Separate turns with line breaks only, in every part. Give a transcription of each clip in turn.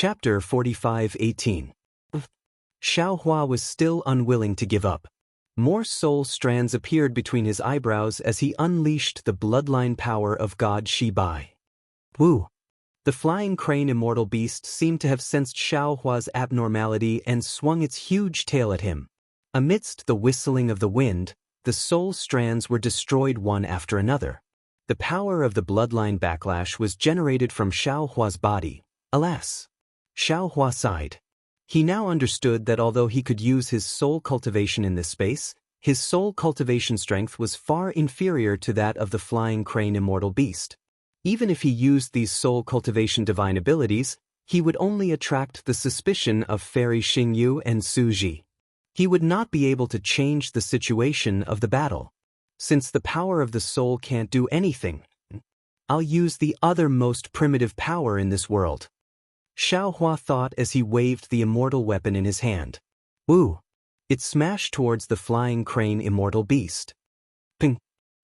Chapter 45:18. Xiaohua was still unwilling to give up. More soul strands appeared between his eyebrows as he unleashed the bloodline power of God Shibai. Wu. The flying crane immortal beast seemed to have sensed Xiaohua's abnormality and swung its huge tail at him. Amidst the whistling of the wind, the soul strands were destroyed one after another. The power of the bloodline backlash was generated from Xiaohua's body. Alas! Xiaohua sighed. He now understood that although he could use his soul cultivation in this space, his soul cultivation strength was far inferior to that of the flying crane immortal beast. Even if he used these soul cultivation divine abilities, he would only attract the suspicion of Fairy Xingyu and Su Ji. He would not be able to change the situation of the battle. Since the power of the soul can't do anything, I'll use the other most primitive power in this world. Xiaohua thought as he waved the immortal weapon in his hand. Woo! It smashed towards the flying crane immortal beast. Ping!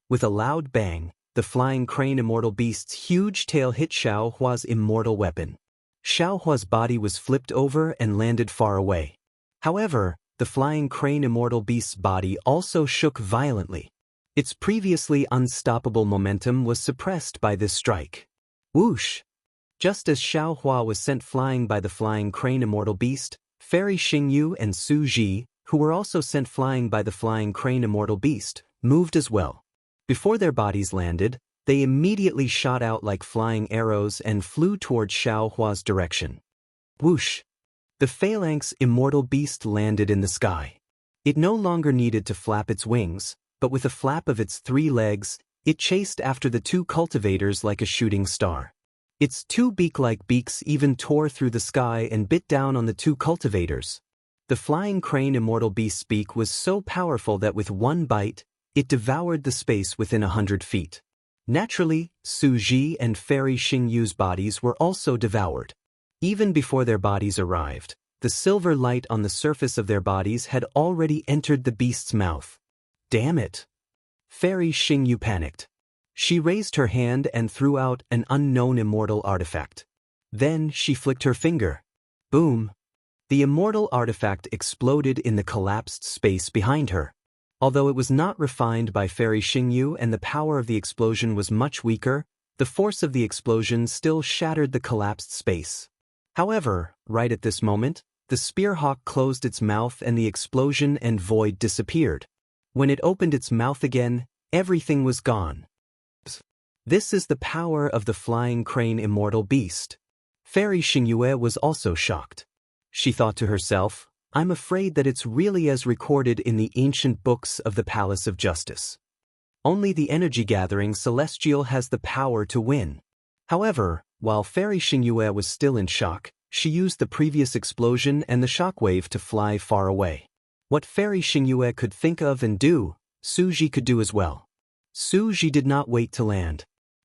With a loud bang, the flying crane immortal beast's huge tail hit Xiaohua's immortal weapon. Xiaohua's body was flipped over and landed far away. However, the flying crane immortal beast's body also shook violently. Its previously unstoppable momentum was suppressed by this strike. Whoosh! Just as Xiaohua was sent flying by the flying crane immortal beast, Fairy Xingyu and Su Ji, who were also sent flying by the flying crane immortal beast, moved as well. Before their bodies landed, they immediately shot out like flying arrows and flew towards Xiaohua's direction. Whoosh! The phalanx immortal beast landed in the sky. It no longer needed to flap its wings, but with a flap of its 3 legs, it chased after the 2 cultivators like a shooting star. Its 2 beak-like beaks even tore through the sky and bit down on the 2 cultivators. The flying crane immortal beast's beak was so powerful that with one bite, it devoured the space within 100 feet. Naturally, Su Ji and Fairy Xingyu's bodies were also devoured. Even before their bodies arrived, the silver light on the surface of their bodies had already entered the beast's mouth. Damn it! Fairy Xingyu panicked. She raised her hand and threw out an unknown immortal artifact. Then she flicked her finger. Boom! The immortal artifact exploded in the collapsed space behind her. Although it was not refined by Fairy Xingyu and the power of the explosion was much weaker, the force of the explosion still shattered the collapsed space. However, right at this moment, the spearhawk closed its mouth and the explosion and void disappeared. When it opened its mouth again, everything was gone. This is the power of the flying crane immortal beast. Fairy Xingyue was also shocked. She thought to herself, I'm afraid that it's really as recorded in the ancient books of the Palace of Justice. Only the energy-gathering celestial has the power to win. However, while Fairy Xingyue was still in shock, she used the previous explosion and the shockwave to fly far away. What Fairy Xingyue could think of and do, Su Ji could do as well. Su Ji did not wait to land.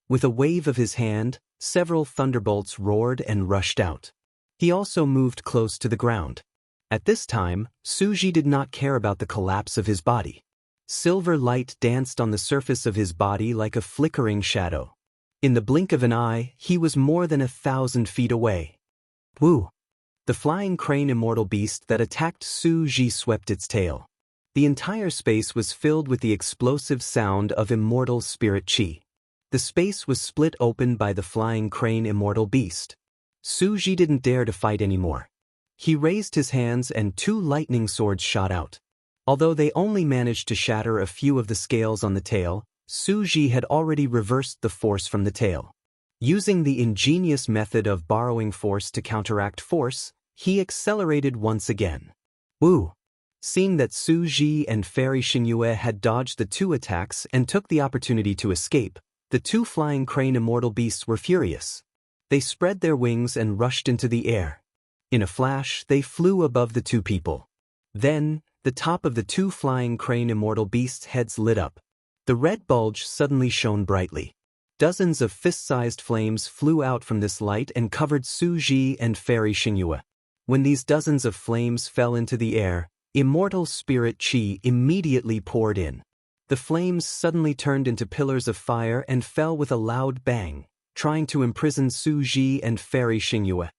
With a wave of his hand, several thunderbolts roared and rushed out. He also moved close to the ground. At this time, Su Ji did not care about the collapse of his body. Silver light danced on the surface of his body like a flickering shadow. In the blink of an eye, he was more than 1,000 feet away. Woo! The flying crane immortal beast that attacked Su Ji swept its tail. The entire space was filled with the explosive sound of immortal spirit chi. The space was split open by the flying crane immortal beast. Su Ji didn't dare to fight anymore. He raised his hands and 2 lightning swords shot out. Although they only managed to shatter a few of the scales on the tail, Su Ji had already reversed the force from the tail. Using the ingenious method of borrowing force to counteract force, he accelerated once again. Woo! Seeing that Su Ji and Fairy Xingyue had dodged the 2 attacks and took the opportunity to escape, the 2 flying crane immortal beasts were furious. They spread their wings and rushed into the air. In a flash, they flew above the 2 people. Then, the top of the 2 flying crane immortal beasts' heads lit up. The red bulge suddenly shone brightly. Dozens of fist-sized flames flew out from this light and covered Su Ji and Fairy Xingyue. When these dozens of flames fell into the air, immortal spirit chi immediately poured in. The flames suddenly turned into pillars of fire and fell with a loud bang, trying to imprison Su Ji and Fairy Xingyue.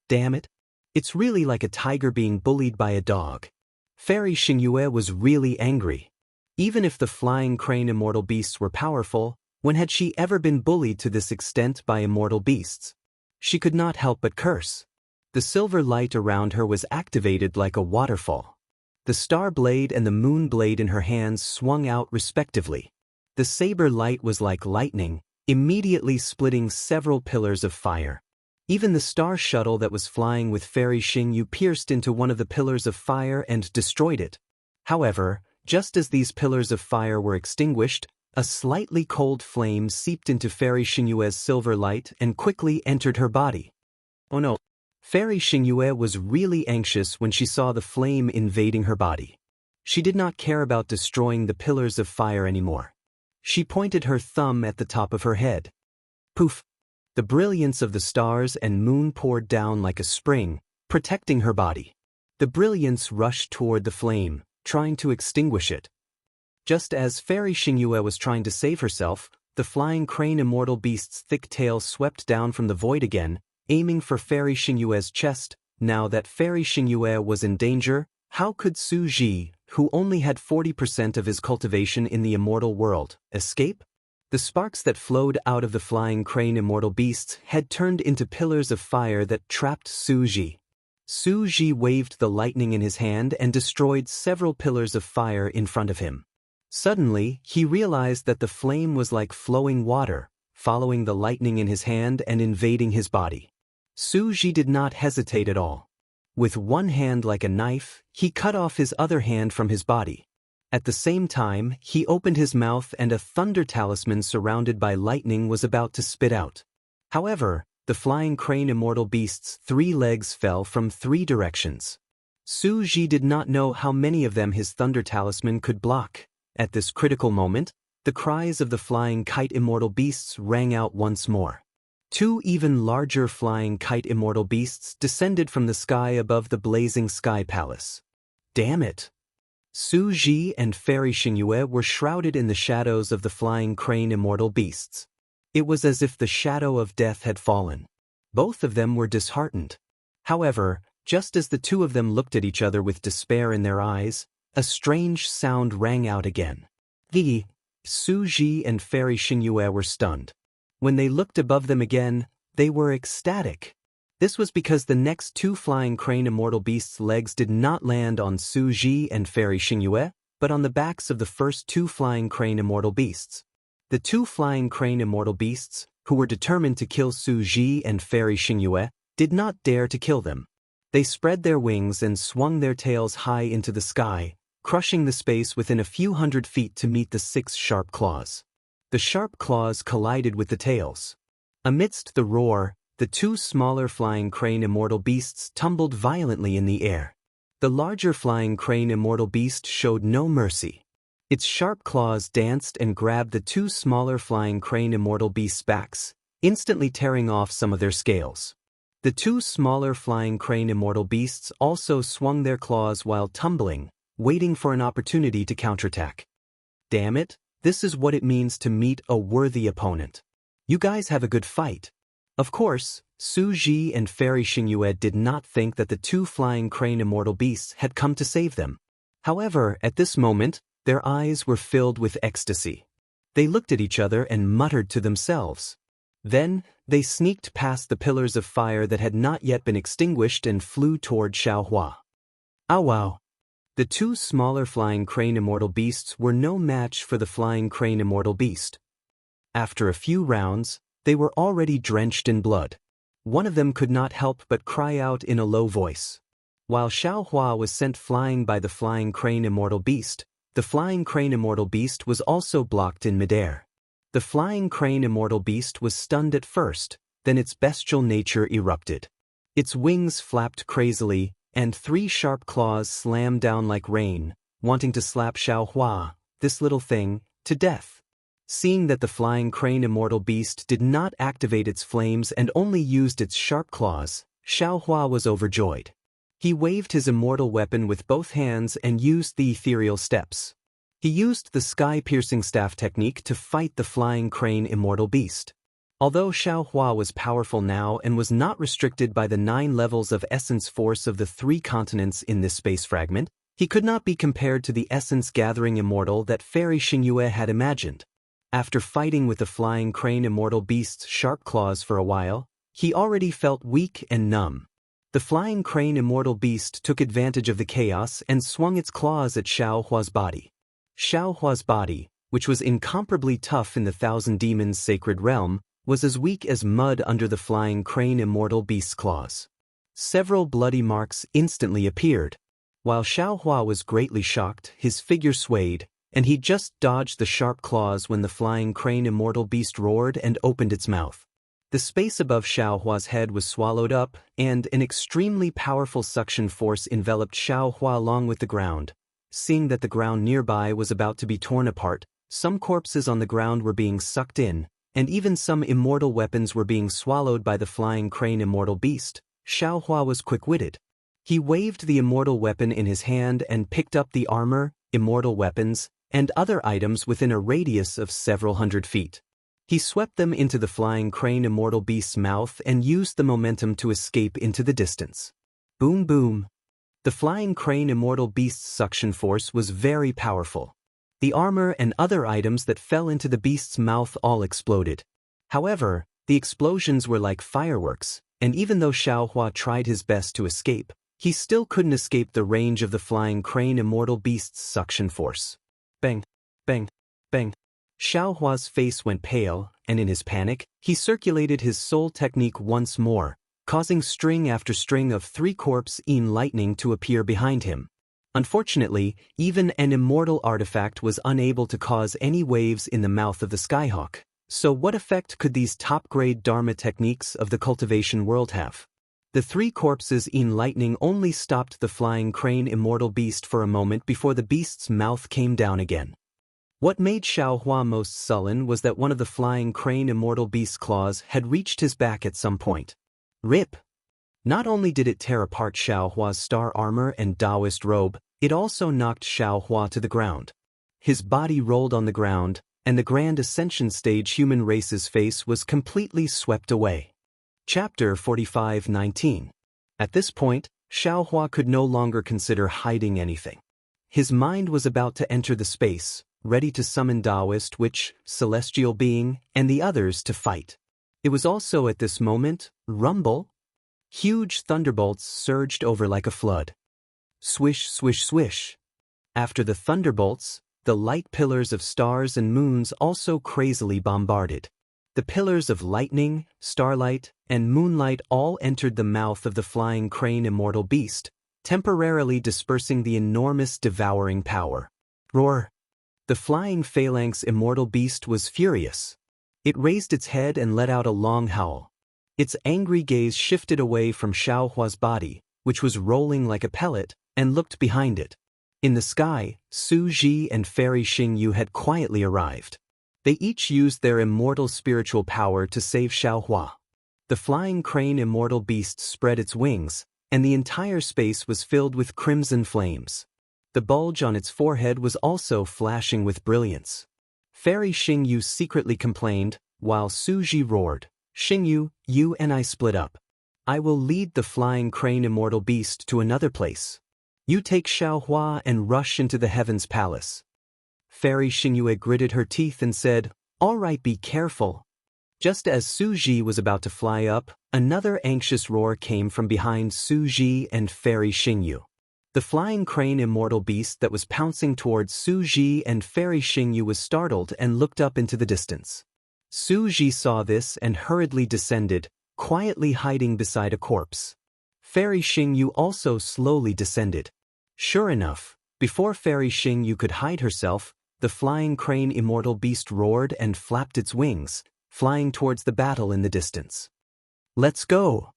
Damn it. It's really like a tiger being bullied by a dog. Fairy Xingyue was really angry. Even if the flying crane immortal beasts were powerful, when had she ever been bullied to this extent by immortal beasts? She could not help but curse. The silver light around her was activated like a waterfall. The star blade and the moon blade in her hands swung out respectively. The saber light was like lightning, immediately splitting several pillars of fire. Even the star shuttle that was flying with Fairy Xingyu pierced into one of the pillars of fire and destroyed it. However, just as these pillars of fire were extinguished, a slightly cold flame seeped into Fairy Xingyue's silver light and quickly entered her body. Oh no! Fairy Xingyue was really anxious when she saw the flame invading her body. She did not care about destroying the pillars of fire anymore. She pointed her thumb at the top of her head. Poof! The brilliance of the stars and moon poured down like a spring, protecting her body. The brilliance rushed toward the flame, trying to extinguish it. Just as Fairy Xingyue was trying to save herself, the flying crane immortal beast's thick tail swept down from the void again, aiming for Fairy Xingyue's chest. Now that Fairy Xingyue was in danger, how could Su Ji, who only had 40% of his cultivation in the immortal world, escape? The sparks that flowed out of the flying crane immortal beasts had turned into pillars of fire that trapped Su Ji. Su Ji waved the lightning in his hand and destroyed several pillars of fire in front of him. Suddenly, he realized that the flame was like flowing water, following the lightning in his hand and invading his body. Su Ji did not hesitate at all. With one hand like a knife, he cut off his other hand from his body. At the same time, he opened his mouth and a thunder talisman surrounded by lightning was about to spit out. However, the flying crane immortal beast's 3 legs fell from 3 directions. Su Ji did not know how many of them his thunder talisman could block. At this critical moment, the cries of the flying kite immortal beasts rang out once more. 2 even larger flying kite immortal beasts descended from the sky above the blazing sky palace. Damn it! Su Ji and Fairy Xingyue were shrouded in the shadows of the flying crane immortal beasts. It was as if the shadow of death had fallen. Both of them were disheartened. However, just as the 2 of them looked at each other with despair in their eyes, a strange sound rang out again. Su Ji and Fairy Xingyue were stunned. When they looked above them again, they were ecstatic. This was because the next 2 flying crane immortal beasts' legs did not land on Su Ji and Fairy Xingyue, but on the backs of the first 2 flying crane immortal beasts. The 2 flying crane immortal beasts, who were determined to kill Su Ji and Fairy Xingyue, did not dare to kill them. They spread their wings and swung their tails high into the sky, crushing the space within a few hundred feet to meet the 6 sharp claws. The sharp claws collided with the tails. Amidst the roar, the 2 smaller flying crane immortal beasts tumbled violently in the air. The larger flying crane immortal beast showed no mercy. Its sharp claws danced and grabbed the 2 smaller flying crane immortal beasts' backs, instantly tearing off some of their scales. The 2 smaller flying crane immortal beasts also swung their claws while tumbling, waiting for an opportunity to counterattack. Damn it, this is what it means to meet a worthy opponent. You guys have a good fight. Of course, Su Ji and Fairy Xingyue did not think that the 2 flying crane immortal beasts had come to save them. However, at this moment, their eyes were filled with ecstasy. They looked at each other and muttered to themselves. Then, they sneaked past the pillars of fire that had not yet been extinguished and flew toward Xiaohua. Ah wow! The 2 smaller flying crane immortal beasts were no match for the flying crane immortal beast. After a few rounds, they were already drenched in blood. One of them could not help but cry out in a low voice. While Xiaohua was sent flying by the flying crane immortal beast, the flying crane immortal beast was also blocked in midair. The flying crane immortal beast was stunned at first, then its bestial nature erupted. Its wings flapped crazily, and 3 sharp claws slammed down like rain, wanting to slap Xiaohua, this little thing, to death. Seeing that the flying crane immortal beast did not activate its flames and only used its sharp claws, Xiaohua was overjoyed. He waved his immortal weapon with both hands and used the ethereal steps. He used the sky-piercing staff technique to fight the flying crane immortal beast. Although Xiaohua was powerful now and was not restricted by the 9 levels of essence force of the 3 continents in this space fragment, he could not be compared to the essence-gathering immortal that Fairy Xingyue had imagined. After fighting with the flying crane immortal beast's sharp claws for a while, he already felt weak and numb. The flying crane immortal beast took advantage of the chaos and swung its claws at Xiaohua's body. Xiaohua's body, which was incomparably tough in the Thousand Demons' sacred realm, was as weak as mud under the flying crane immortal beast's claws. Several bloody marks instantly appeared. While Xiaohua was greatly shocked, his figure swayed, and he just dodged the sharp claws when the flying crane immortal beast roared and opened its mouth. The space above Xiaohua's head was swallowed up, and an extremely powerful suction force enveloped Xiaohua along with the ground. Seeing that the ground nearby was about to be torn apart, some corpses on the ground were being sucked in, and even some immortal weapons were being swallowed by the flying crane immortal beast. Xiaohua was quick-witted. He waved the immortal weapon in his hand and picked up the armor, immortal weapons, and other items within a radius of several hundred feet. He swept them into the flying crane immortal beast's mouth and used the momentum to escape into the distance. Boom boom. The flying crane immortal beast's suction force was very powerful. The armor and other items that fell into the beast's mouth all exploded. However, the explosions were like fireworks, and even though Xiaohua tried his best to escape, he still couldn't escape the range of the flying crane immortal beast's suction force. Bang, bang, bang. Xiaohua's face went pale, and in his panic, he circulated his soul technique once more, causing string after string of 3 corpse-in lightning to appear behind him. Unfortunately, even an immortal artifact was unable to cause any waves in the mouth of the Skyhawk. So what effect could these top-grade Dharma techniques of the cultivation world have? The 3 corpses in lightning only stopped the flying crane immortal beast for a moment before the beast's mouth came down again. What made Xiaohua most sullen was that one of the flying crane immortal beast's claws had reached his back at some point. Rip! Not only did it tear apart Xiaohua's star armor and Taoist robe, it also knocked Xiaohua to the ground. His body rolled on the ground, and the Grand Ascension Stage human race's face was completely swept away. Chapter 45:19. At this point, Xiaohua could no longer consider hiding anything. His mind was about to enter the space, ready to summon Taoist Witch, Celestial Being, and the others to fight. It was also at this moment, rumble. Huge thunderbolts surged over like a flood. Swish, swish, swish. After the thunderbolts, the light pillars of stars and moons also crazily bombarded. The pillars of lightning, starlight, and moonlight all entered the mouth of the flying crane immortal beast, temporarily dispersing the enormous devouring power. Roar! The flying phalanx immortal beast was furious. It raised its head and let out a long howl. Its angry gaze shifted away from Xiaohua's body, which was rolling like a pellet, and looked behind it. In the sky, Su Ji and Fairy Xingyu had quietly arrived. They each used their immortal spiritual power to save Xiaohua. The flying crane immortal beast spread its wings, and the entire space was filled with crimson flames. The bulge on its forehead was also flashing with brilliance. Fairy Xingyu secretly complained, while Su Ji roared, "Xingyu, you and I split up. I will lead the flying crane immortal beast to another place. You take Xiaohua and rush into the Heaven's Palace." Fairy Xingyue gritted her teeth and said, "All right, be careful." Just as Su Ji was about to fly up, another anxious roar came from behind Su Ji and Fairy Xingyu. The flying crane immortal beast that was pouncing towards Su Ji and Fairy Xingyu was startled and looked up into the distance. Su Ji saw this and hurriedly descended, quietly hiding beside a corpse. Fairy Xingyu also slowly descended. Sure enough, before Fairy Xingyu could hide herself, the flying crane immortal beast roared and flapped its wings, flying towards the battle in the distance. "Let's go!"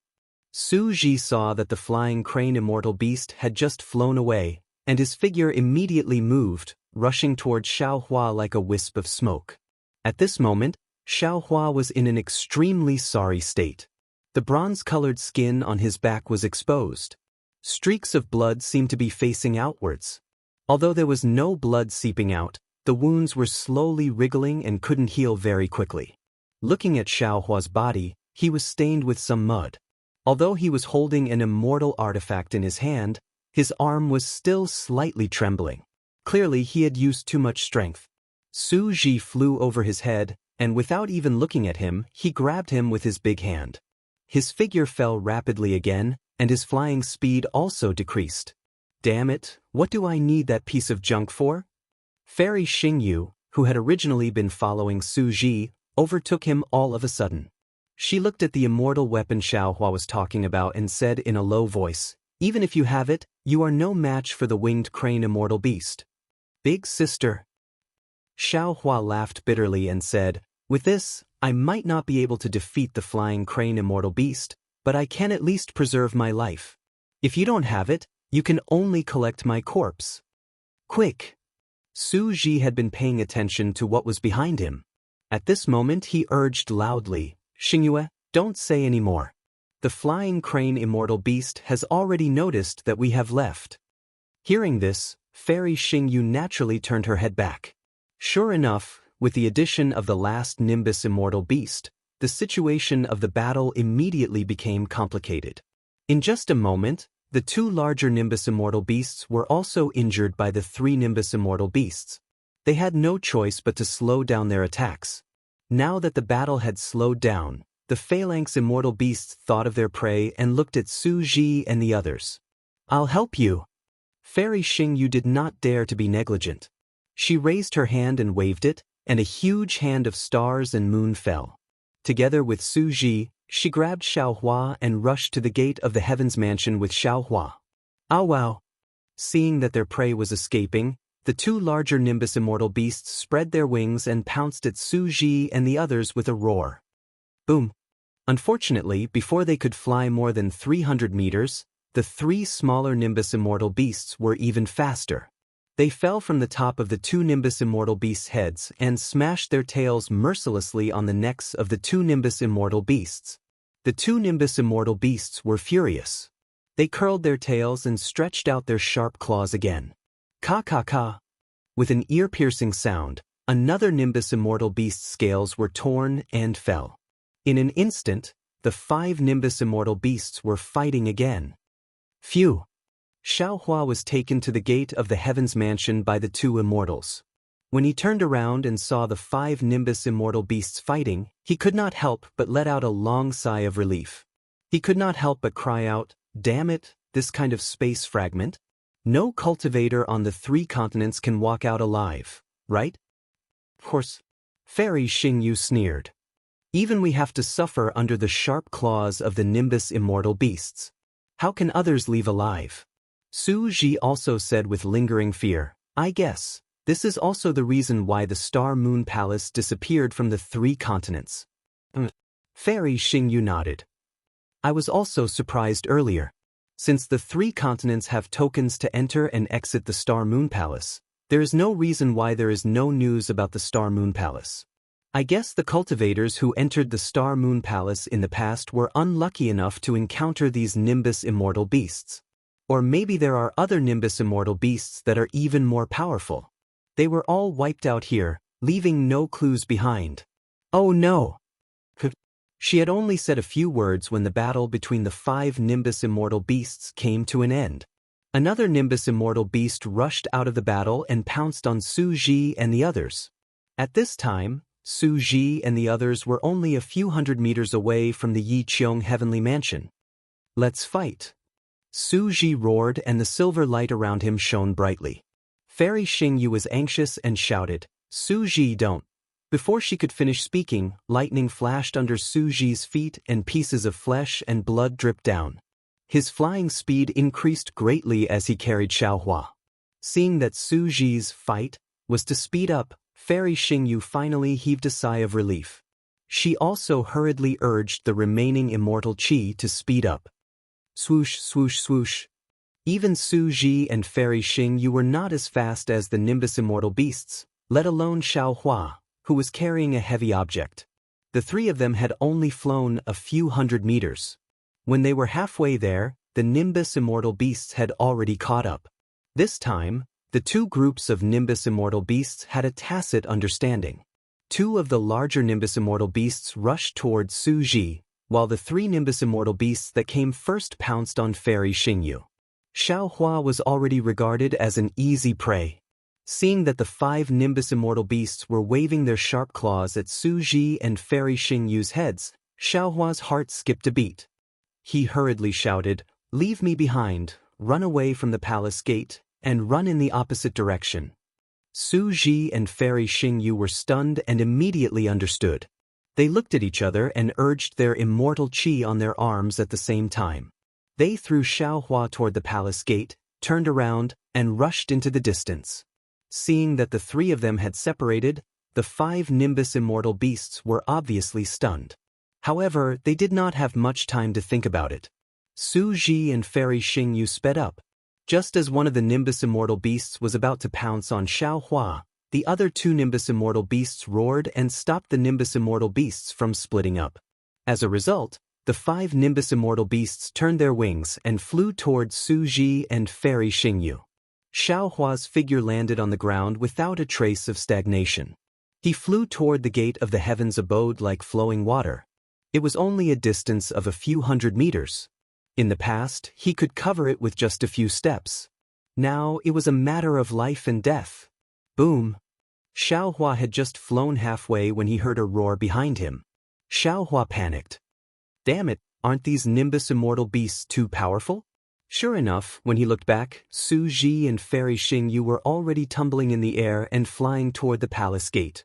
Su Ji saw that the flying crane immortal beast had just flown away, and his figure immediately moved, rushing towards Xiaohua like a wisp of smoke. At this moment, Xiaohua was in an extremely sorry state. The bronze-colored skin on his back was exposed. Streaks of blood seemed to be facing outwards. Although there was no blood seeping out, the wounds were slowly wriggling and couldn't heal very quickly. Looking at Xiaohua's body, he was stained with some mud. Although he was holding an immortal artifact in his hand, his arm was still slightly trembling. Clearly he had used too much strength. Su Ji flew over his head, and without even looking at him, he grabbed him with his big hand. His figure fell rapidly again, and his flying speed also decreased. Damn it, what do I need that piece of junk for? Fairy Xingyu, who had originally been following Su Ji, overtook him all of a sudden. She looked at the immortal weapon Xiaohua was talking about and said in a low voice, "Even if you have it, you are no match for the winged crane immortal beast." Big sister. Xiaohua laughed bitterly and said, "With this, I might not be able to defeat the flying crane immortal beast, but I can at least preserve my life. If you don't have it, you can only collect my corpse." Quick! Su Ji had been paying attention to what was behind him. At this moment he urged loudly, "Xingyue, don't say any more. The flying crane immortal beast has already noticed that we have left." Hearing this, Fairy Xingyu naturally turned her head back. Sure enough, with the addition of the last Nimbus immortal beast, the situation of the battle immediately became complicated. In just a moment, the two larger Nimbus immortal beasts were also injured by the three Nimbus immortal beasts. They had no choice but to slow down their attacks. Now that the battle had slowed down, the phalanx immortal beasts thought of their prey and looked at Su Ji and the others. "I'll help you." Fairy Xingyu did not dare to be negligent. She raised her hand and waved it, and a huge hand of stars and moon fell. Together with Su Ji, she grabbed Xiaohua and rushed to the gate of the Heaven's Mansion with Xiaohua. "Ow wow!" Seeing that their prey was escaping, the two larger Nimbus immortal beasts spread their wings and pounced at Su Ji and the others with a roar. Boom! Unfortunately, before they could fly more than 300 meters, the three smaller Nimbus immortal beasts were even faster. They fell from the top of the two Nimbus immortal beasts' heads and smashed their tails mercilessly on the necks of the two Nimbus immortal beasts. The two Nimbus immortal beasts were furious. They curled their tails and stretched out their sharp claws again. Ka ka ka! With an ear-piercing sound, another Nimbus immortal beast's scales were torn and fell. In an instant, the five Nimbus immortal beasts were fighting again. Phew! Xiaohua was taken to the gate of the Heaven's Mansion by the two immortals. When he turned around and saw the five Nimbus immortal beasts fighting, he could not help but let out a long sigh of relief. He could not help but cry out, "Damn it, this kind of space fragment? No cultivator on the three continents can walk out alive, right?" "Of course," Fairy Xingyu sneered. "Even we have to suffer under the sharp claws of the Nimbus immortal beasts. How can others leave alive?" Su Ji also said with lingering fear, "I guess this is also the reason why the Star Moon Palace disappeared from the three continents." Fairy Xingyu nodded. "I was also surprised earlier. Since the three continents have tokens to enter and exit the Star Moon Palace, there is no reason why there is no news about the Star Moon Palace. I guess the cultivators who entered the Star Moon Palace in the past were unlucky enough to encounter these Nimbus immortal beasts. Or maybe there are other Nimbus immortal beasts that are even more powerful. They were all wiped out here, leaving no clues behind. Oh no!" She had only said a few words when the battle between the five Nimbus immortal beasts came to an end. Another Nimbus immortal beast rushed out of the battle and pounced on Su Ji and the others. At this time, Su Ji and the others were only a few hundred meters away from the Yi Qiong Heavenly Mansion. "Let's fight!" Su Ji roared and the silver light around him shone brightly. Fairy Xingyu was anxious and shouted, "Su Ji, don't!" Before she could finish speaking, lightning flashed under Su Ji's feet and pieces of flesh and blood dripped down. His flying speed increased greatly as he carried Xiaohua. Seeing that Su Ji's fight was to speed up, Fairy Xingyu finally heaved a sigh of relief. She also hurriedly urged the remaining immortal qi to speed up. Swoosh, swoosh, swoosh. Even Su Ji and Fairy Xingyu were not as fast as the Nimbus immortal beasts, let alone Xiaohua, who was carrying a heavy object. The three of them had only flown a few hundred meters. When they were halfway there, the Nimbus immortal beasts had already caught up. This time, the two groups of Nimbus immortal beasts had a tacit understanding. Two of the larger Nimbus Immortal beasts rushed towards Su Ji, while the three Nimbus Immortal beasts that came first pounced on Fairy Xingyu. Xiaohua was already regarded as an easy prey. Seeing that the five Nimbus Immortal beasts were waving their sharp claws at Su Ji and Fairy Xingyu's heads, Xiaohua's heart skipped a beat. He hurriedly shouted, "Leave me behind, run away from the palace gate, and run in the opposite direction." Su Ji and Fairy Xingyu were stunned and immediately understood. They looked at each other and urged their immortal qi on their arms at the same time. They threw Xiaohua toward the palace gate, turned around, and rushed into the distance. Seeing that the three of them had separated, the five Nimbus Immortal beasts were obviously stunned. However, they did not have much time to think about it. Su Ji and Fairy Xingyu sped up. Just as one of the Nimbus Immortal beasts was about to pounce on Xiaohua, the other two Nimbus Immortal beasts roared and stopped the Nimbus Immortal beasts from splitting up. As a result, the five Nimbus Immortal beasts turned their wings and flew towards Su Ji and Fairy Xingyu. Xiaohua's figure landed on the ground without a trace of stagnation. He flew toward the gate of the heaven's abode like flowing water. It was only a distance of a few hundred meters. In the past, he could cover it with just a few steps. Now it was a matter of life and death. Boom! Xiaohua had just flown halfway when he heard a roar behind him. Xiaohua panicked. Damn it, aren't these Nimbus Immortal beasts too powerful? Sure enough, when he looked back, Su Ji and Fairy Xingyu were already tumbling in the air and flying toward the palace gate.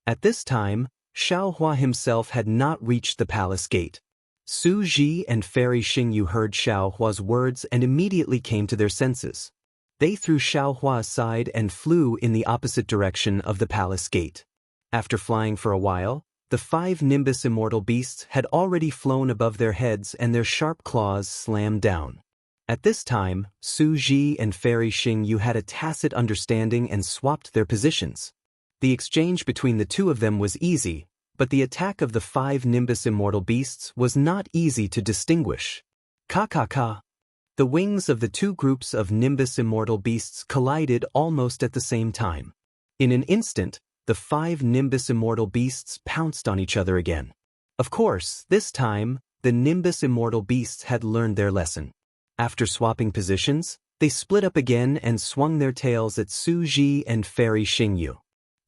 At this time, Xiaohua himself had not reached the palace gate. Su Ji and Fairy Xingyu heard Xiaohua's words and immediately came to their senses. They threw Xiaohua aside and flew in the opposite direction of the palace gate. After flying for a while, the five Nimbus Immortal beasts had already flown above their heads and their sharp claws slammed down. At this time, Su Ji and Fairy Xingyu had a tacit understanding and swapped their positions. The exchange between the two of them was easy, but the attack of the five Nimbus Immortal beasts was not easy to distinguish. Ka-ka-ka! The wings of the two groups of Nimbus Immortal beasts collided almost at the same time. In an instant, the five Nimbus Immortal beasts pounced on each other again. Of course, this time, the Nimbus Immortal beasts had learned their lesson. After swapping positions, they split up again and swung their tails at Su Ji and Fairy Xingyu.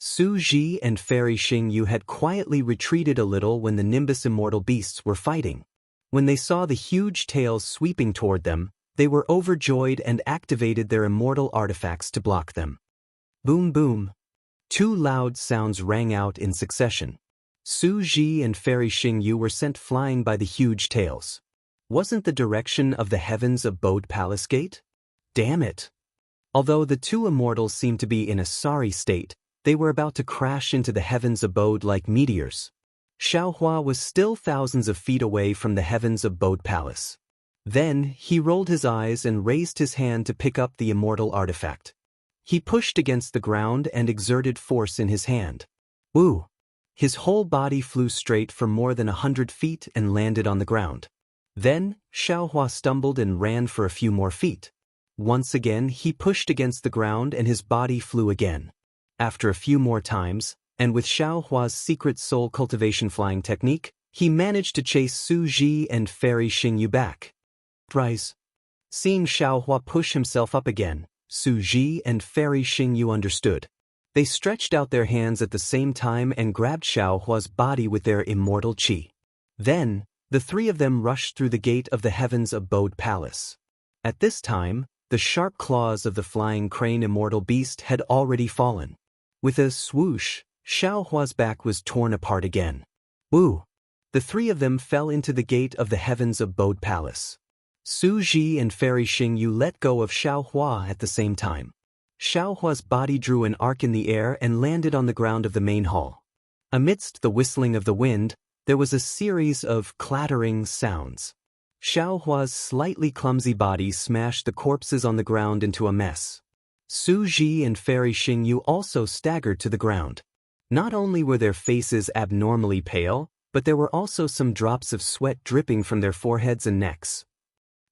Su Ji and Fairy Xingyu had quietly retreated a little when the Nimbus Immortal beasts were fighting. When they saw the huge tails sweeping toward them, they were overjoyed and activated their immortal artifacts to block them. Boom boom. Two loud sounds rang out in succession. Su Ji and Fairy Xingyu were sent flying by the huge tails. Wasn't the direction of the heaven's abode palace gate? Damn it! Although the two immortals seemed to be in a sorry state, they were about to crash into the heaven's abode like meteors. Xiaohua was still thousands of feet away from the heaven's abode palace. Then, he rolled his eyes and raised his hand to pick up the immortal artifact. He pushed against the ground and exerted force in his hand. Woo! His whole body flew straight for more than 100 feet and landed on the ground. Then, Xiaohua stumbled and ran for a few more feet. Once again, he pushed against the ground and his body flew again. After a few more times, and with Xiaohua's secret soul cultivation flying technique, he managed to chase Su Ji and Fairy Xingyu back. Rise. Seeing Xiaohua push himself up again, Su Ji and Fairy Xingyu understood. They stretched out their hands at the same time and grabbed Xiaohua's body with their immortal qi. Then, the three of them rushed through the gate of the heaven's abode palace. At this time, the sharp claws of the flying crane immortal beast had already fallen. With a swoosh, Xiaohua's back was torn apart again. Woo! The three of them fell into the gate of the heaven's abode palace. Su Ji and Fairy Xingyu let go of Xiaohua at the same time. Xiaohua's body drew an arc in the air and landed on the ground of the main hall. Amidst the whistling of the wind, there was a series of clattering sounds. Xiaohua's slightly clumsy body smashed the corpses on the ground into a mess. Su Ji and Fairy Xingyu also staggered to the ground. Not only were their faces abnormally pale, but there were also some drops of sweat dripping from their foreheads and necks.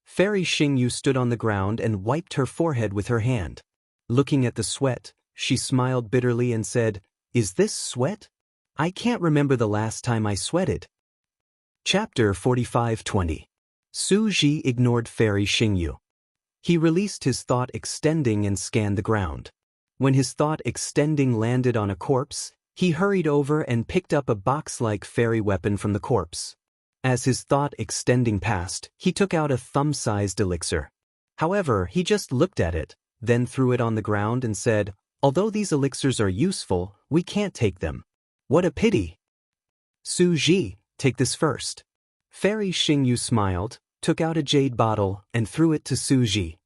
Fairy Xingyu stood on the ground and wiped her forehead with her hand. Looking at the sweat, she smiled bitterly and said, "Is this sweat? I can't remember the last time I sweated. Chapter 45:20. Su Ji ignored Fairy Xingyu. He released his thought extending and scanned the ground. When his thought extending landed on a corpse, he hurried over and picked up a box-like fairy weapon from the corpse. As his thought extending passed, he took out a thumb-sized elixir. However, he just looked at it, then threw it on the ground and said, "Although these elixirs are useful, we can't take them. What a pity. Su Ji, take this first." Fairy Xingyu smiled, took out a jade bottle, and threw it to Su Ji.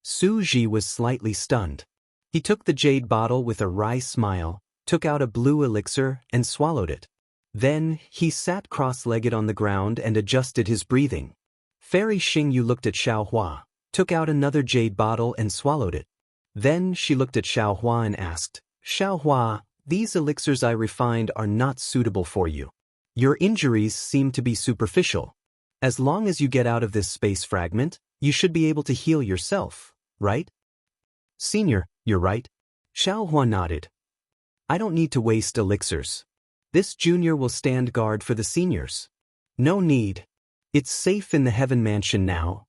Su Ji was slightly stunned. He took the jade bottle with a wry smile, took out a blue elixir, and swallowed it. Then, he sat cross-legged on the ground and adjusted his breathing. Fairy Xingyu looked at Xiaohua, took out another jade bottle and swallowed it. Then she looked at Xiaohua and asked, "Xiaohua, these elixirs I refined are not suitable for you. Your injuries seem to be superficial. As long as you get out of this space fragment, you should be able to heal yourself, right?" "Senior, you're right." Xiaohua nodded. "I don't need to waste elixirs. This junior will stand guard for the seniors." "No need. It's safe in the Heaven Mansion now."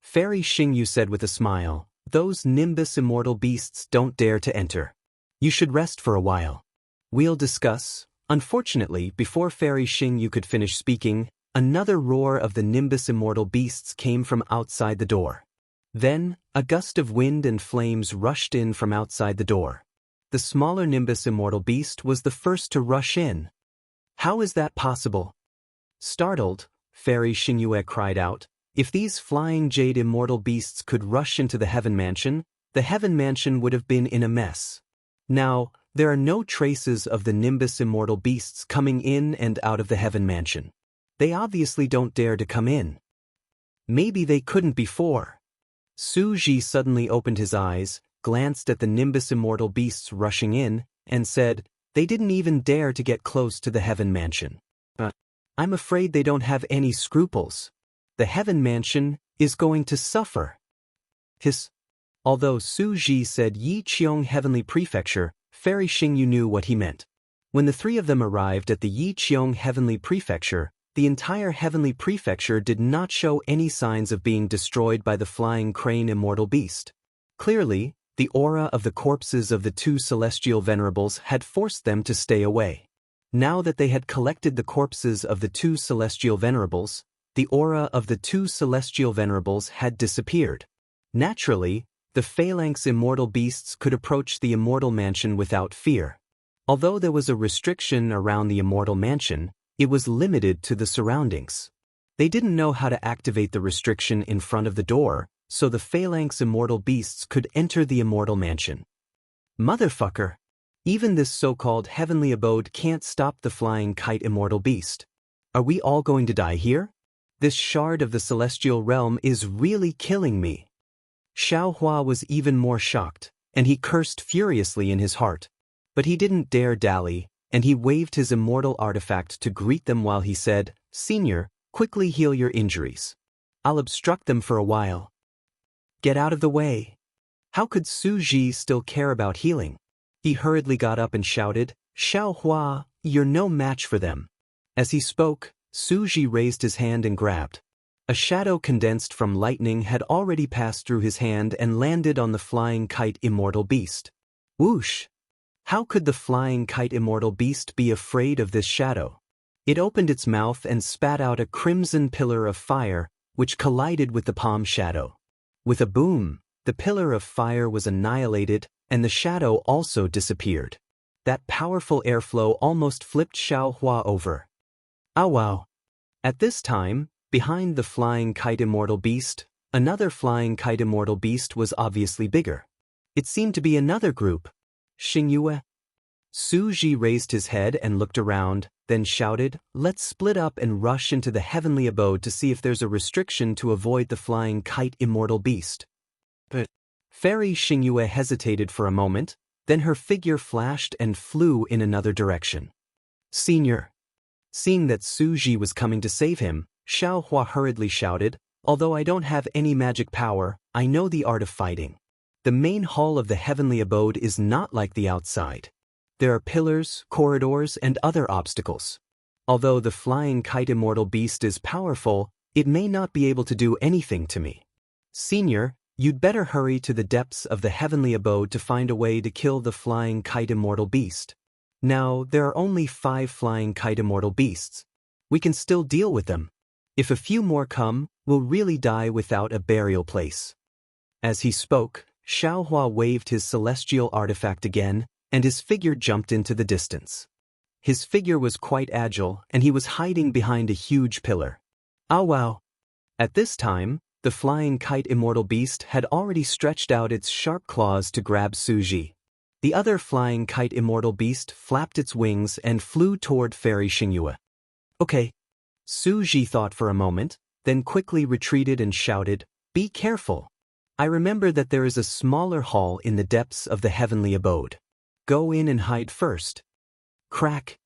Fairy Xingyu said with a smile, "Those Nimbus immortal beasts don't dare to enter. You should rest for a while. We'll discuss." Unfortunately, before Fairy Xingyu could finish speaking, another roar of the Nimbus immortal beasts came from outside the door. Then, a gust of wind and flames rushed in from outside the door. The smaller Nimbus immortal beast was the first to rush in. "How is that possible?" Startled, Fairy Xingyu cried out, "If these flying jade immortal beasts could rush into the Heaven Mansion, the Heaven Mansion would have been in a mess. Now, there are no traces of the Nimbus immortal beasts coming in and out of the Heaven Mansion. They obviously don't dare to come in. Maybe they couldn't before." Su Ji suddenly opened his eyes, glanced at the Nimbus immortal beasts rushing in, and said, "They didn't even dare to get close to the Heaven Mansion. I'm afraid they don't have any scruples. The Heaven Mansion is going to suffer." Although Su Ji said Yiqiong Heavenly Prefecture, Fairy Xingyu knew what he meant. When the three of them arrived at the Yiqiong Heavenly Prefecture, the entire Heavenly Prefecture did not show any signs of being destroyed by the flying crane immortal beast. Clearly, the aura of the corpses of the two celestial venerables had forced them to stay away. Now that they had collected the corpses of the two celestial venerables, the aura of the two celestial venerables had disappeared. Naturally, the phalanx immortal beasts could approach the immortal mansion without fear. Although there was a restriction around the immortal mansion, it was limited to the surroundings. They didn't know how to activate the restriction in front of the door, so the phalanx immortal beasts could enter the immortal mansion. Motherfucker! Even this so-called heavenly abode can't stop the flying kite immortal beast. Are we all going to die here? This shard of the celestial realm is really killing me. Xiaohua was even more shocked, and he cursed furiously in his heart. But he didn't dare dally, and he waved his immortal artifact to greet them while he said, "Senior, quickly heal your injuries. I'll obstruct them for a while." "Get out of the way." How could Su Ji still care about healing? He hurriedly got up and shouted, "Xiaohua, you're no match for them." As he spoke, Su Ji raised his hand and grabbed. A shadow condensed from lightning had already passed through his hand and landed on the flying kite immortal beast. Whoosh! How could the flying kite immortal beast be afraid of this shadow? It opened its mouth and spat out a crimson pillar of fire, which collided with the palm shadow. With a boom, the pillar of fire was annihilated, and the shadow also disappeared. That powerful airflow almost flipped Xiaohua over. "Oh wow!" At this time, behind the flying kite immortal beast, another flying kite immortal beast was obviously bigger. It seemed to be another group. "Xingyue?" Su Ji raised his head and looked around, then shouted, "Let's split up and rush into the heavenly abode to see if there's a restriction to avoid the flying kite immortal beast." But Fairy Xingyue hesitated for a moment, then her figure flashed and flew in another direction. "Senior." Seeing that Su Ji was coming to save him, Xiaohua hurriedly shouted, "Although I don't have any magic power, I know the art of fighting. The main hall of the heavenly abode is not like the outside. There are pillars, corridors, and other obstacles. Although the flying kite immortal beast is powerful, it may not be able to do anything to me. Senior, you'd better hurry to the depths of the heavenly abode to find a way to kill the flying kite immortal beast. Now, there are only 5 flying kite immortal beasts. We can still deal with them. If a few more come, we'll really die without a burial place. As he spoke, Xiaohua waved his celestial artifact again, and his figure jumped into the distance. His figure was quite agile, and he was hiding behind a huge pillar. Ah wow! At this time, the flying kite immortal beast had already stretched out its sharp claws to grab Suji. The other flying kite immortal beast flapped its wings and flew toward Fairy Xingyue. Okay. Suji thought for a moment, then quickly retreated and shouted, "Be careful! I remember that there is a smaller hall in the depths of the heavenly abode. Go in and hide first." Crack!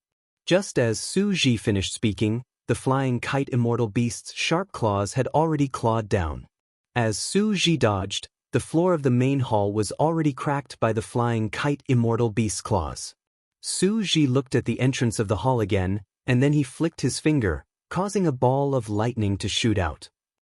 Just as Suji finished speaking, the flying kite immortal beast's sharp claws had already clawed down. As Suji dodged, the floor of the main hall was already cracked by the flying kite immortal beast's claws. Suji looked at the entrance of the hall again, and then he flicked his finger, causing a ball of lightning to shoot out.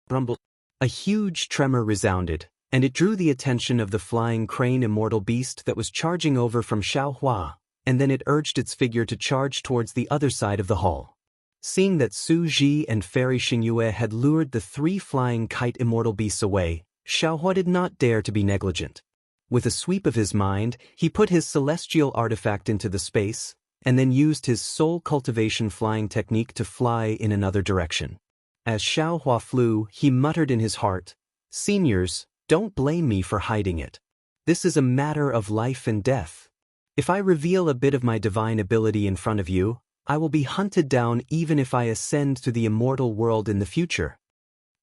Rumble! A huge tremor resounded, and it drew the attention of the flying crane immortal beast that was charging over from Xiaohua, and then it urged its figure to charge towards the other side of the hall. Seeing that Suji and Fairy Xingyue had lured the 3 flying kite immortal beasts away, Xiaohua did not dare to be negligent. With a sweep of his mind, he put his celestial artifact into the space, and then used his soul cultivation flying technique to fly in another direction. As Xiaohua flew, he muttered in his heart, "Seniors, don't blame me for hiding it. This is a matter of life and death. If I reveal a bit of my divine ability in front of you, I will be hunted down even if I ascend to the immortal world in the future."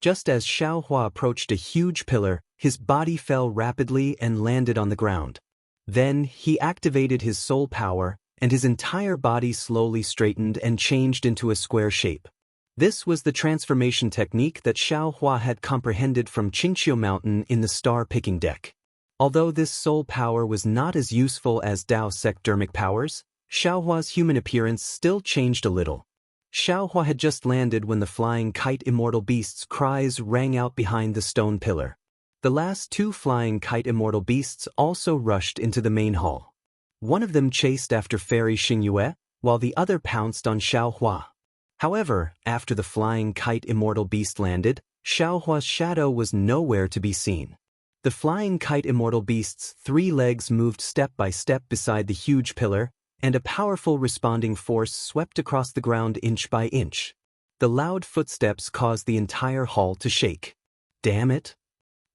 Just as Xiaohua approached a huge pillar, his body fell rapidly and landed on the ground. Then, he activated his soul power, and his entire body slowly straightened and changed into a square shape. This was the transformation technique that Xiaohua had comprehended from Qingqiu Mountain in the star-picking deck. Although this soul power was not as useful as Dao secdermic powers, Xiaohua's human appearance still changed a little. Xiaohua had just landed when the flying kite immortal beast's cries rang out behind the stone pillar. The last 2 flying kite immortal beasts also rushed into the main hall. One of them chased after Fairy Xingyue, while the other pounced on Xiaohua. However, after the flying kite immortal beast landed, Xiaohua's shadow was nowhere to be seen. The flying kite immortal beast's 3 legs moved step by step beside the huge pillar, and a powerful responding force swept across the ground inch by inch. The loud footsteps caused the entire hall to shake. Damn it!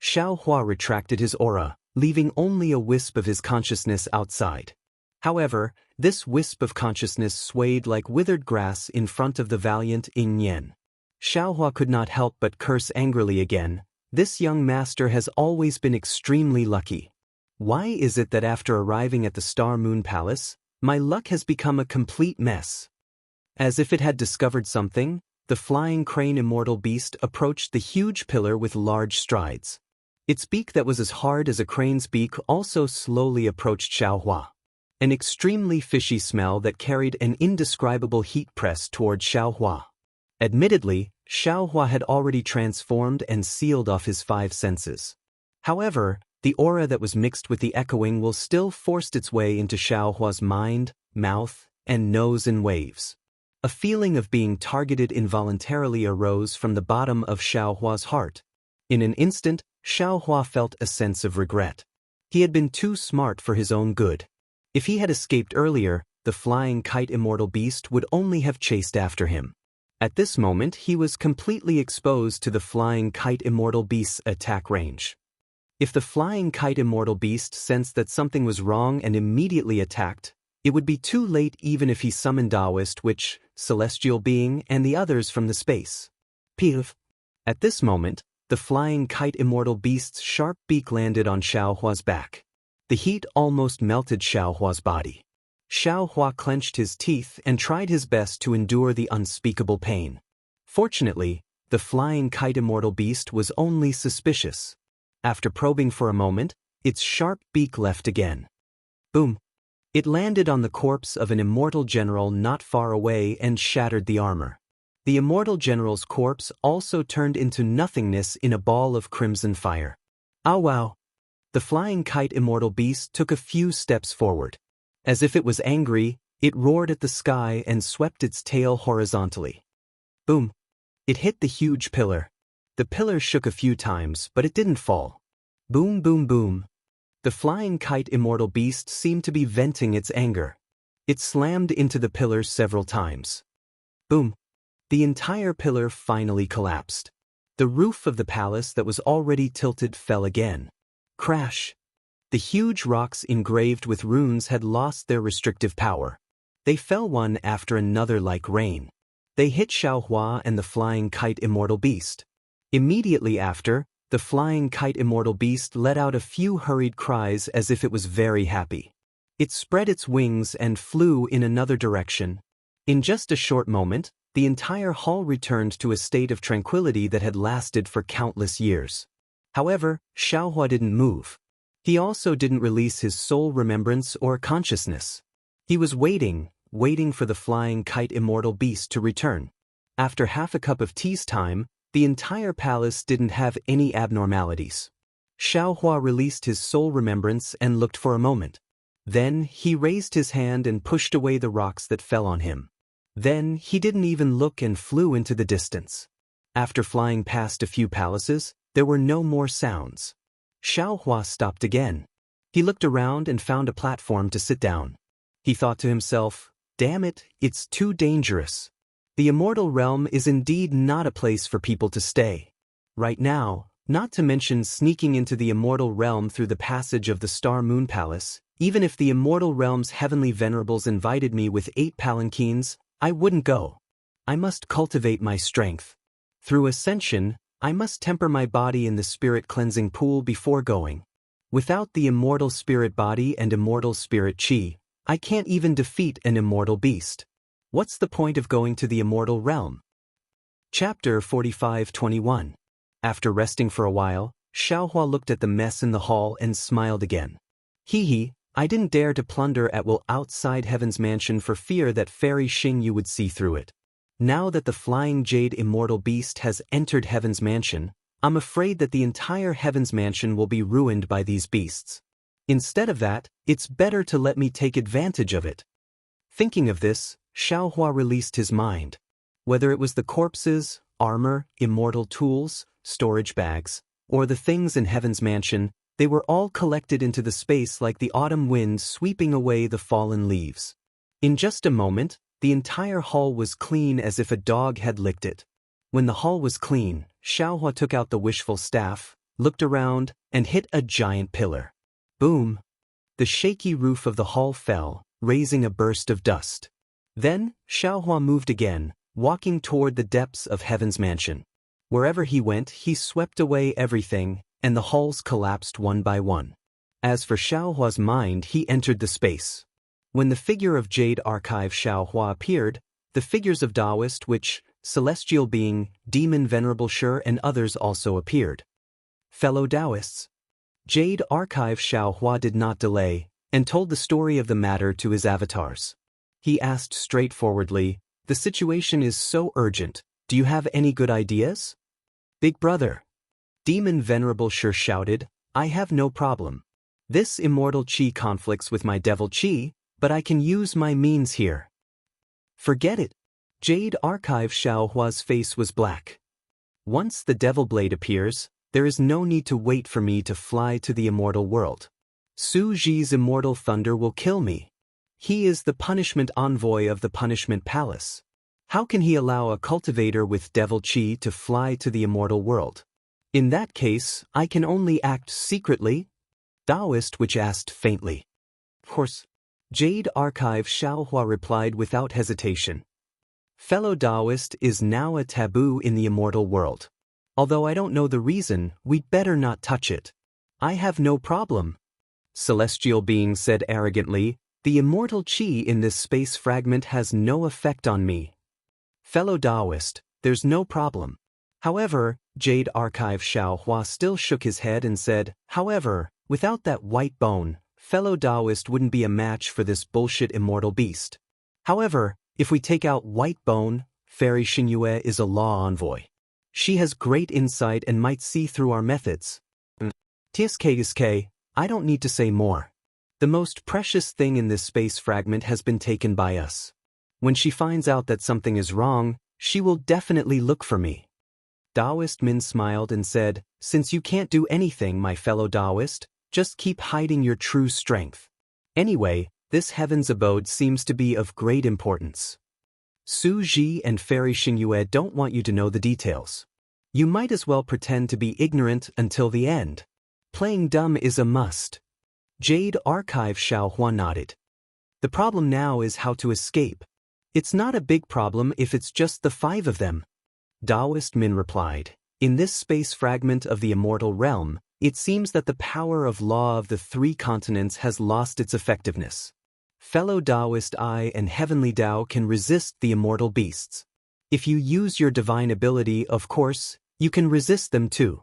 Xiaohua retracted his aura, leaving only a wisp of his consciousness outside. However, this wisp of consciousness swayed like withered grass in front of the valiant Yin Yan. Xiaohua could not help but curse angrily again. This young master has always been extremely lucky. Why is it that after arriving at the Star Moon Palace, my luck has become a complete mess? As if it had discovered something, the flying crane immortal beast approached the huge pillar with large strides. Its beak that was as hard as a crane's beak also slowly approached Xiaohua. An extremely fishy smell that carried an indescribable heat pressed toward Xiaohua. Admittedly, Xiaohua had already transformed and sealed off his 5 senses. However, the aura that was mixed with the echoing will still forced its way into Xiaohua's mind, mouth, and nose in waves. A feeling of being targeted involuntarily arose from the bottom of Xiaohua's heart. In an instant, Xiaohua felt a sense of regret. He had been too smart for his own good. If he had escaped earlier, the flying kite immortal beast would only have chased after him. At this moment, he was completely exposed to the flying kite immortal beast's attack range. If the flying kite immortal beast sensed that something was wrong and immediately attacked, it would be too late even if he summoned Taoist Witch, Celestial Being, and the others from the space. Piv. At this moment, the flying kite immortal beast's sharp beak landed on Xiaohua's back. The heat almost melted Xiaohua's body. Xiaohua clenched his teeth and tried his best to endure the unspeakable pain. Fortunately, the flying kite immortal beast was only suspicious. After probing for a moment, its sharp beak left again. Boom! It landed on the corpse of an immortal general not far away and shattered the armor. The immortal general's corpse also turned into nothingness in a ball of crimson fire. "Ah wow!" The flying kite immortal beast took a few steps forward. As if it was angry, it roared at the sky and swept its tail horizontally. Boom! It hit the huge pillar. The pillar shook a few times, but it didn't fall. Boom, boom, boom. The flying kite immortal beast seemed to be venting its anger. It slammed into the pillar several times. Boom! The entire pillar finally collapsed. The roof of the palace that was already tilted fell again. Crash! The huge rocks engraved with runes had lost their restrictive power. They fell one after another like rain. They hit Xiaohua and the flying kite immortal beast. Immediately after, the flying kite immortal beast let out a few hurried cries as if it was very happy. It spread its wings and flew in another direction. In just a short moment, the entire hall returned to a state of tranquility that had lasted for countless years. However, Xiaohua didn't move. He also didn't release his soul remembrance or consciousness. He was waiting for the flying kite immortal beast to return. After half a cup of tea's time, the entire palace didn't have any abnormalities. Xiaohua released his soul remembrance and looked for a moment. Then he raised his hand and pushed away the rocks that fell on him. Then he didn't even look and flew into the distance. After flying past a few palaces, there were no more sounds. Xiaohua stopped again. He looked around and found a platform to sit down. He thought to himself, "Damn it, it's too dangerous. The immortal realm is indeed not a place for people to stay. Right now, not to mention sneaking into the immortal realm through the passage of the Star Moon Palace, even if the immortal realm's heavenly venerables invited me with 8 palanquins, I wouldn't go. I must cultivate my strength. Through ascension, I must temper my body in the spirit cleansing pool before going. Without the immortal spirit body and immortal spirit chi, I can't even defeat an immortal beast. What's the point of going to the immortal realm?" Chapter 45:21. After resting for a while, Xiaohua looked at the mess in the hall and smiled again. Hee, I didn't dare to plunder at will outside Heaven's mansion for fear that Fairy Xingyu would see through it. Now that the flying jade immortal beast has entered Heaven's mansion, I'm afraid that the entire Heaven's mansion will be ruined by these beasts. Instead of that, it's better to let me take advantage of it. Thinking of this, Xiaohua released his mind. Whether it was the corpses, armor, immortal tools, storage bags, or the things in Heaven's mansion, they were all collected into the space like the autumn wind sweeping away the fallen leaves. In just a moment, the entire hall was clean as if a dog had licked it. When the hall was clean, Xiaohua took out the wishful staff, looked around, and hit a giant pillar. Boom! The shaky roof of the hall fell, raising a burst of dust. Then, Xiaohua moved again, walking toward the depths of Heaven's mansion. Wherever he went, he swept away everything, and the halls collapsed one by one. As for Xiaohua's mind, he entered the space. When the figure of Jade Archive Xiaohua appeared, the figures of Taoist Witch, Celestial Being, Demon Venerable Shi and others also appeared. Fellow Taoists. Jade Archive Xiaohua did not delay, and told the story of the matter to his avatars. He asked straightforwardly, "The situation is so urgent, do you have any good ideas?" "Big brother." Demon Venerable Shi shouted, "I have no problem. This immortal chi conflicts with my devil chi, but I can use my means here." "Forget it." Jade Archive Xiaohua's face was black. "Once the devil blade appears, there is no need to wait for me to fly to the immortal world. Su Ji's immortal thunder will kill me. He is the punishment envoy of the punishment palace. How can he allow a cultivator with devil chi to fly to the immortal world? In that case, I can only act secretly?" Taoist Witch asked faintly. "Of course." Jade Archive Xiaohua replied without hesitation. "Fellow Taoist is now a taboo in the immortal world. Although I don't know the reason, we'd better not touch it." "I have no problem." Celestial Being said arrogantly, "The immortal chi in this space fragment has no effect on me." "Fellow Taoist, there's no problem." However, Jade Archive Xiaohua still shook his head and said, "However, without that white bone, fellow Taoist wouldn't be a match for this bullshit immortal beast. However, if we take out White Bone, Fairy Xingyue is a law envoy. She has great insight and might see through our methods. TSK, I don't need to say more. The most precious thing in this space fragment has been taken by us. When she finds out that something is wrong, she will definitely look for me. Taoist Min smiled and said, since you can't do anything, my fellow Taoist, just keep hiding your true strength. Anyway, this heaven's abode seems to be of great importance. Su Ji and Fairy Xingyue don't want you to know the details. You might as well pretend to be ignorant until the end. Playing dumb is a must. Jade Archive Xiaohua nodded. The problem now is how to escape. It's not a big problem if it's just the 5 of them. Taoist Min replied, in this space fragment of the immortal realm, it seems that the power of law of the 3 continents has lost its effectiveness. Fellow Taoist I and Heavenly Tao can resist the immortal beasts. If you use your divine ability, of course, you can resist them too.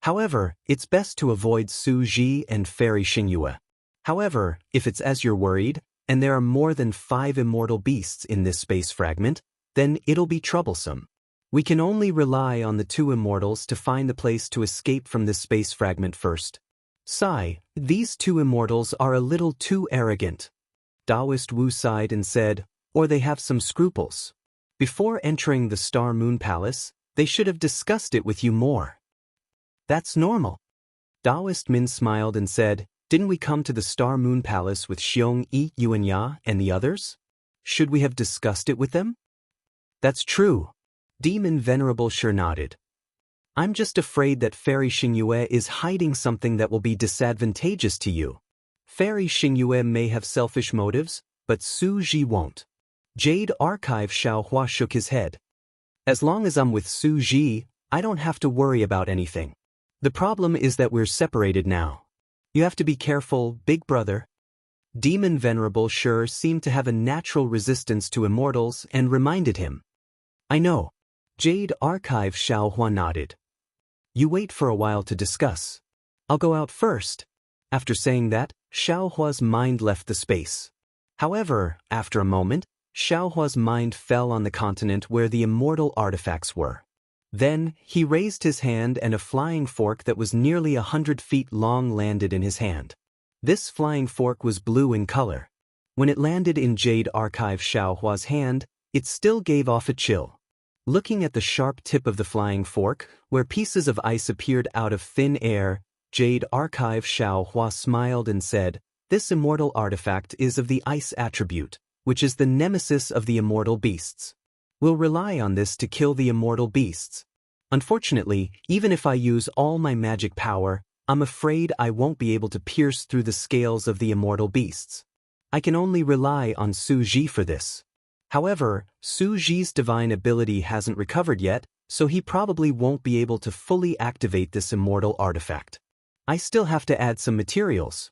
However, it's best to avoid Su Ji and Fairy Xingyue. However, if it's as you're worried, and there are more than 5 immortal beasts in this space fragment, then it'll be troublesome. We can only rely on the 2 immortals to find the place to escape from this space fragment first. Sigh, these 2 immortals are a little too arrogant. Taoist Wu sighed and said, or they have some scruples. Before entering the Star Moon Palace, they should have discussed it with you more. That's normal. Taoist Min smiled and said, didn't we come to the Star Moon Palace with Xiong Yi, Yuanya, and the others? Should we have discussed it with them? That's true. Demon Venerable sure nodded. I'm just afraid that Fairy Xingyue is hiding something that will be disadvantageous to you. Fairy Xingyue may have selfish motives, but Su Ji won't. Jade Archive Xiaohua shook his head. As long as I'm with Su Ji, I don't have to worry about anything. The problem is that we're separated now. You have to be careful, big brother. Demon Venerable sure seemed to have a natural resistance to immortals and reminded him. I know. Jade Archive Xiaohua nodded. You wait for a while to discuss. I'll go out first. After saying that, Xiaohua's mind left the space. However, after a moment, Xiaohua's mind fell on the continent where the immortal artifacts were. Then, he raised his hand and a flying fork that was nearly 100 feet long landed in his hand. This flying fork was blue in color. When it landed in Jade Archive Xiaohua's hand, it still gave off a chill. Looking at the sharp tip of the flying fork, where pieces of ice appeared out of thin air, Jade Archive Xiaohua smiled and said, this immortal artifact is of the ice attribute, which is the nemesis of the immortal beasts. We'll rely on this to kill the immortal beasts. Unfortunately, even if I use all my magic power, I'm afraid I won't be able to pierce through the scales of the immortal beasts. I can only rely on Su Ji for this. However, Su Ji's divine ability hasn't recovered yet, so he probably won't be able to fully activate this immortal artifact. I still have to add some materials.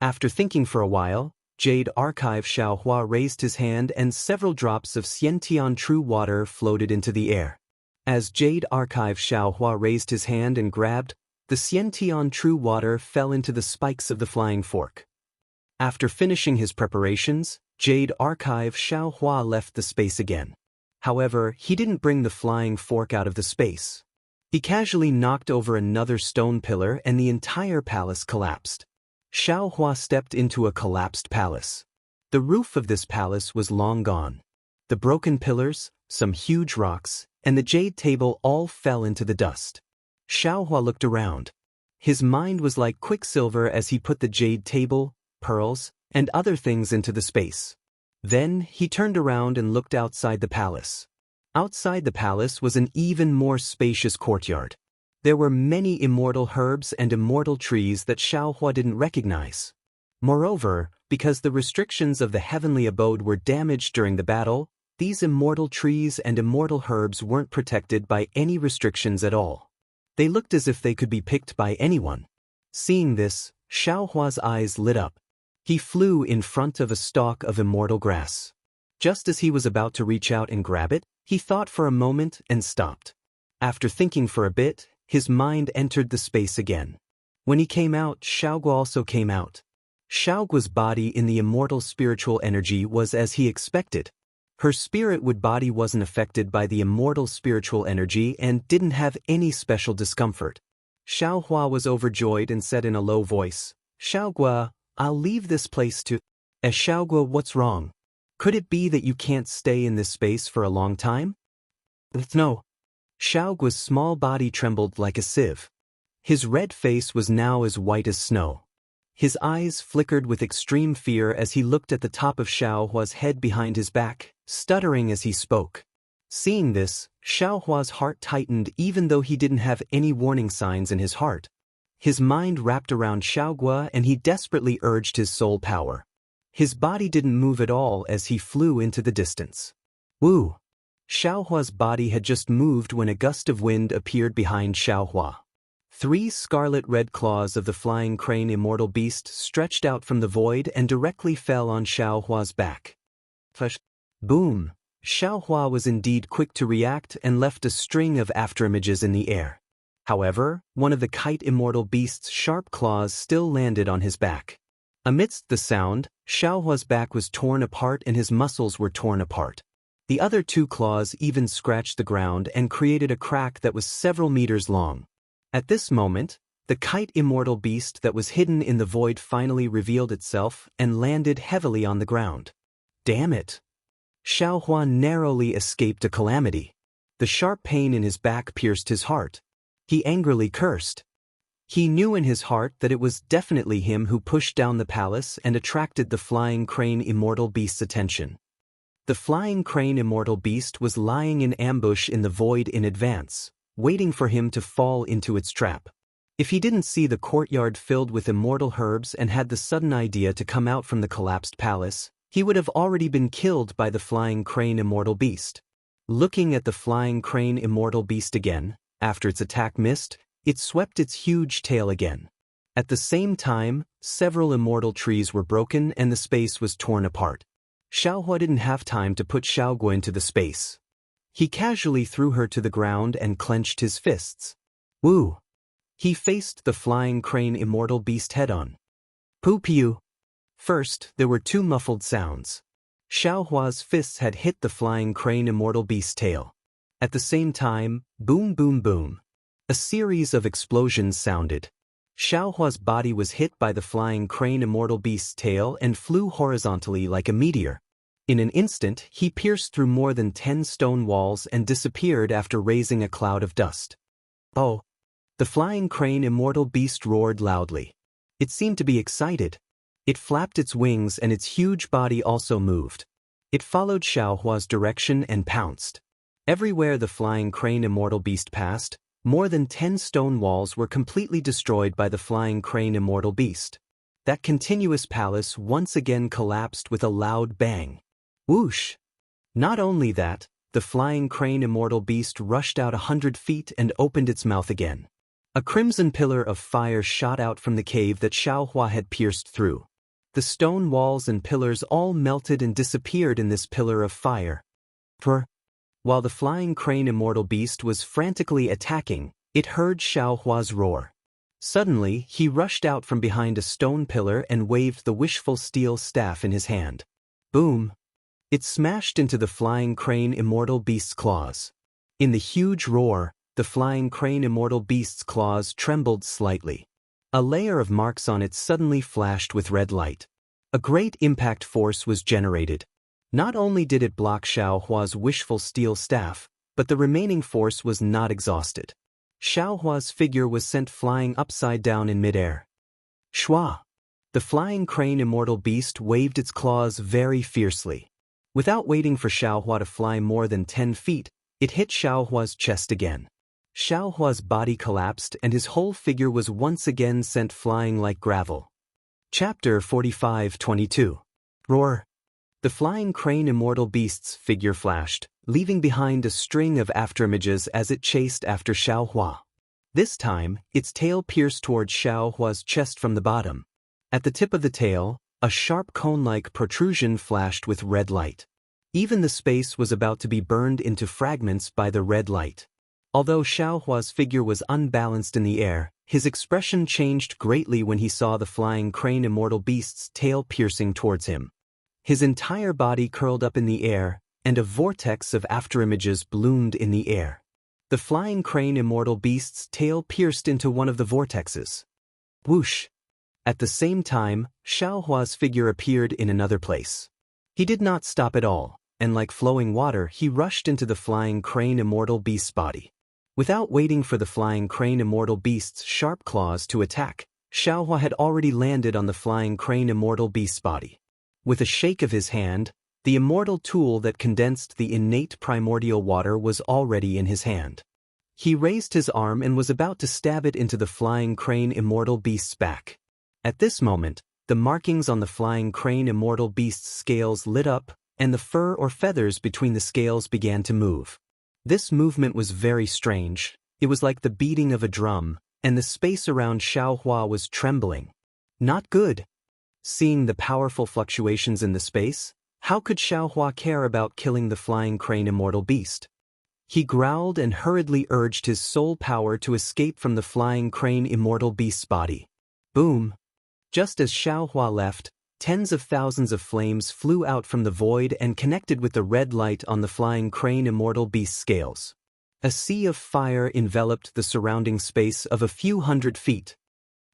After thinking for a while, Jade Archive Xiaohua raised his hand and several drops of Xiantian true water floated into the air. As Jade Archive Xiaohua raised his hand and grabbed, the Xiantian true water fell into the spikes of the flying fork. After finishing his preparations, Jade Archive Xiaohua left the space again. However, he didn't bring the flying fork out of the space. He casually knocked over another stone pillar and the entire palace collapsed. Xiaohua stepped into a collapsed palace. The roof of this palace was long gone. The broken pillars, some huge rocks, and the jade table all fell into the dust. Xiaohua looked around. His mind was like quicksilver as he put the jade table, pearls, and other things into the space. Then he turned around and looked outside the palace. Outside the palace was an even more spacious courtyard. There were many immortal herbs and immortal trees that Xiaohua didn't recognize. Moreover, because the restrictions of the heavenly abode were damaged during the battle, these immortal trees and immortal herbs weren't protected by any restrictions at all. They looked as if they could be picked by anyone. Seeing this, Xiaohua's eyes lit up. He flew in front of a stalk of immortal grass. Just as he was about to reach out and grab it, he thought for a moment and stopped. After thinking for a bit, his mind entered the space again. When he came out, Xiaoguo also came out. Xiaoguo's body in the immortal spiritual energy was as he expected. Her spirit body wasn't affected by the immortal spiritual energy and didn't have any special discomfort. Xiaohua was overjoyed and said in a low voice, "Xiaoguo, I'll leave this place to—" Xiaoguo, what's wrong? Could it be that you can't stay in this space for a long time? No. Xiaoguo's small body trembled like a sieve. His red face was now as white as snow. His eyes flickered with extreme fear as he looked at the top of Xiaohua's head behind his back, stuttering as he spoke. Seeing this, Xiaohua's heart tightened even though he didn't have any warning signs in his heart. His mind wrapped around Xiaoguo and he desperately urged his soul power. His body didn't move at all as he flew into the distance. Woo! Xiaohua's body had just moved when a gust of wind appeared behind Xiaohua. 3 scarlet-red claws of the flying crane immortal beast stretched out from the void and directly fell on Xiaohua's back. Boom! Xiaohua was indeed quick to react and left a string of afterimages in the air. However, one of the kite immortal beast's sharp claws still landed on his back. Amidst the sound, Xiaohua's back was torn apart and his muscles were torn apart. The other 2 claws even scratched the ground and created a crack that was several meters long. At this moment, the kite immortal beast that was hidden in the void finally revealed itself and landed heavily on the ground. Damn it! Xiaohua narrowly escaped a calamity. The sharp pain in his back pierced his heart. He angrily cursed. He knew in his heart that it was definitely him who pushed down the palace and attracted the flying crane immortal beast's attention. The flying crane immortal beast was lying in ambush in the void in advance, waiting for him to fall into its trap. If he didn't see the courtyard filled with immortal herbs and had the sudden idea to come out from the collapsed palace, he would have already been killed by the flying crane immortal beast. Looking at the flying crane immortal beast again, after its attack missed, it swept its huge tail again. At the same time, several immortal trees were broken and the space was torn apart. Xiaohua didn't have time to put Xiaoguo into the space. He casually threw her to the ground and clenched his fists. Woo! He faced the flying crane immortal beast head-on. Poo-pew! First, there were 2 muffled sounds. Xiaohua's fists had hit the flying crane immortal beast's tail. At the same time, boom boom boom. A series of explosions sounded. Xiaohua's body was hit by the flying crane immortal beast's tail and flew horizontally like a meteor. In an instant, he pierced through more than 10 stone walls and disappeared after raising a cloud of dust. Oh! The flying crane immortal beast roared loudly. It seemed to be excited. It flapped its wings and its huge body also moved. It followed Xiaohua's direction and pounced. Everywhere the flying crane immortal beast passed, more than 10 stone walls were completely destroyed by the flying crane immortal beast. That continuous palace once again collapsed with a loud bang. Whoosh! Not only that, the flying crane immortal beast rushed out 100 feet and opened its mouth again. A crimson pillar of fire shot out from the cave that Xiaohua had pierced through. The stone walls and pillars all melted and disappeared in this pillar of fire. While the flying crane immortal beast was frantically attacking, it heard Xiaohua's roar. Suddenly, he rushed out from behind a stone pillar and waved the wishful steel staff in his hand. Boom! It smashed into the flying crane immortal beast's claws. In the huge roar, the flying crane immortal beast's claws trembled slightly. A layer of marks on it suddenly flashed with red light. A great impact force was generated. Not only did it block Xiaohua's wishful steel staff, but the remaining force was not exhausted. Xiaohua's figure was sent flying upside down in midair. Shua! The flying crane immortal beast waved its claws very fiercely. Without waiting for Xiaohua to fly more than 10 feet, it hit Xiaohua's chest again. Xiaohua's body collapsed and his whole figure was once again sent flying like gravel. Chapter 45-22. Roar! The flying crane immortal beast's figure flashed, leaving behind a string of afterimages as it chased after Xiaohua. This time, its tail pierced towards Xiaohua's chest from the bottom. At the tip of the tail, a sharp cone-like protrusion flashed with red light. Even the space was about to be burned into fragments by the red light. Although Xiaohua's figure was unbalanced in the air, His expression changed greatly when he saw the flying crane immortal beast's tail piercing towards him. His entire body curled up in the air, and a vortex of afterimages bloomed in the air. The flying crane immortal beast's tail pierced into one of the vortexes. Whoosh! At the same time, Xiaohua's figure appeared in another place. He did not stop at all, and like flowing water he rushed into the flying crane immortal beast's body. Without waiting for the flying crane immortal beast's sharp claws to attack, Xiaohua had already landed on the flying crane immortal beast's body. With a shake of his hand, the immortal tool that condensed the innate primordial water was already in his hand. He raised his arm and was about to stab it into the flying crane immortal beast's back. At this moment, the markings on the flying crane immortal beast's scales lit up, and the fur or feathers between the scales began to move. This movement was very strange. It was like the beating of a drum, and the space around Xiaohua was trembling. Not good. Seeing the powerful fluctuations in the space, how could Xiaohua care about killing the flying crane immortal beast? He growled and hurriedly urged his soul power to escape from the flying crane immortal beast's body. Boom! Just as Xiaohua left, tens of thousands of flames flew out from the void and connected with the red light on the flying crane immortal beast's scales. A sea of fire enveloped the surrounding space of a few hundred feet.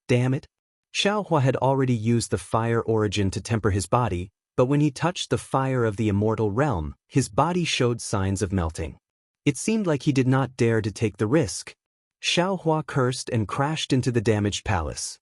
Damn it! Xiaohua had already used the fire origin to temper his body, but when he touched the fire of the immortal realm, his body showed signs of melting. It seemed like he did not dare to take the risk. Xiaohua cursed and crashed into the damaged palace.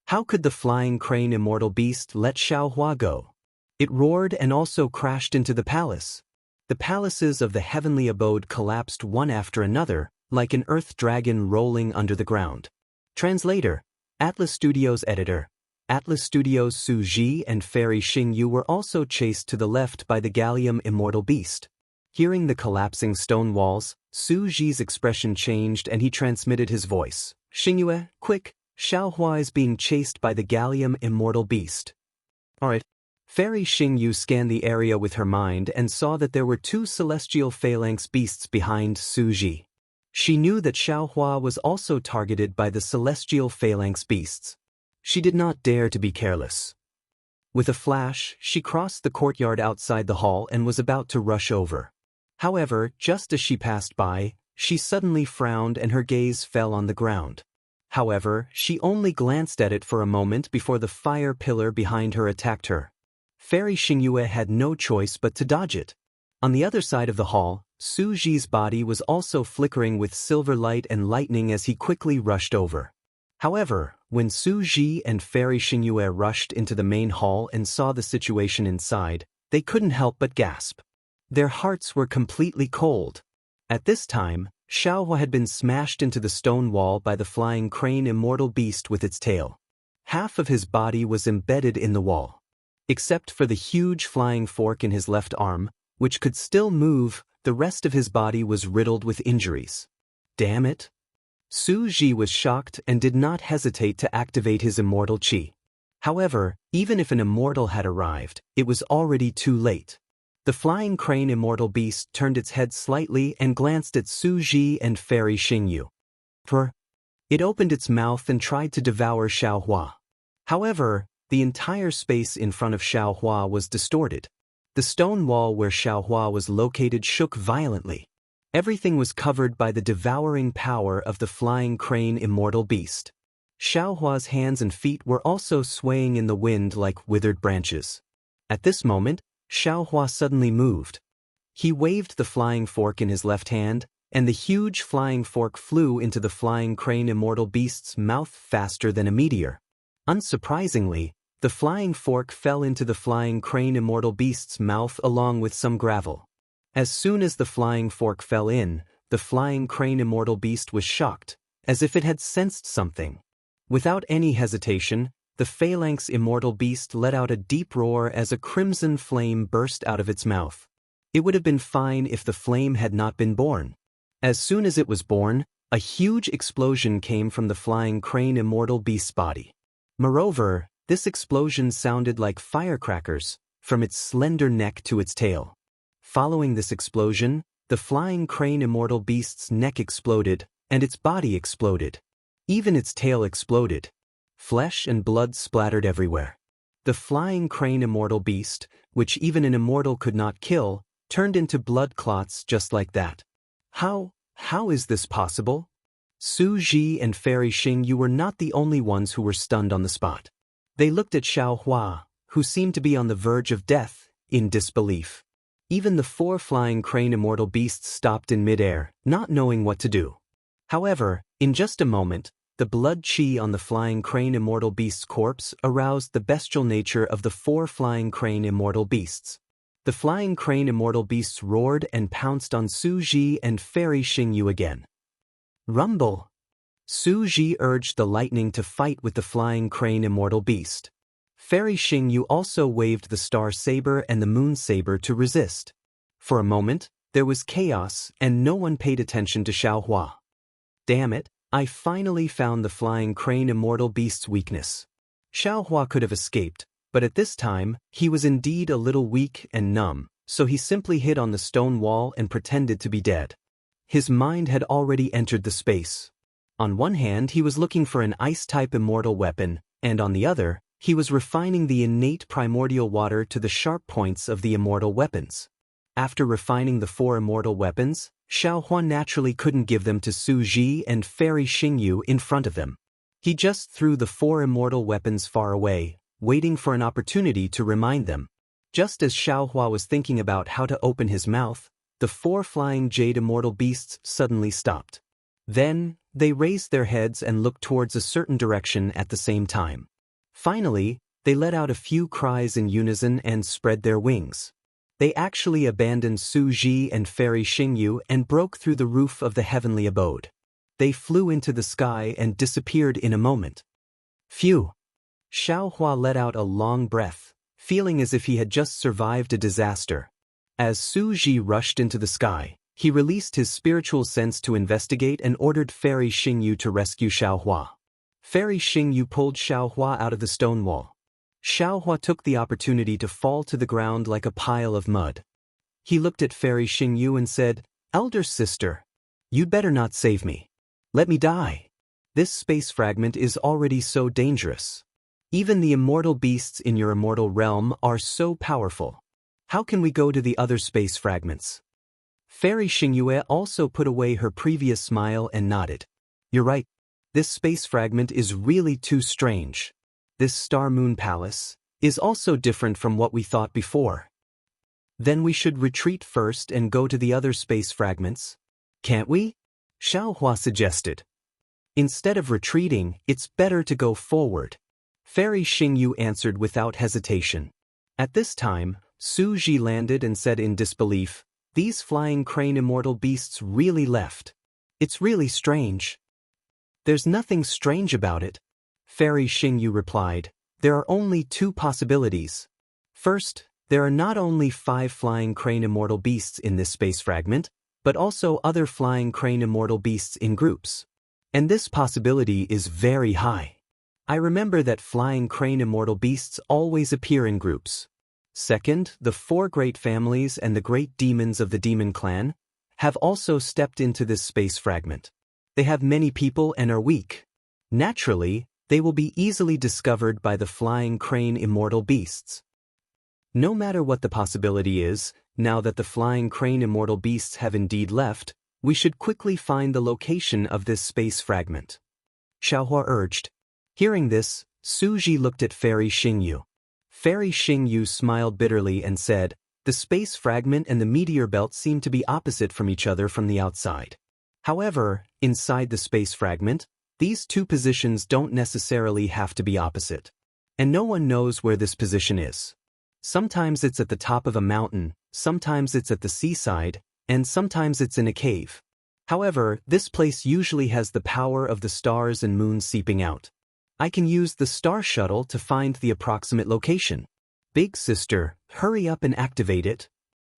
How could the flying crane immortal beast let Xiaohua go? It roared and also crashed into the palace. The palaces of the heavenly abode collapsed one after another, like an earth dragon rolling under the ground. Translator, Atlas Studios editor, Atlas Studios Su Ji and Fairy Xingyu were also chased to the left by the gallium immortal beast. Hearing the collapsing stone walls, Su Ji's expression changed and he transmitted his voice. Xingyue, quick, Xiaohua is being chased by the gallium immortal beast. Alright. Fairy Xingyu scanned the area with her mind and saw that there were two celestial phalanx beasts behind Su Ji. She knew that Xiaohua was also targeted by the celestial phalanx beasts. She did not dare to be careless. With a flash, she crossed the courtyard outside the hall and was about to rush over. However, just as she passed by, she suddenly frowned and her gaze fell on the ground. However, she only glanced at it for a moment before the fire pillar behind her attacked her. Fairy Xingyue had no choice but to dodge it. On the other side of the hall, Su Ji's body was also flickering with silver light and lightning as he quickly rushed over. However, when Su Ji and Fairy Xingyue rushed into the main hall and saw the situation inside, they couldn't help but gasp. Their hearts were completely cold. At this time, Xiaohua had been smashed into the stone wall by the flying crane immortal beast with its tail. Half of his body was embedded in the wall. Except for the huge flying fork in his left arm, which could still move, the rest of his body was riddled with injuries. Damn it! Su Ji was shocked and did not hesitate to activate his immortal qi. However, even if an immortal had arrived, it was already too late. The flying crane immortal beast turned its head slightly and glanced at Su Ji and Fairy Xingyu. It opened its mouth and tried to devour Xiaohua. However, the entire space in front of Xiaohua was distorted. The stone wall where Xiaohua was located shook violently. Everything was covered by the devouring power of the flying crane immortal beast. Xiaohua's hands and feet were also swaying in the wind like withered branches. At this moment, Xiaohua suddenly moved. He waved the flying fork in his left hand, and the huge flying fork flew into the flying crane immortal beast's mouth faster than a meteor. Unsurprisingly, the flying fork fell into the flying crane immortal beast's mouth along with some gravel. As soon as the flying fork fell in, the flying crane immortal beast was shocked, as if it had sensed something. Without any hesitation, the phalanx immortal beast let out a deep roar as a crimson flame burst out of its mouth. It would have been fine if the flame had not been born. As soon as it was born, a huge explosion came from the flying crane immortal beast's body. Moreover, this explosion sounded like firecrackers, from its slender neck to its tail. Following this explosion, the flying crane immortal beast's neck exploded, and its body exploded. Even its tail exploded. Flesh and blood splattered everywhere. The flying crane immortal beast, which even an immortal could not kill, turned into blood clots just like that. How is this possible? Su Ji and Fairy Xingyu were not the only ones who were stunned on the spot. They looked at Xiaohua, who seemed to be on the verge of death, in disbelief. Even the 4 flying crane immortal beasts stopped in midair, not knowing what to do. However, in just a moment, the blood chi on the flying crane immortal beast's corpse aroused the bestial nature of the 4 flying crane immortal beasts. The flying crane immortal beasts roared and pounced on Su Ji and Fairy Xingyu again. Rumble! Su Ji urged the lightning to fight with the flying crane immortal beast. Fairy Xingyu also waved the star saber and the moon saber to resist. For a moment, there was chaos and no one paid attention to Xiaohua. Damn it, I finally found the flying crane immortal beast's weakness. Xiaohua could have escaped, but at this time, he was indeed a little weak and numb, so he simply hid on the stone wall and pretended to be dead. His mind had already entered the space. On one hand, he was looking for an ice-type immortal weapon, and on the other, he was refining the innate primordial water to the sharp points of the immortal weapons. After refining the 4 immortal weapons, Xiaohua naturally couldn't give them to Su Ji and Fairy Xingyu in front of them. He just threw the 4 immortal weapons far away, waiting for an opportunity to remind them. Just as Xiaohua was thinking about how to open his mouth, the 4 flying jade immortal beasts suddenly stopped. Then, they raised their heads and looked towards a certain direction at the same time. Finally, they let out a few cries in unison and spread their wings. They actually abandoned Su Ji and Fairy Xingyu and broke through the roof of the heavenly abode. They flew into the sky and disappeared in a moment. Phew! Xiaohua let out a long breath, feeling as if he had just survived a disaster. As Su Ji rushed into the sky, he released his spiritual sense to investigate and ordered Fairy Xingyu to rescue Xiaohua. Fairy Xingyu pulled Xiaohua out of the stone wall. Xiaohua took the opportunity to fall to the ground like a pile of mud. He looked at Fairy Xingyu and said, "Elder sister, you'd better not save me. Let me die. This space fragment is already so dangerous. Even the immortal beasts in your immortal realm are so powerful. How can we go to the other space fragments?" Fairy Xingyu also put away her previous smile and nodded. "You're right. This space fragment is really too strange. This star-moon palace is also different from what we thought before. Then we should retreat first and go to the other space fragments. Can't we?" Xiaohua suggested. "Instead of retreating, it's better to go forward." Fairy Xingyu answered without hesitation. At this time, Su Ji landed and said in disbelief, "These flying crane immortal beasts really left. It's really strange." "There's nothing strange about it," Fairy Xingyu replied. "There are only 2 possibilities. First, there are not only 5 flying crane immortal beasts in this space fragment, but also other flying crane immortal beasts in groups. And this possibility is very high. I remember that flying crane immortal beasts always appear in groups. Second, the 4 great families and the great demons of the demon clan have also stepped into this space fragment. They have many people and are weak. Naturally, they will be easily discovered by the flying crane immortal beasts. No matter what the possibility is, now that the flying crane immortal beasts have indeed left, we should quickly find the location of this space fragment," Xiaohua urged. Hearing this, Su Ji looked at Fairy Xingyu. Fairy Xingyu smiled bitterly and said, "The space fragment and the meteor belt seem to be opposite from each other from the outside. However, inside the space fragment, these 2 positions don't necessarily have to be opposite. And no one knows where this position is. Sometimes it's at the top of a mountain, sometimes it's at the seaside, and sometimes it's in a cave. However, this place usually has the power of the stars and moon seeping out. I can use the star shuttle to find the approximate location. Big sister, hurry up and activate it."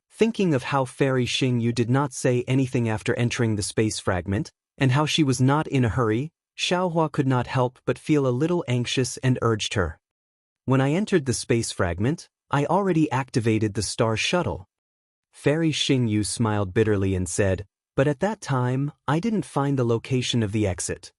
Thinking of how Fairy Xingyu did not say anything after entering the space fragment, and how she was not in a hurry, Xiaohua could not help but feel a little anxious and urged her. "When I entered the space fragment, I already activated the star shuttle." Fairy Xingyu smiled bitterly and said, "But at that time, I didn't find the location of the exit."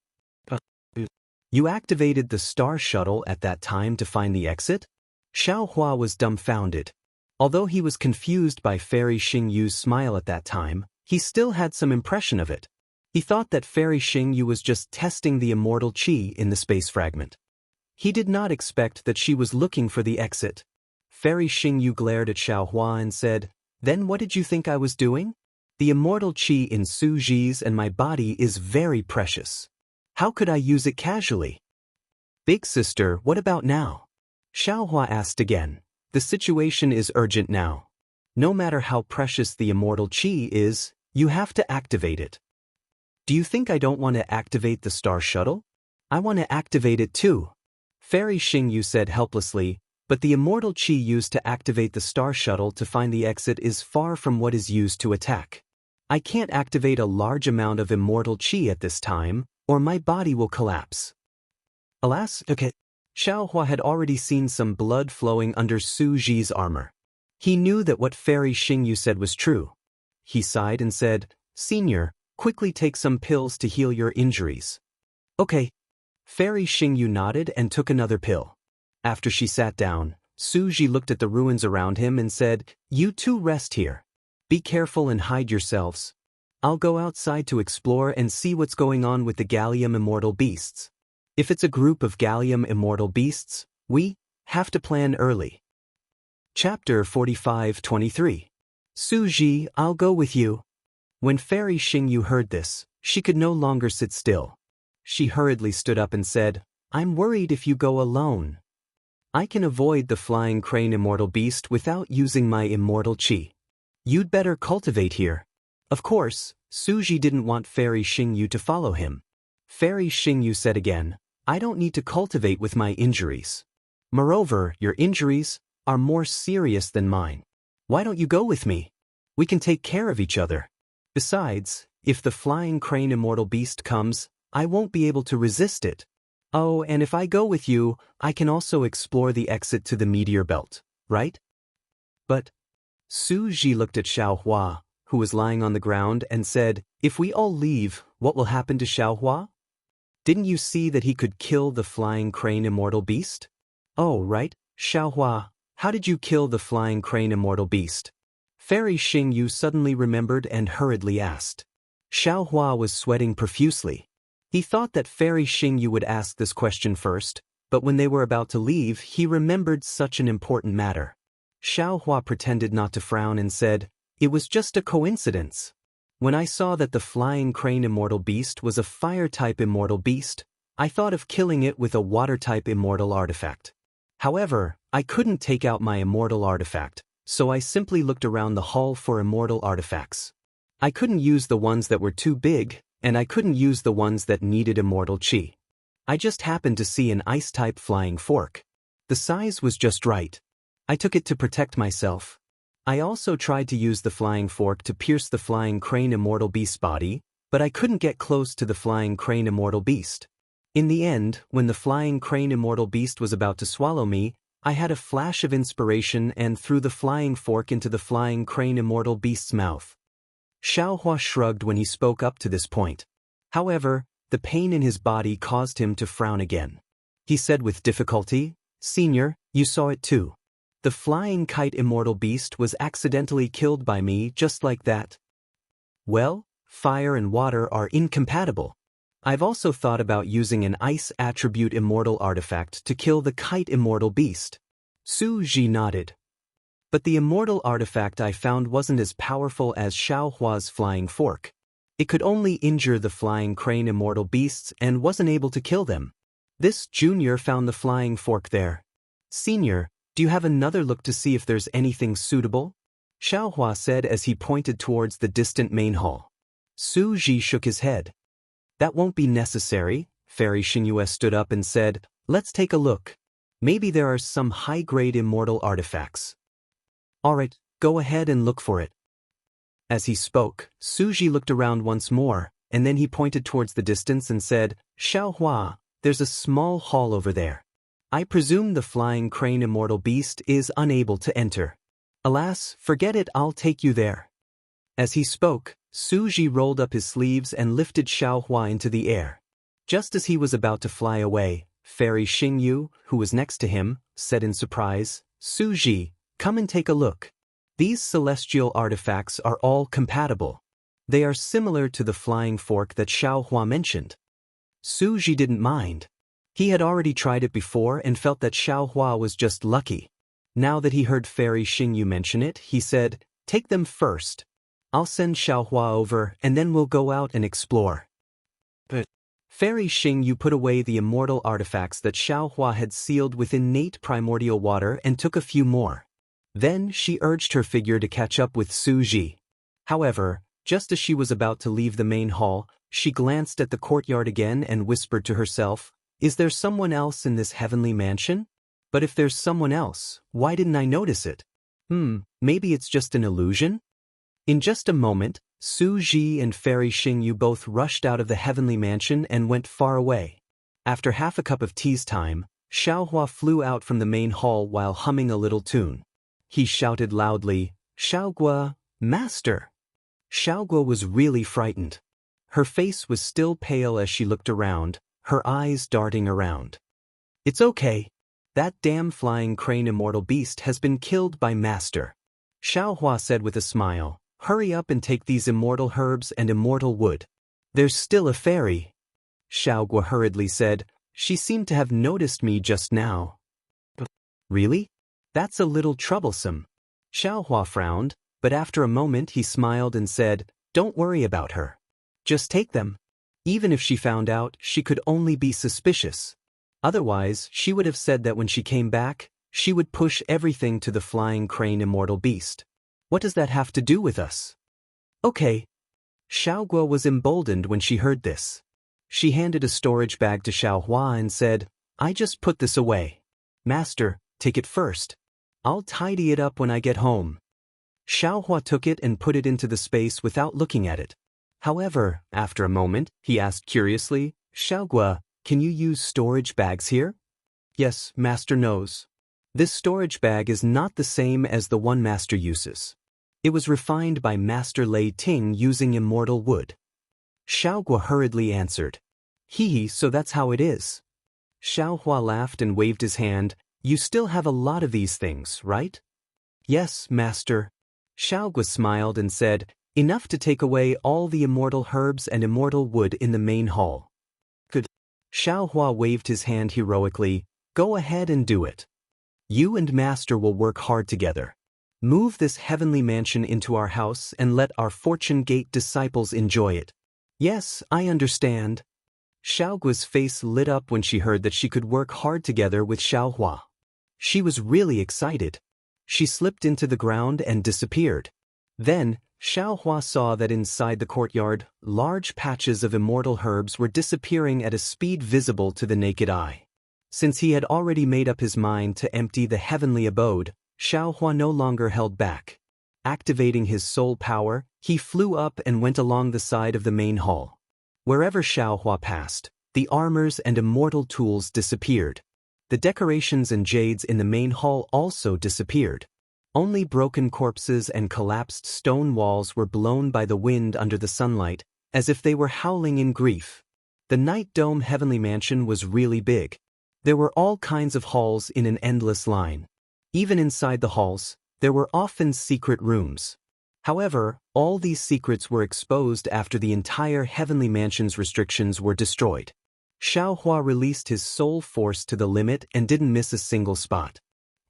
You activated the star shuttle at that time to find the exit? Xiaohua was dumbfounded. Although he was confused by Fairy Xingyu's smile at that time, he still had some impression of it. He thought that Fairy Xingyu was just testing the immortal qi in the space fragment. He did not expect that she was looking for the exit. Fairy Xingyu glared at Xiaohua and said, "Then what did you think I was doing? The immortal qi in Su Ji's and my body is very precious. How could I use it casually?" "Big sister, what about now?" Xiaohua asked again. "The situation is urgent now. No matter how precious the immortal qi is, you have to activate it." "Do you think I don't want to activate the star shuttle? I want to activate it too," Fairy Xingyu said helplessly, "but the immortal qi used to activate the star shuttle to find the exit is far from what is used to attack. I can't activate a large amount of immortal qi at this time, or my body will collapse." Alas, okay. Xiaohua had already seen some blood flowing under Su Ji's armor. He knew that what Fairy Xingyu said was true. He sighed and said, "Senior, quickly take some pills to heal your injuries." "Okay." Fairy Xingyu nodded and took another pill. After she sat down, Su Ji looked at the ruins around him and said, "You two rest here. Be careful and hide yourselves. I'll go outside to explore and see what's going on with the Gallium Immortal Beasts. If it's a group of Gallium Immortal Beasts, we have to plan early." Chapter 45-23. Su Ji, I'll go with you. When Fairy Xingyu heard this, she could no longer sit still. She hurriedly stood up and said, "I'm worried if you go alone. I can avoid the flying crane immortal beast without using my immortal qi. You'd better cultivate here." Of course, Su Ji didn't want Fairy Xingyu to follow him. Fairy Xingyu said again, "I don't need to cultivate with my injuries. Moreover, your injuries are more serious than mine. Why don't you go with me? We can take care of each other. Besides, if the flying crane immortal beast comes, I won't be able to resist it. Oh, and if I go with you, I can also explore the exit to the meteor belt, right?" But Su Ji looked at Xiaohua, who was lying on the ground, and said, "If we all leave, what will happen to Xiaohua? Didn't you see that he could kill the flying crane immortal beast?" "Oh, right, Xiaohua, how did you kill the flying crane immortal beast?" Fairy Xingyu suddenly remembered and hurriedly asked. Xiaohua was sweating profusely. He thought that Fairy Xingyu would ask this question first, but when they were about to leave, he remembered such an important matter. Xiaohua pretended not to frown and said, "It was just a coincidence. When I saw that the flying crane immortal beast was a fire-type immortal beast, I thought of killing it with a water-type immortal artifact. However, I couldn't take out my immortal artifact, so I simply looked around the hall for immortal artifacts. I couldn't use the ones that were too big, and I couldn't use the ones that needed immortal qi. I just happened to see an ice-type flying fork. The size was just right. I took it to protect myself. I also tried to use the flying fork to pierce the flying crane immortal beast's body, but I couldn't get close to the flying crane immortal beast. In the end, when the flying crane immortal beast was about to swallow me, I had a flash of inspiration and threw the flying fork into the flying crane immortal beast's mouth." Xiaohua shrugged when he spoke up to this point. However, the pain in his body caused him to frown again. He said with difficulty, "Senior, you saw it too. The flying kite immortal beast was accidentally killed by me just like that." "Well, fire and water are incompatible. I've also thought about using an ice attribute immortal artifact to kill the kite immortal beast." Su Ji nodded. "But the immortal artifact I found wasn't as powerful as Xiaohua's flying fork. It could only injure the flying crane immortal beasts and wasn't able to kill them. This junior found the flying fork there. Senior, do you have another look to see if there's anything suitable?" Xiaohua said as he pointed towards the distant main hall. Su Ji shook his head. "That won't be necessary." Fairy Xingyu stood up and said, "Let's take a look. Maybe there are some high-grade immortal artifacts." "Alright, go ahead and look for it." As he spoke, Su Ji looked around once more, and then he pointed towards the distance and said, "Xiaohua, there's a small hall over there. I presume the flying crane immortal beast is unable to enter. Alas, forget it, I'll take you there." As he spoke, Su Ji rolled up his sleeves and lifted Xiaohua into the air. Just as he was about to fly away, Fairy Xingyu, who was next to him, said in surprise, "Su Ji, come and take a look. These celestial artifacts are all compatible. They are similar to the flying fork that Xiaohua mentioned." Su Ji didn't mind. He had already tried it before and felt that Xiaohua was just lucky. Now that he heard Fairy Xingyu mention it, he said, "Take them first. I'll send Xiaohua over and then we'll go out and explore." But Fairy Xingyu put away the immortal artifacts that Xiaohua had sealed with innate primordial water and took a few more. Then she urged her figure to catch up with Su Ji. However, just as she was about to leave the main hall, she glanced at the courtyard again and whispered to herself, "Is there someone else in this heavenly mansion? But if there's someone else, why didn't I notice it? Maybe it's just an illusion?" In just a moment, Su Ji and Fairy Xingyu both rushed out of the heavenly mansion and went far away. After half a cup of tea's time, Xiaohua flew out from the main hall while humming a little tune. He shouted loudly, "Xiaohua, master!" Xiaohua was really frightened. Her face was still pale as she looked around, her eyes darting around. "It's okay. That damn flying crane immortal beast has been killed by master," Xiaohua said with a smile. "Hurry up and take these immortal herbs and immortal wood. There's still a fairy." Xiaohua hurriedly said, "She seemed to have noticed me just now." "Really? That's a little troublesome." Xiaohua frowned, but after a moment he smiled and said, "Don't worry about her. Just take them." Even if she found out, she could only be suspicious. Otherwise, she would have said that when she came back, she would push everything to the flying crane immortal beast. What does that have to do with us? Okay. Xiaohua was emboldened when she heard this. She handed a storage bag to Xiaohua and said, "I just put this away. Master, take it first. I'll tidy it up when I get home." Xiaohua took it and put it into the space without looking at it. However, after a moment, he asked curiously, "Xiaohua, can you use storage bags here?" "Yes, master knows. This storage bag is not the same as the one master uses. It was refined by Master Lei Ting using immortal wood." Xiaohua hurriedly answered. So that's how it is." Xiaohua laughed and waved his hand. "You still have a lot of these things, right?" "Yes, master." Xiaohua smiled and said, "Enough to take away all the immortal herbs and immortal wood in the main hall." "Good." Xiaohua waved his hand heroically. "Go ahead and do it. You and master will work hard together. Move this heavenly mansion into our house and let our Fortune Gate disciples enjoy it." "Yes, I understand." Xiaohua's face lit up when she heard that she could work hard together with Xiaohua. She was really excited. She slipped into the ground and disappeared. Then, Xiaohua saw that inside the courtyard, large patches of immortal herbs were disappearing at a speed visible to the naked eye. Since he had already made up his mind to empty the heavenly abode, Xiaohua no longer held back. Activating his soul power, he flew up and went along the side of the main hall. Wherever Xiaohua passed, the armors and immortal tools disappeared. The decorations and jades in the main hall also disappeared. Only broken corpses and collapsed stone walls were blown by the wind under the sunlight, as if they were howling in grief. The Night Dome Heavenly Mansion was really big. There were all kinds of halls in an endless line. Even inside the halls, there were often secret rooms. However, all these secrets were exposed after the entire Heavenly Mansion's restrictions were destroyed. Xiaohua released his soul force to the limit and didn't miss a single spot.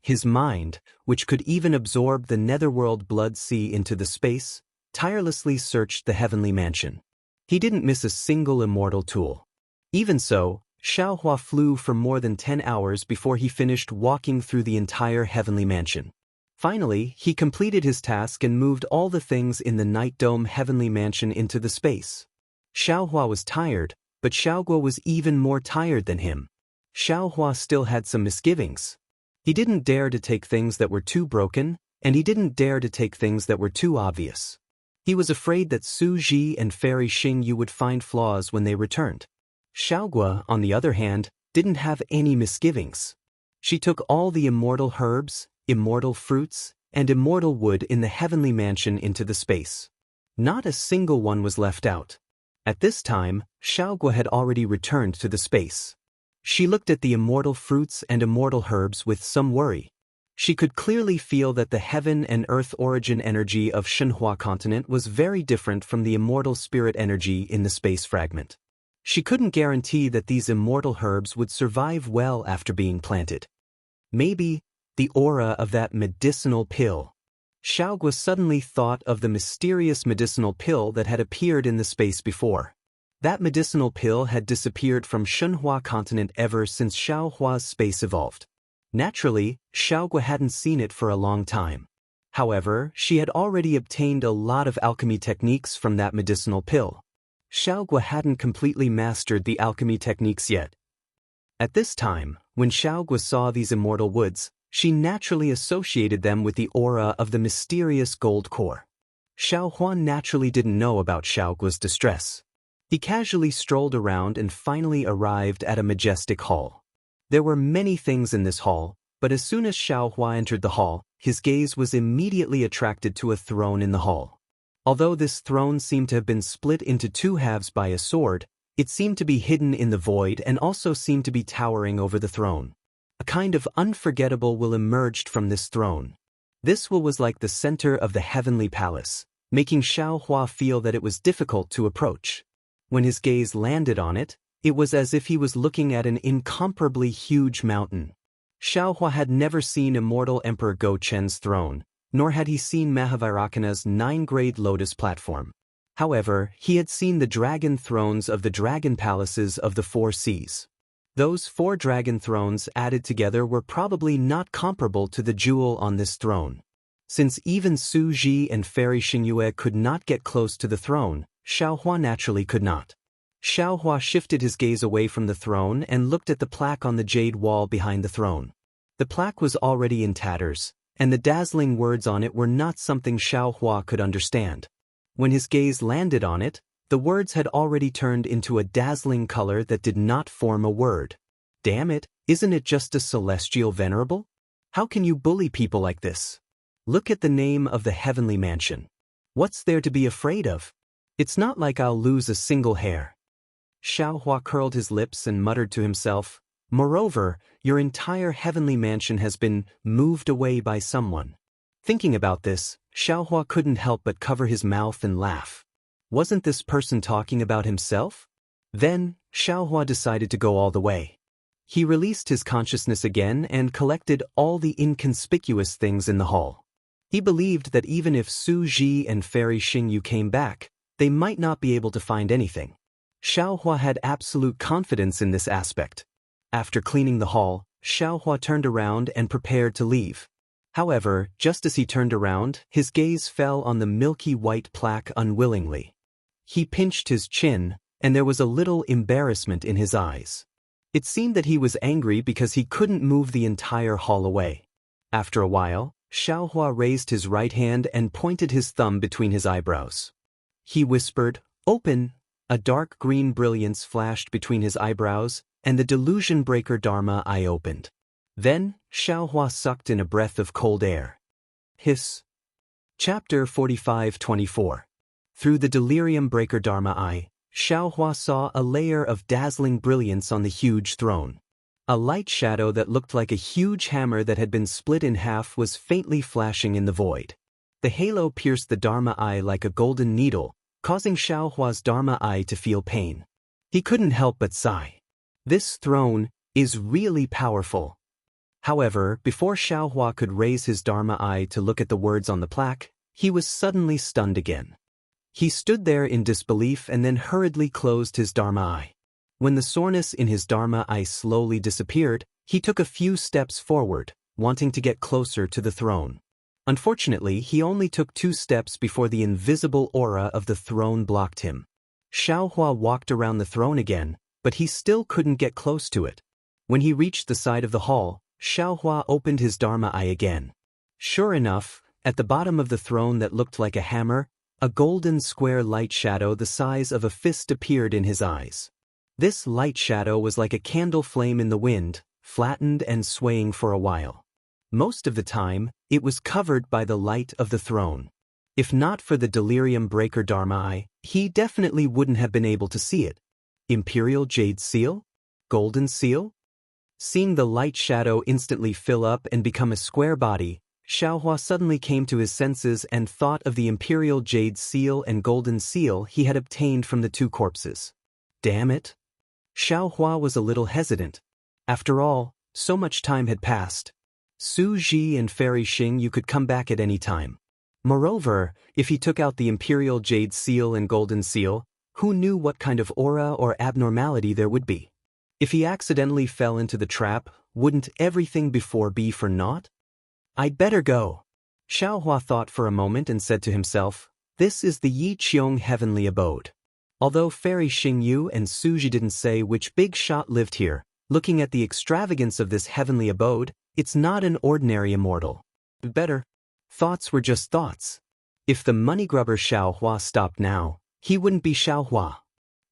His mind, which could even absorb the netherworld blood sea into the space, tirelessly searched the Heavenly Mansion. He didn't miss a single immortal tool. Even so, Xiaohua flew for more than 10 hours before he finished walking through the entire Heavenly Mansion. Finally, he completed his task and moved all the things in the Night Dome Heavenly Mansion into the space. Xiaohua was tired, but Xiaohua was even more tired than him. Xiaohua still had some misgivings. He didn't dare to take things that were too broken, and he didn't dare to take things that were too obvious. He was afraid that Su Ji and Fairy Xingyu would find flaws when they returned. Xiaohua, on the other hand, didn't have any misgivings. She took all the immortal herbs, immortal fruits, and immortal wood in the Heavenly Mansion into the space. Not a single one was left out. At this time, Xiaogua had already returned to the space. She looked at the immortal fruits and immortal herbs with some worry. She could clearly feel that the heaven and earth origin energy of Shenhua continent was very different from the immortal spirit energy in the space fragment. She couldn't guarantee that these immortal herbs would survive well after being planted. Maybe the aura of that medicinal pill. Xiaogua suddenly thought of the mysterious medicinal pill that had appeared in the space before. That medicinal pill had disappeared from Shenhua continent ever since Xiaohua's space evolved. Naturally, Xiaogua hadn't seen it for a long time. However, she had already obtained a lot of alchemy techniques from that medicinal pill. Xiaogua hadn't completely mastered the alchemy techniques yet. At this time, when Xiaogua saw these immortal woods, she naturally associated them with the aura of the mysterious gold core. Xiaohuan naturally didn't know about Xiaogua's distress. He casually strolled around and finally arrived at a majestic hall. There were many things in this hall, but as soon as Xiaohua entered the hall, his gaze was immediately attracted to a throne in the hall. Although this throne seemed to have been split into two halves by a sword, it seemed to be hidden in the void and also seemed to be towering over the throne. A kind of unforgettable will emerged from this throne. This will was like the center of the heavenly palace, making Xiaohua feel that it was difficult to approach. When his gaze landed on it, it was as if he was looking at an incomparably huge mountain. Xiaohua had never seen immortal Emperor Go Chen's throne, nor had he seen Mahavairakana's 9-grade lotus platform. However, he had seen the dragon thrones of the dragon palaces of the 4 seas. Those 4 dragon thrones added together were probably not comparable to the jewel on this throne. Since even Su Ji and Fairy Xingyue could not get close to the throne, Xiaohua naturally could not. Xiaohua shifted his gaze away from the throne and looked at the plaque on the jade wall behind the throne. The plaque was already in tatters, and the dazzling words on it were not something Xiaohua could understand. When his gaze landed on it, the words had already turned into a dazzling color that did not form a word. Damn it, isn't it just a celestial venerable? How can you bully people like this? Look at the name of the heavenly mansion. What's there to be afraid of? It's not like I'll lose a single hair. Xiaohua curled his lips and muttered to himself, moreover, your entire heavenly mansion has been moved away by someone. Thinking about this, Xiaohua couldn't help but cover his mouth and laugh. Wasn't this person talking about himself? Then, Xiaohua decided to go all the way. He released his consciousness again and collected all the inconspicuous things in the hall. He believed that even if Su Ji and Fairy Xingyu came back, they might not be able to find anything. Xiaohua had absolute confidence in this aspect. After cleaning the hall, Xiaohua turned around and prepared to leave. However, just as he turned around, his gaze fell on the milky white plaque unwillingly. He pinched his chin, and there was a little embarrassment in his eyes. It seemed that he was angry because he couldn't move the entire hall away. After a while, Xiaohua raised his right hand and pointed his thumb between his eyebrows. He whispered, "Open." A dark green brilliance flashed between his eyebrows, and the delusion breaker Dharma eye opened. Then, Xiaohua sucked in a breath of cold air. Hiss. Chapter 45-24. Through the delirium breaker Dharma eye, Xiaohua saw a layer of dazzling brilliance on the huge throne. A light shadow that looked like a huge hammer that had been split in half was faintly flashing in the void. The halo pierced the Dharma eye like a golden needle, causing Xiaohua's Dharma eye to feel pain. He couldn't help but sigh. This throne is really powerful. However, before Xiaohua could raise his Dharma eye to look at the words on the plaque, he was suddenly stunned again. He stood there in disbelief and then hurriedly closed his Dharma eye. When the soreness in his Dharma eye slowly disappeared, he took a few steps forward, wanting to get closer to the throne. Unfortunately, he only took 2 steps before the invisible aura of the throne blocked him. Xiaohua walked around the throne again, but he still couldn't get close to it. When he reached the side of the hall, Xiaohua opened his Dharma eye again. Sure enough, at the bottom of the throne that looked like a hammer, a golden square light shadow the size of a fist appeared in his eyes. This light shadow was like a candle flame in the wind, flattened and swaying for a while. Most of the time, it was covered by the light of the throne. If not for the delirium breaker Dharma eye, he definitely wouldn't have been able to see it. Imperial Jade Seal? Golden Seal? Seeing the light shadow instantly fill up and become a square body, Xiaohua suddenly came to his senses and thought of the Imperial Jade Seal and Golden Seal he had obtained from the two corpses. Damn it! Xiaohua was a little hesitant. After all, so much time had passed. Su Ji and Fairy Xing you could come back at any time. Moreover, if he took out the Imperial Jade Seal and Golden Seal, who knew what kind of aura or abnormality there would be? If he accidentally fell into the trap, wouldn't everything before be for naught? I'd better go. Xiaohua thought for a moment and said to himself, this is the Yi Qiong heavenly abode. Although Fairy Xingyu and Suji didn't say which big shot lived here, looking at the extravagance of this heavenly abode, it's not an ordinary immortal. Better. Thoughts were just thoughts. If the money grubber Xiaohua stopped now, he wouldn't be Xiaohua.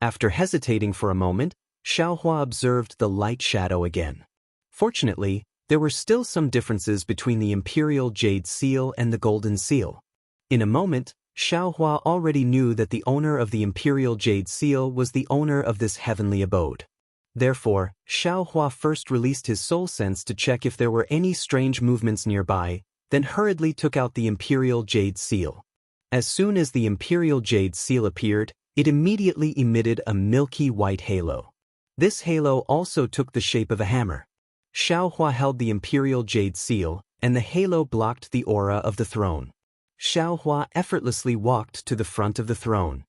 After hesitating for a moment, Xiaohua observed the light shadow again. Fortunately, there were still some differences between the Imperial Jade Seal and the Golden Seal. In a moment, Xiaohua already knew that the owner of the Imperial Jade Seal was the owner of this heavenly abode. Therefore, Xiaohua first released his soul sense to check if there were any strange movements nearby, then hurriedly took out the Imperial Jade Seal. As soon as the Imperial Jade Seal appeared, it immediately emitted a milky white halo. This halo also took the shape of a hammer. Xiaohua held the Imperial Jade Seal, and the halo blocked the aura of the throne. Xiaohua effortlessly walked to the front of the throne.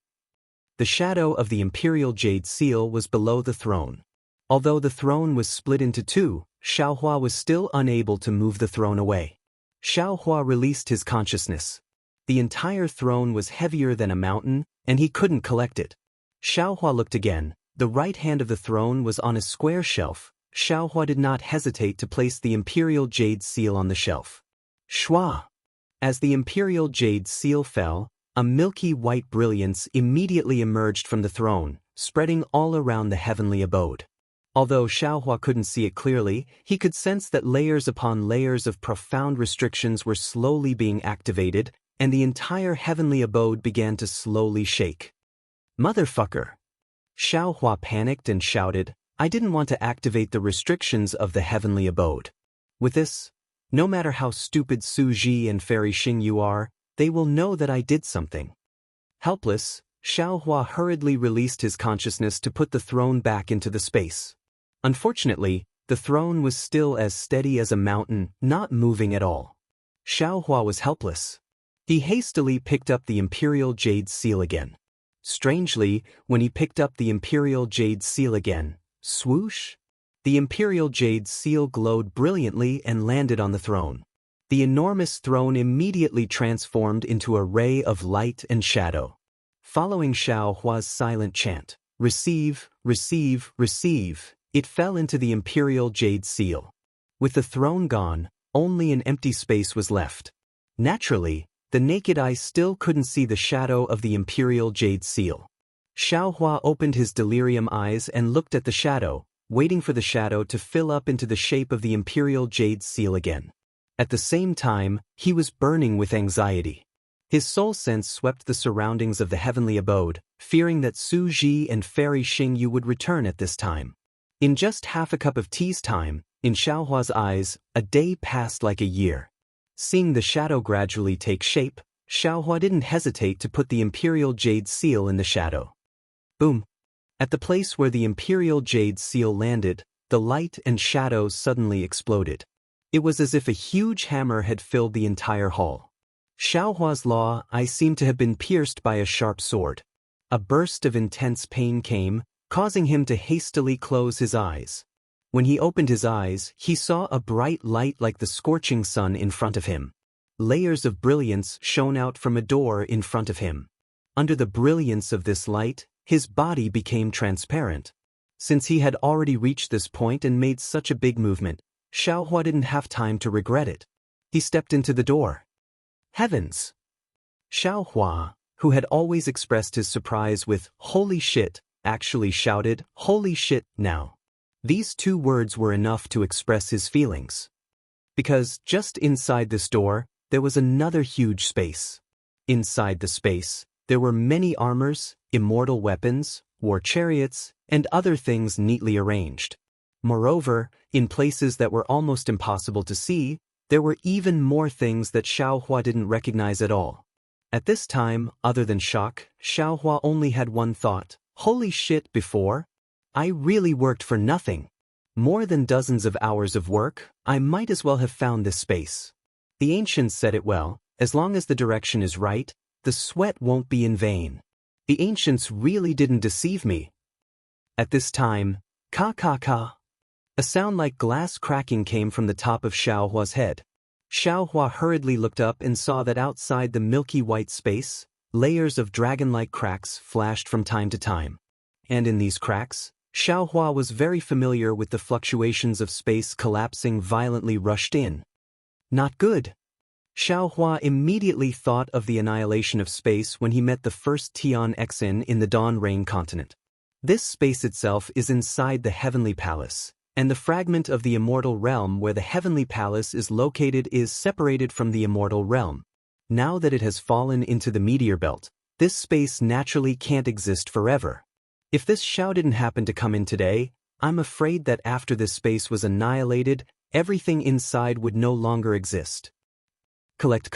The shadow of the Imperial Jade Seal was below the throne. Although the throne was split into two, Xiaohua was still unable to move the throne away. Xiaohua released his consciousness. The entire throne was heavier than a mountain, and he couldn't collect it. Xiaohua looked again. The right hand of the throne was on a square shelf. Xiaohua did not hesitate to place the Imperial Jade Seal on the shelf. Shua! As the Imperial Jade Seal fell, a milky white brilliance immediately emerged from the throne, spreading all around the heavenly abode. Although Xiaohua couldn't see it clearly, he could sense that layers upon layers of profound restrictions were slowly being activated, and the entire heavenly abode began to slowly shake. Motherfucker! Xiaohua panicked and shouted, I didn't want to activate the restrictions of the heavenly abode. With this, no matter how stupid Su Ji and Fairy Xingyu are, they will know that I did something. Helpless, Xiaohua hurriedly released his consciousness to put the throne back into the space. Unfortunately, the throne was still as steady as a mountain, not moving at all. Xiaohua was helpless. He hastily picked up the Imperial Jade Seal again. Strangely, when he picked up the Imperial Jade Seal again, swoosh! The Imperial Jade Seal glowed brilliantly and landed on the throne. The enormous throne immediately transformed into a ray of light and shadow. Following Xiaohua's silent chant, receive, receive, receive, it fell into the Imperial Jade Seal. With the throne gone, only an empty space was left. Naturally, the naked eye still couldn't see the shadow of the Imperial Jade Seal. Xiaohua opened his delirium eyes and looked at the shadow, waiting for the shadow to fill up into the shape of the Imperial Jade Seal again. At the same time, he was burning with anxiety. His soul sense swept the surroundings of the heavenly abode, fearing that Su Ji and Fairy Xingyu would return at this time. In just half a cup of tea's time, in Xiaohua's eyes, a day passed like a year. Seeing the shadow gradually take shape, Xiaohua didn't hesitate to put the Imperial Jade Seal in the shadow. Boom! At the place where the Imperial Jade Seal landed, the light and shadows suddenly exploded. It was as if a huge hammer had filled the entire hall. Xiaohua's law eye seemed to have been pierced by a sharp sword. A burst of intense pain came, causing him to hastily close his eyes. When he opened his eyes, he saw a bright light like the scorching sun in front of him. Layers of brilliance shone out from a door in front of him. Under the brilliance of this light, his body became transparent. Since he had already reached this point and made such a big movement, Xiaohua didn't have time to regret it. He stepped into the door. Heavens! Xiaohua, who had always expressed his surprise with, "Holy shit," actually shouted, "Holy shit," now. These two words were enough to express his feelings. Because just inside this door, there was another huge space. Inside the space, there were many armors, immortal weapons, war chariots, and other things neatly arranged. Moreover, in places that were almost impossible to see, there were even more things that Xiaohua didn't recognize at all. At this time, other than shock, Xiaohua only had one thought: holy shit, before? I really worked for nothing. More than dozens of hours of work, I might as well have found this space. The ancients said it well: as long as the direction is right, the sweat won't be in vain. The ancients really didn't deceive me. At this time, ka. A sound like glass cracking came from the top of Xiaohua's head. Xiaohua hurriedly looked up and saw that outside the milky white space, layers of dragon-like cracks flashed from time to time. And in these cracks, Xiaohua was very familiar with the fluctuations of space collapsing violently rushed in. Not good. Xiaohua immediately thought of the annihilation of space when he met the first Tian Xin in the Dawn Rain continent. This space itself is inside the Heavenly Palace, and the fragment of the Immortal Realm where the Heavenly Palace is located is separated from the Immortal Realm. Now that it has fallen into the meteor belt, this space naturally can't exist forever. If this Xiao didn't happen to come in today, I'm afraid that after this space was annihilated, everything inside would no longer exist. Collect.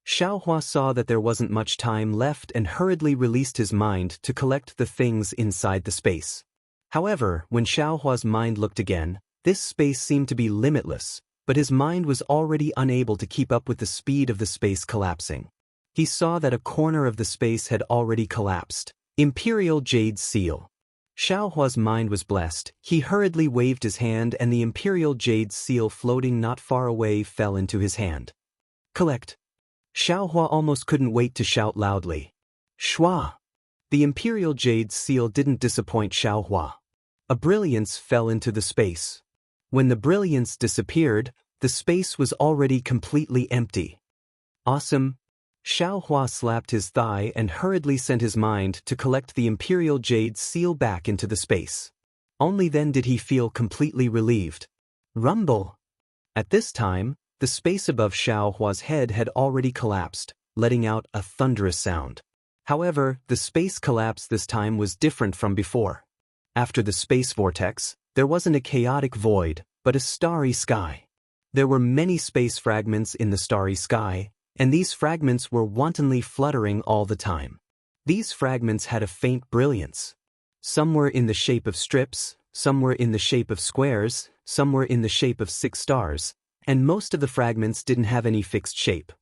Xiaohua saw that there wasn't much time left and hurriedly released his mind to collect the things inside the space. However, when Xiaohua's mind looked again, this space seemed to be limitless, but his mind was already unable to keep up with the speed of the space collapsing. He saw that a corner of the space had already collapsed. Imperial Jade Seal. Xiaohua's mind was blessed. He hurriedly waved his hand and the Imperial Jade Seal floating not far away fell into his hand. Collect. Xiaohua almost couldn't wait to shout loudly. Shua! The Imperial Jade Seal didn't disappoint Xiaohua. A brilliance fell into the space. When the brilliance disappeared, the space was already completely empty. Awesome! Xiaohua slapped his thigh and hurriedly sent his mind to collect the Imperial Jade Seal back into the space. Only then did he feel completely relieved. Rumble! At this time, the space above Xiaohua's head had already collapsed, letting out a thunderous sound. However, the space collapse this time was different from before. After the space vortex, there wasn't a chaotic void, but a starry sky. There were many space fragments in the starry sky, and these fragments were wantonly fluttering all the time. These fragments had a faint brilliance. Some were in the shape of strips, some were in the shape of squares, some were in the shape of 6 stars, and most of the fragments didn't have any fixed shape.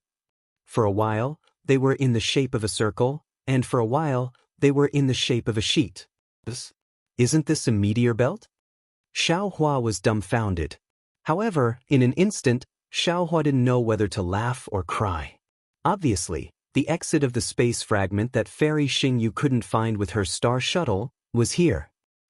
For a while, they were in the shape of a circle, and for a while, they were in the shape of a sheet. Isn't this a meteor belt? Xiaohua was dumbfounded. However, in an instant, Xiaohua didn't know whether to laugh or cry. Obviously, the exit of the space fragment that Fairy Xingyu couldn't find with her star shuttle was here.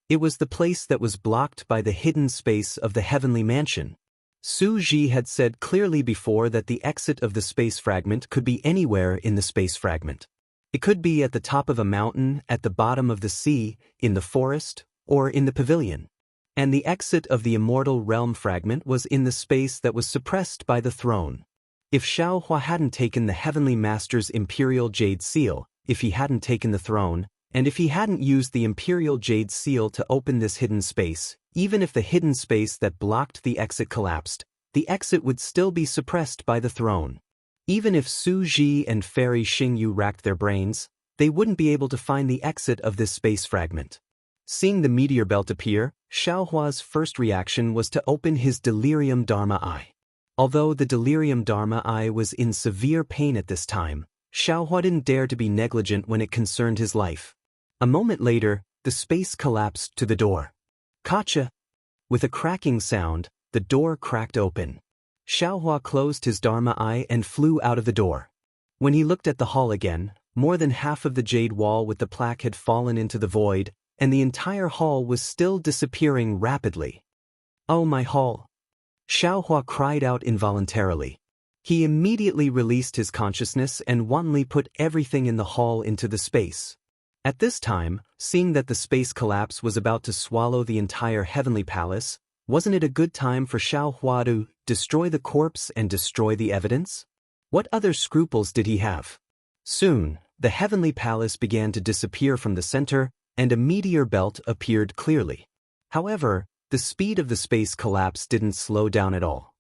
It was the place that was blocked by the hidden space of the Heavenly Mansion. Su Ji had said clearly before that the exit of the space fragment could be anywhere in the space fragment. It could be at the top of a mountain, at the bottom of the sea, in the forest, or in the pavilion. And the exit of the Immortal Realm fragment was in the space that was suppressed by the throne. If Xiaohua hadn't taken the Heavenly Master's Imperial Jade Seal, if he hadn't taken the throne, and if he hadn't used the Imperial Jade Seal to open this hidden space, even if the hidden space that blocked the exit collapsed, the exit would still be suppressed by the throne. Even if Su Ji and Fairy Xingyu racked their brains, they wouldn't be able to find the exit of this space fragment. Seeing the meteor belt appear, Xiaohua's first reaction was to open his Delirium Dharma Eye. Although the Delirium Dharma Eye was in severe pain at this time, Xiaohua didn't dare to be negligent when it concerned his life. A moment later, the space collapsed to the door. Kacha! With a cracking sound, the door cracked open. Xiaohua closed his Dharma Eye and flew out of the door. When he looked at the hall again, more than half of the jade wall with the plaque had fallen into the void, and the entire hall was still disappearing rapidly. Oh, my hall! Xiaohua cried out involuntarily. He immediately released his consciousness and wantonly put everything in the hall into the space. At this time, seeing that the space collapse was about to swallow the entire Heavenly Palace, wasn't it a good time for Xiaohua to destroy the corpse and destroy the evidence? What other scruples did he have? Soon, the heavenly palace began to disappear from the center, and a meteor belt appeared clearly. However, the speed of the space collapse didn't slow down at all.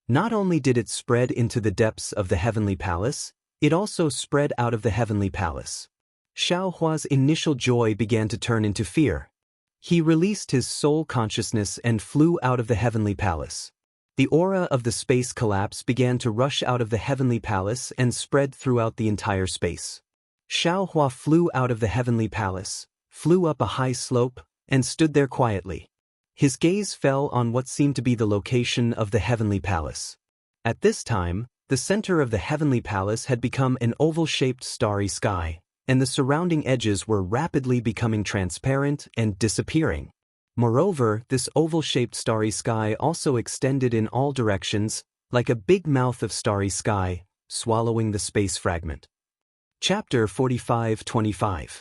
Not only did it spread into the depths of the heavenly palace, it also spread out of the heavenly palace. Xiaohua's initial joy began to turn into fear. He released his soul consciousness and flew out of the heavenly palace. The aura of the space collapse began to rush out of the heavenly palace and spread throughout the entire space. Xiaohua flew out of the heavenly palace, flew up a high slope, and stood there quietly. His gaze fell on what seemed to be the location of the heavenly palace. At this time, the center of the heavenly palace had become an oval-shaped starry sky, and the surrounding edges were rapidly becoming transparent and disappearing. Moreover, this oval-shaped starry sky also extended in all directions, like a big mouth of starry sky, swallowing the space fragment. Chapter 45-25.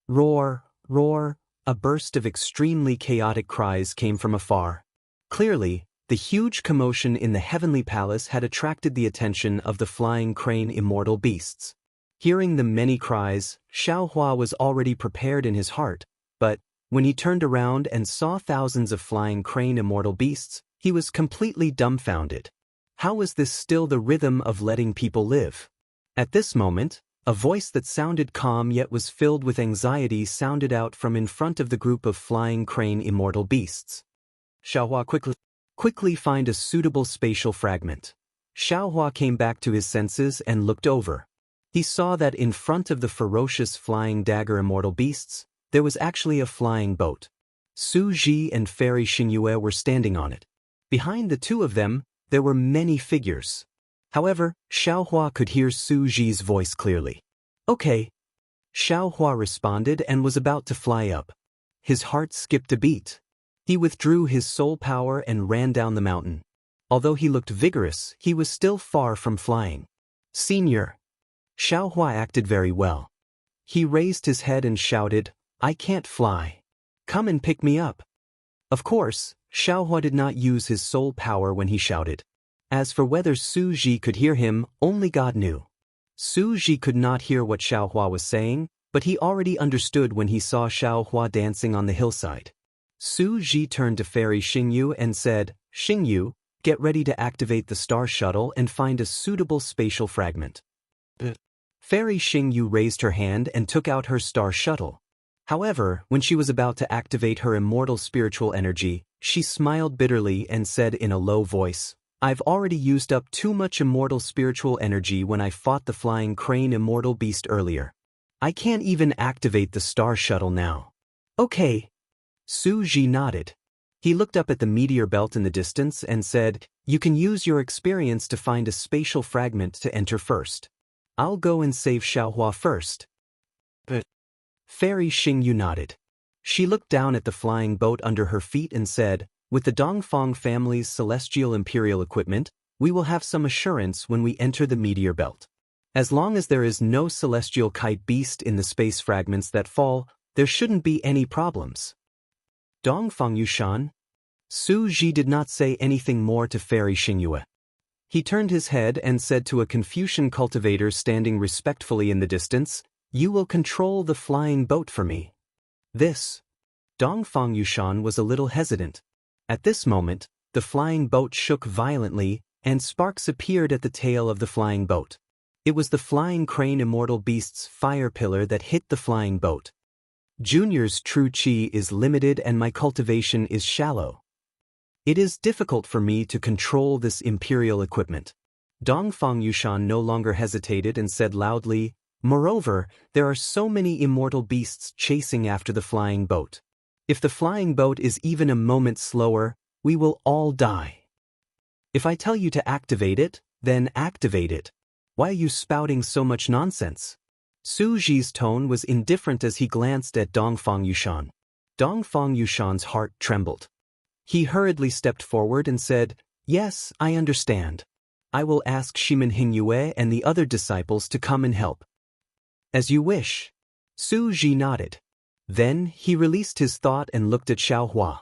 Roar, roar, a burst of extremely chaotic cries came from afar. Clearly, the huge commotion in the heavenly palace had attracted the attention of the flying crane immortal beasts. Hearing the many cries, Xiaohua was already prepared in his heart, but when he turned around and saw thousands of flying crane immortal beasts, he was completely dumbfounded. How was this still the rhythm of letting people live? At this moment, a voice that sounded calm yet was filled with anxiety sounded out from in front of the group of flying crane immortal beasts. Xiaohua, quickly find a suitable spatial fragment. Xiaohua came back to his senses and looked over. He saw that in front of the ferocious flying dagger immortal beasts, there was actually a flying boat. Su Ji and Fairy Xingyue were standing on it. Behind the two of them, there were many figures. However, Xiaohua could hear Su Ji's voice clearly. Okay. Xiaohua responded and was about to fly up. His heart skipped a beat. He withdrew his soul power and ran down the mountain. Although he looked vigorous, he was still far from flying. Senior. Xiaohua acted very well. He raised his head and shouted, I can't fly. Come and pick me up. Of course, Xiaohua did not use his soul power when he shouted. As for whether Su Ji could hear him, only God knew. Su Ji could not hear what Xiaohua was saying, but he already understood when he saw Xiaohua dancing on the hillside. Su Ji turned to Fairy Xingyu and said, Xingyu, get ready to activate the star shuttle and find a suitable spatial fragment. Fairy Xingyu raised her hand and took out her star shuttle. However, when she was about to activate her immortal spiritual energy, she smiled bitterly and said in a low voice, I've already used up too much immortal spiritual energy when I fought the flying crane immortal beast earlier. I can't even activate the star shuttle now. Okay. Su Ji nodded. He looked up at the meteor belt in the distance and said, You can use your experience to find a spatial fragment to enter first. I'll go and save Xiaohua first. But Fairy Xingyu nodded. She looked down at the flying boat under her feet and said, With the Dongfang family's celestial imperial equipment, we will have some assurance when we enter the meteor belt. As long as there is no celestial kite beast in the space fragments that fall, there shouldn't be any problems. Dongfang Yushan? Su Ji did not say anything more to Fairy Xingyue. He turned his head and said to a Confucian cultivator standing respectfully in the distance, You will control the flying boat for me. This. Dongfang Yushan was a little hesitant. At this moment, the flying boat shook violently, and sparks appeared at the tail of the flying boat. It was the flying crane immortal beast's fire pillar that hit the flying boat. Junior's true chi is limited and my cultivation is shallow. It is difficult for me to control this imperial equipment. Dongfang Yushan no longer hesitated and said loudly, Moreover, there are so many immortal beasts chasing after the flying boat. If the flying boat is even a moment slower, we will all die. If I tell you to activate it, then activate it. Why are you spouting so much nonsense? Su Ji's tone was indifferent as he glanced at Dongfang Yushan. Dongfang Yushan's heart trembled. He hurriedly stepped forward and said, Yes, I understand. I will ask Shimen Hingyue and the other disciples to come and help. As you wish. Su Ji nodded. Then, he released his thought and looked at Xiaohua.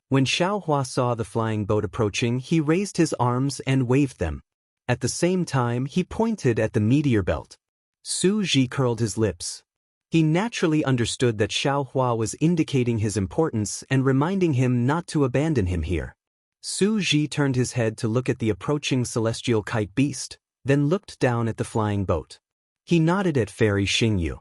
When Xiaohua saw the flying boat approaching, he raised his arms and waved them. At the same time, he pointed at the meteor belt. Su Ji curled his lips. He naturally understood that Xiao Hua was indicating his importance and reminding him not to abandon him here. Su Ji turned his head to look at the approaching celestial kite beast, then looked down at the flying boat. He nodded at Fairy Xingyu.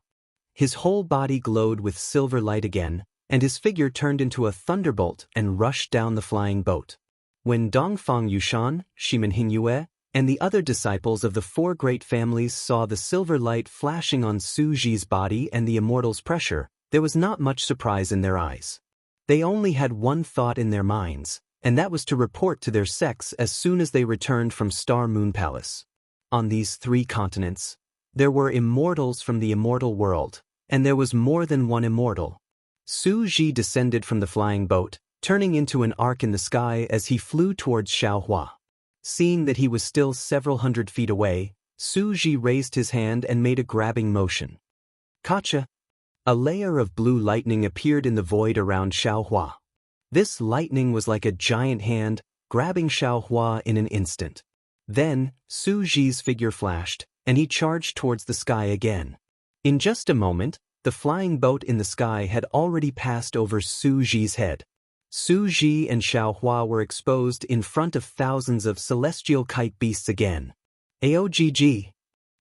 His whole body glowed with silver light again, and his figure turned into a thunderbolt and rushed down the flying boat. When Dongfang Yushan, Shimen Hingyue, and the other disciples of the four great families saw the silver light flashing on Su Ji's body and the Immortal's pressure, there was not much surprise in their eyes. They only had one thought in their minds, and that was to report to their sects as soon as they returned from Star Moon Palace. On these 3 continents, there were immortals from the immortal world, and there was more than one immortal. Su Ji descended from the flying boat, turning into an arc in the sky as he flew towards Xiao Hua. Seeing that he was still several hundred feet away, Su Ji raised his hand and made a grabbing motion. Kacha! A layer of blue lightning appeared in the void around Xiao Hua. This lightning was like a giant hand, grabbing Xiao Hua in an instant. Then, Su Ji's figure flashed, and he charged towards the sky again. In just a moment, the flying boat in the sky had already passed over Su Ji's head. Su Ji and Xiao Hua were exposed in front of thousands of celestial kite beasts again. Aogg!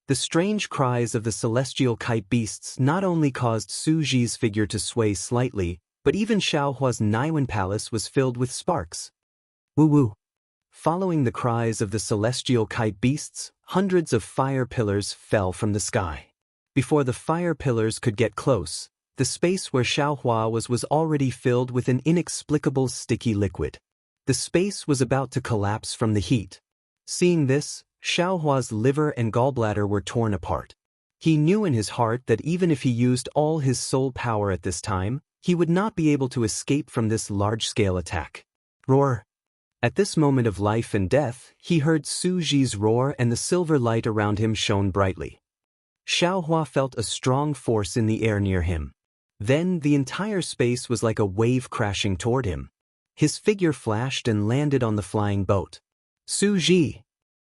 The strange cries of the celestial kite beasts not only caused Su Ji's figure to sway slightly, but even Xiao Hua's Naiwan palace was filled with sparks. Woo-woo! Following the cries of the celestial kite beasts, hundreds of fire pillars fell from the sky. Before the fire pillars could get close, the space where Xiao Hua was already filled with an inexplicable sticky liquid. The space was about to collapse from the heat. Seeing this, Xiao Hua's liver and gallbladder were torn apart. He knew in his heart that even if he used all his soul power at this time, he would not be able to escape from this large-scale attack. Roar! At this moment of life and death, he heard Su Ji's roar and the silver light around him shone brightly. Xiao Hua felt a strong force in the air near him. Then the entire space was like a wave crashing toward him. His figure flashed and landed on the flying boat. Su Ji!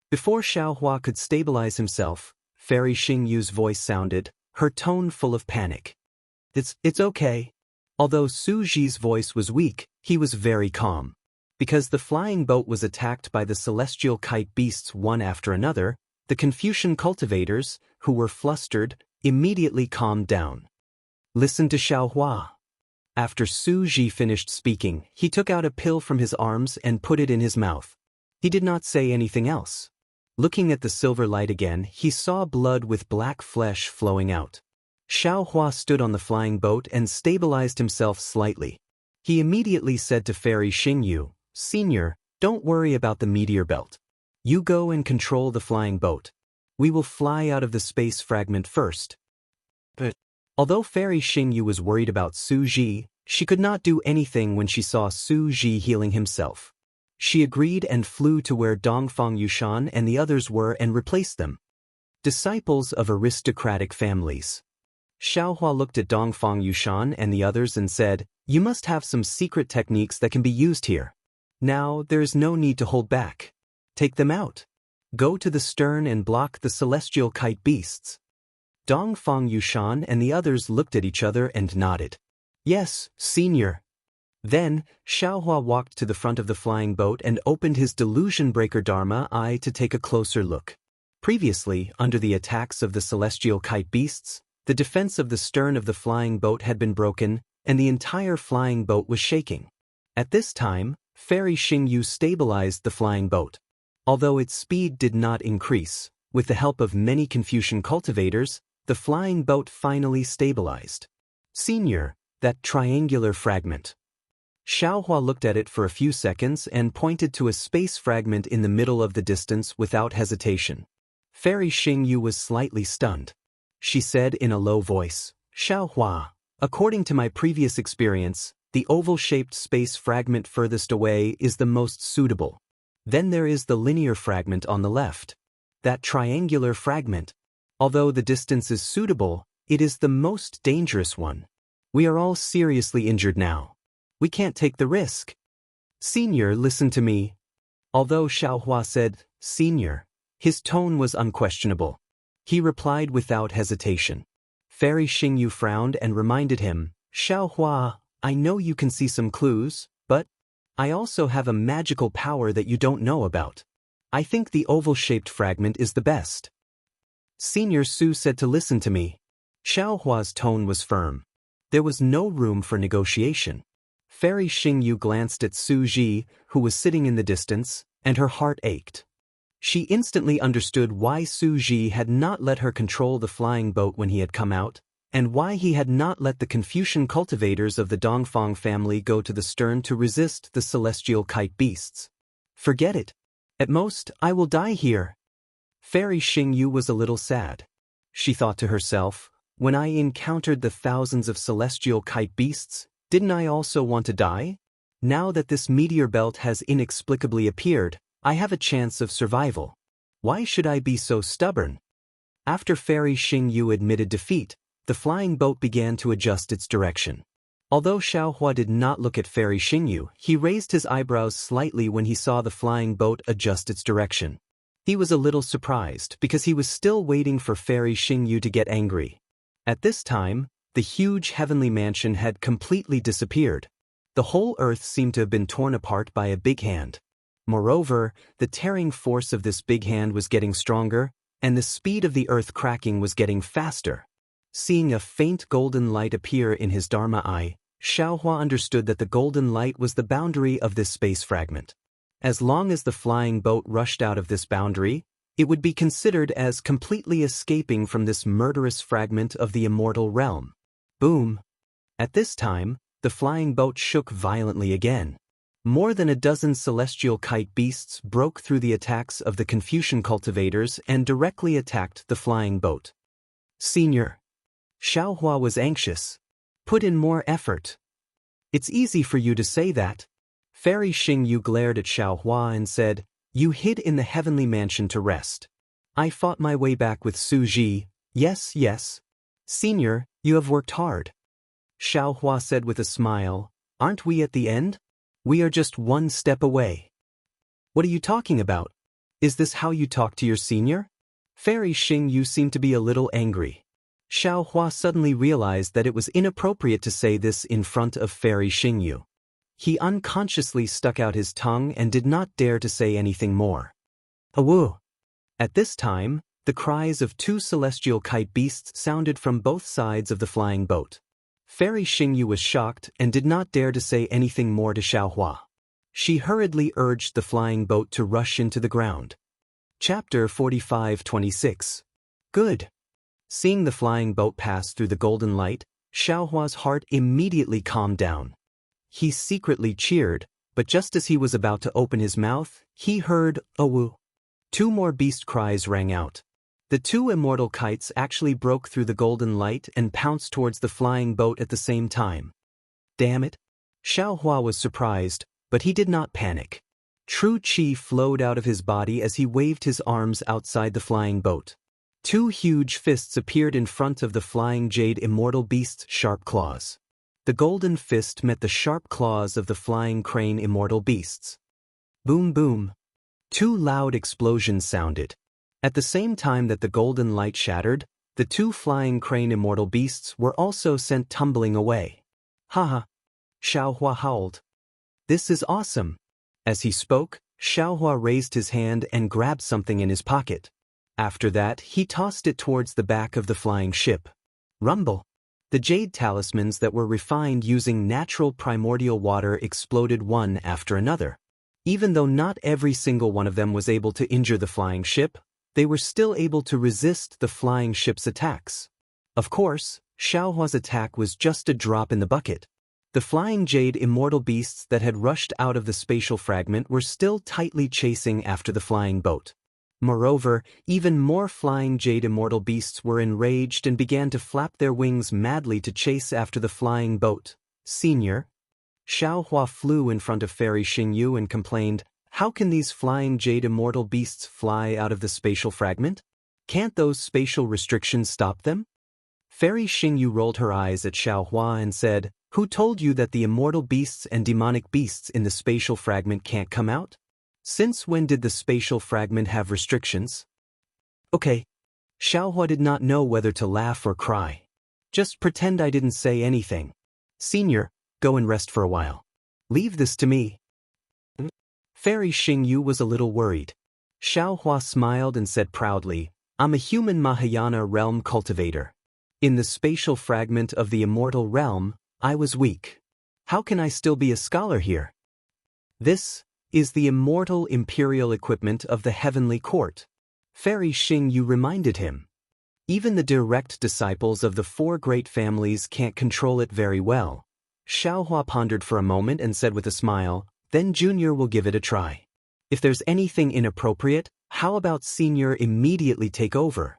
Before Xiao Hua could stabilize himself, Fairy Xingyu's voice sounded, her tone full of panic. It's okay. Although Su Ji's voice was weak, he was very calm. Because the flying boat was attacked by the celestial kite beasts one after another, the Confucian cultivators, who were flustered, immediately calmed down. Listen to Xiao Hua. After Su Ji finished speaking, he took out a pill from his arms and put it in his mouth. He did not say anything else. Looking at the silver light again, he saw blood with black flesh flowing out. Xiao Hua stood on the flying boat and stabilized himself slightly. He immediately said to Fairy Xingyu, "Senior, don't worry about the meteor belt. You go and control the flying boat. We will fly out of the space fragment first." But although Fairy Xingyu was worried about Su Ji, she could not do anything when she saw Su Ji healing himself. She agreed and flew to where Dongfang Yushan and the others were and replaced them. Disciples of aristocratic families. Xiao Hua looked at Dongfang Yushan and the others and said, "You must have some secret techniques that can be used here. Now, there is no need to hold back. Take them out. Go to the stern and block the celestial kite beasts." Dongfang Yushan and the others looked at each other and nodded. "Yes, senior." Then, Xiao Hua walked to the front of the flying boat and opened his delusion breaker Dharma eye to take a closer look. Previously, under the attacks of the celestial kite beasts, the defense of the stern of the flying boat had been broken, and the entire flying boat was shaking. At this time, Fairy Xingyu stabilized the flying boat. Although its speed did not increase, with the help of many Confucian cultivators, the flying boat finally stabilized. "Senior, that triangular fragment." Xiao Hua looked at it for a few seconds and pointed to a space fragment in the middle of the distance without hesitation. Fairy Xingyu was slightly stunned. She said in a low voice, "Xiao Hua, according to my previous experience, the oval-shaped space fragment furthest away is the most suitable. Then there is the linear fragment on the left. That triangular fragment, although the distance is suitable, it is the most dangerous one. We are all seriously injured now. We can't take the risk. Senior, listen to me." Although Xiao Hua said, "Senior," His tone was unquestionable. He replied without hesitation. Fairy Xingyu frowned and reminded him, Xiaohua, I know you can see some clues, but I also have a magical power that you don't know about. I think the oval-shaped fragment is the best. Senior Su said to listen to me. Xiaohua's tone was firm. There was no room for negotiation. Fairy Xingyu glanced at Su Ji, who was sitting in the distance, and her heart ached. She instantly understood why Su Ji had not let her control the flying boat when he had come out, and why he had not let the Confucian cultivators of the Dongfang family go to the stern to resist the celestial kite beasts. Forget it. At most, I will die here. Fairy Xingyu was a little sad. She thought to herself, when I encountered the thousands of celestial kite beasts, didn't I also want to die? Now that this meteor belt has inexplicably appeared, I have a chance of survival. Why should I be so stubborn? After Fairy Xingyu admitted defeat, the flying boat began to adjust its direction. Although Xiaohua did not look at Fairy Xingyu, he raised his eyebrows slightly when he saw the flying boat adjust its direction. He was a little surprised because he was still waiting for Fairy Xingyu to get angry. At this time, the huge heavenly mansion had completely disappeared. The whole earth seemed to have been torn apart by a big hand. Moreover, the tearing force of this big hand was getting stronger, and the speed of the earth cracking was getting faster. Seeing a faint golden light appear in his Dharma eye, Xiaohua understood that the golden light was the boundary of this space fragment. As long as the flying boat rushed out of this boundary, it would be considered as completely escaping from this murderous fragment of the immortal realm. Boom! At this time, the flying boat shook violently again. More than a dozen celestial kite beasts broke through the attacks of the Confucian cultivators and directly attacked the flying boat. Senior. Xiaohua was anxious. Put in more effort. It's easy for you to say that. Fairy Xingyu glared at Xiaohua and said, You hid in the heavenly mansion to rest. I fought my way back with Su Ji. Yes, yes. Senior, you have worked hard. Xiaohua said with a smile, Aren't we at the end? We are just one step away. What are you talking about? Is this how you talk to your senior? Fairy Xingyu seemed to be a little angry. Xiaohua suddenly realized that it was inappropriate to say this in front of Fairy Xingyu. He unconsciously stuck out his tongue and did not dare to say anything more. Awoo! At this time, the cries of two celestial kite beasts sounded from both sides of the flying boat. Fairy Xingyu was shocked and did not dare to say anything more to Xiaohua. She hurriedly urged the flying boat to rush into the ground. Chapter 45-26. Good. Seeing the flying boat pass through the golden light, Xiaohua's heart immediately calmed down. He secretly cheered, but just as he was about to open his mouth, he heard, "Awoo." Two more beast cries rang out. The two immortal kites actually broke through the golden light and pounced towards the flying boat at the same time. Damn it! Xiaohua was surprised, but he did not panic. True Qi flowed out of his body as he waved his arms outside the flying boat. Two huge fists appeared in front of the flying jade immortal beast's sharp claws. The golden fist met the sharp claws of the flying crane immortal beasts. Boom boom. Two loud explosions sounded. At the same time that the golden light shattered, the two flying crane immortal beasts were also sent tumbling away. Haha! Xiaohua howled. This is awesome! As he spoke, Xiaohua raised his hand and grabbed something in his pocket. After that, he tossed it towards the back of the flying ship. Rumble! The jade talismans that were refined using natural primordial water exploded one after another. Even though not every single one of them was able to injure the flying ship, they were still able to resist the flying ship's attacks. Of course, Xiaohua's attack was just a drop in the bucket. The flying jade immortal beasts that had rushed out of the spatial fragment were still tightly chasing after the flying boat. Moreover, even more flying jade immortal beasts were enraged and began to flap their wings madly to chase after the flying boat. Senior. Xiaohua flew in front of Fairy Xingyu and complained, How can these flying jade immortal beasts fly out of the spatial fragment? Can't those spatial restrictions stop them? Fairy Xingyu rolled her eyes at Xiaohua and said, Who told you that the immortal beasts and demonic beasts in the spatial fragment can't come out? Since when did the spatial fragment have restrictions? Okay. Xiaohua did not know whether to laugh or cry. Just pretend I didn't say anything. Senior, go and rest for a while. Leave this to me. Fairy Xingyu was a little worried. Xiaohua smiled and said proudly, I'm a human Mahayana realm cultivator. In the spatial fragment of the immortal realm, I was weak. How can I still be a scholar here? This is the immortal imperial equipment of the heavenly court. Fairy Xingyu reminded him. Even the direct disciples of the four great families can't control it very well. Xiaohua pondered for a moment and said with a smile, then Junior will give it a try. If there's anything inappropriate, how about Senior immediately take over?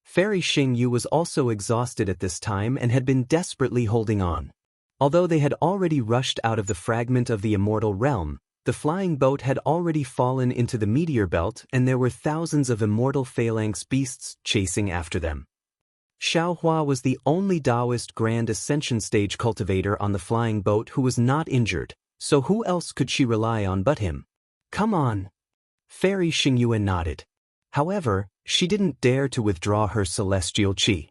Fairy Xingyu was also exhausted at this time and had been desperately holding on. Although they had already rushed out of the fragment of the immortal realm, the flying boat had already fallen into the meteor belt and there were thousands of immortal phalanx beasts chasing after them. Xiaohua was the only Taoist Grand Ascension Stage cultivator on the flying boat who was not injured, so who else could she rely on but him? Come on. Fairy Xingyue nodded. However, she didn't dare to withdraw her celestial qi.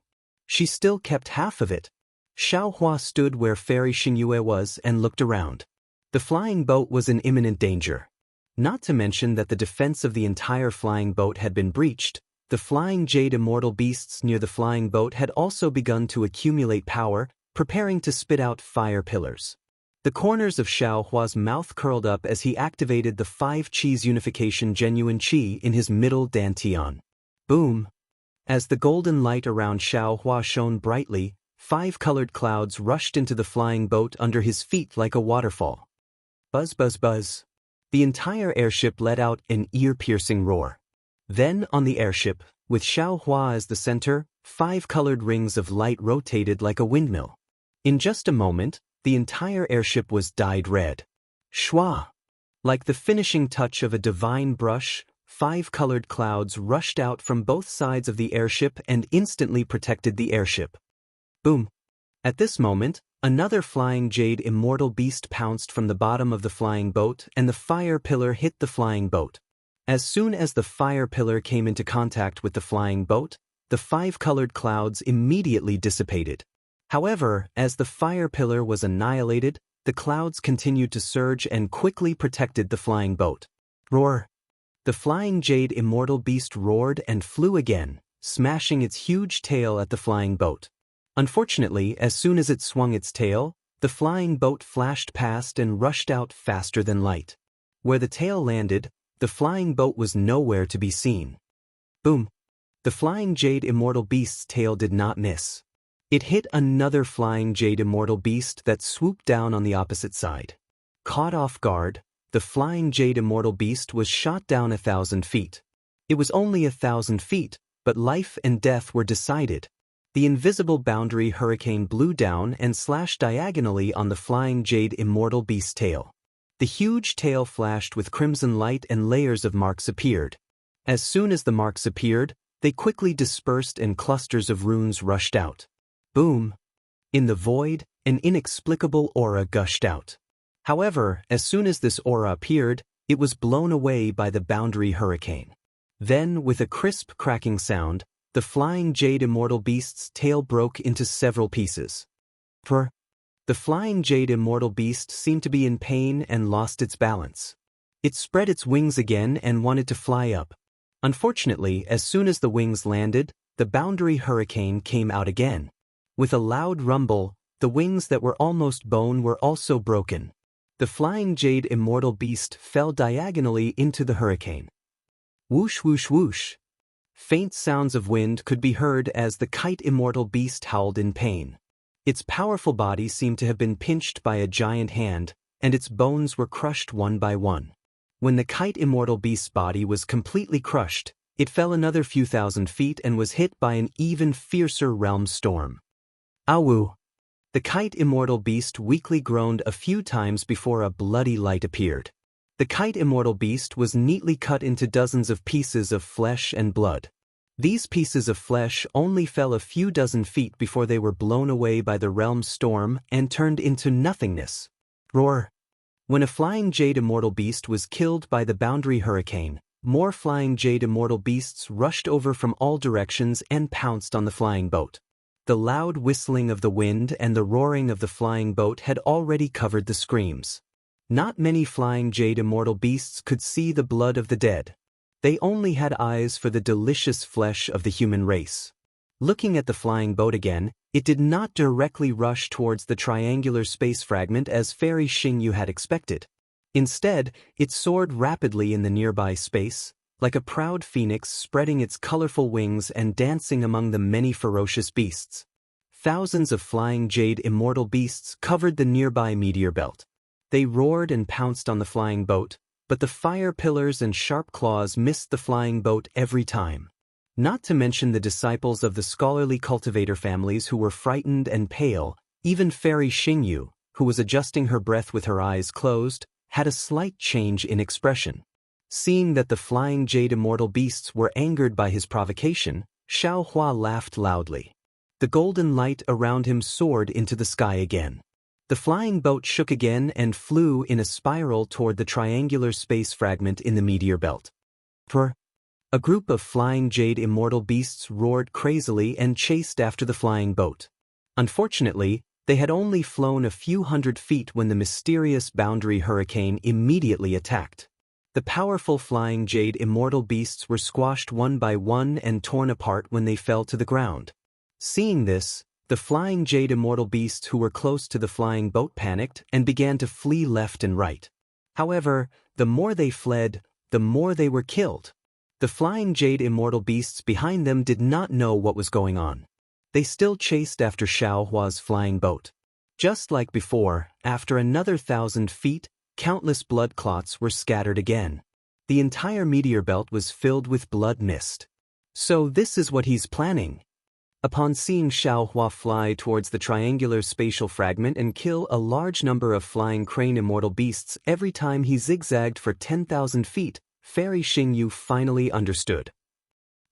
She still kept half of it. Xiaohua stood where Fairy Xingyue was and looked around. The flying boat was in imminent danger. Not to mention that the defense of the entire flying boat had been breached, the flying jade immortal beasts near the flying boat had also begun to accumulate power, preparing to spit out fire pillars. The corners of Xiaohua's mouth curled up as he activated the 5 Qis unification genuine Qi in his middle dantian. Boom! As the golden light around Xiaohua shone brightly, 5 colored clouds rushed into the flying boat under his feet like a waterfall. Buzz buzz buzz. The entire airship let out an ear-piercing roar. Then, on the airship, with Xiaohua as the center, 5 colored rings of light rotated like a windmill. In just a moment, the entire airship was dyed red. Shwa! Like the finishing touch of a divine brush, 5 colored clouds rushed out from both sides of the airship and instantly protected the airship. Boom! At this moment, another flying jade immortal beast pounced from the bottom of the flying boat and the fire pillar hit the flying boat. As soon as the fire pillar came into contact with the flying boat, the 5 colored clouds immediately dissipated. However, as the fire pillar was annihilated, the clouds continued to surge and quickly protected the flying boat. Roar! The flying jade immortal beast roared and flew again, smashing its huge tail at the flying boat. Unfortunately, as soon as it swung its tail, the flying boat flashed past and rushed out faster than light. Where the tail landed, the flying boat was nowhere to be seen. Boom! The flying jade immortal beast's tail did not miss. It hit another flying jade immortal beast that swooped down on the opposite side. Caught off guard, the flying jade immortal beast was shot down 1,000 feet. It was only 1,000 feet, but life and death were decided. The invisible boundary hurricane blew down and slashed diagonally on the flying jade immortal beast's tail. The huge tail flashed with crimson light and layers of marks appeared. As soon as the marks appeared, they quickly dispersed and clusters of runes rushed out. Boom! In the void, an inexplicable aura gushed out. However, as soon as this aura appeared, it was blown away by the boundary hurricane. Then, with a crisp cracking sound, the flying jade immortal beast's tail broke into several pieces. The flying jade immortal beast seemed to be in pain and lost its balance. It spread its wings again and wanted to fly up. Unfortunately, as soon as the wings landed, the boundary hurricane came out again. With a loud rumble, the wings that were almost bone were also broken. The flying jade immortal beast fell diagonally into the hurricane. Whoosh whoosh whoosh. Faint sounds of wind could be heard as the kite immortal beast howled in pain. Its powerful body seemed to have been pinched by a giant hand, and its bones were crushed one by one. When the kite immortal beast's body was completely crushed, it fell another few thousand feet and was hit by an even fiercer realm storm. Awu! The kite immortal beast weakly groaned a few times before a bloody light appeared. The kite immortal beast was neatly cut into dozens of pieces of flesh and blood. These pieces of flesh only fell a few dozen feet before they were blown away by the realm storm and turned into nothingness. Roar! When a flying jade immortal beast was killed by the boundary hurricane, more flying jade immortal beasts rushed over from all directions and pounced on the flying boat. The loud whistling of the wind and the roaring of the flying boat had already covered the screams. Not many flying jade immortal beasts could see the blood of the dead. They only had eyes for the delicious flesh of the human race. Looking at the flying boat again, it did not directly rush towards the triangular space fragment as Fairy Xingyu had expected. Instead, it soared rapidly in the nearby space, like a proud phoenix spreading its colorful wings and dancing among the many ferocious beasts. Thousands of flying jade immortal beasts covered the nearby meteor belt. They roared and pounced on the flying boat, but the fire pillars and sharp claws missed the flying boat every time. Not to mention the disciples of the scholarly cultivator families who were frightened and pale. Even Fairy Xingyu, who was adjusting her breath with her eyes closed, had a slight change in expression. Seeing that the flying jade immortal beasts were angered by his provocation, Xiaohua laughed loudly. The golden light around him soared into the sky again. The flying boat shook again and flew in a spiral toward the triangular space fragment in the meteor belt. A group of flying jade immortal beasts roared crazily and chased after the flying boat. Unfortunately, they had only flown a few hundred feet when the mysterious boundary hurricane immediately attacked. The powerful flying jade immortal beasts were squashed one by one and torn apart when they fell to the ground. Seeing this, the flying jade immortal beasts who were close to the flying boat panicked and began to flee left and right. However, the more they fled, the more they were killed. The flying jade immortal beasts behind them did not know what was going on. They still chased after Xiaohua's flying boat. Just like before, after another 1,000 feet, countless blood clots were scattered again. The entire meteor belt was filled with blood mist. So this is what he's planning. Upon seeing Xiaohua fly towards the triangular spatial fragment and kill a large number of flying crane immortal beasts every time he zigzagged for 10,000 feet, Fairy Xingyu finally understood.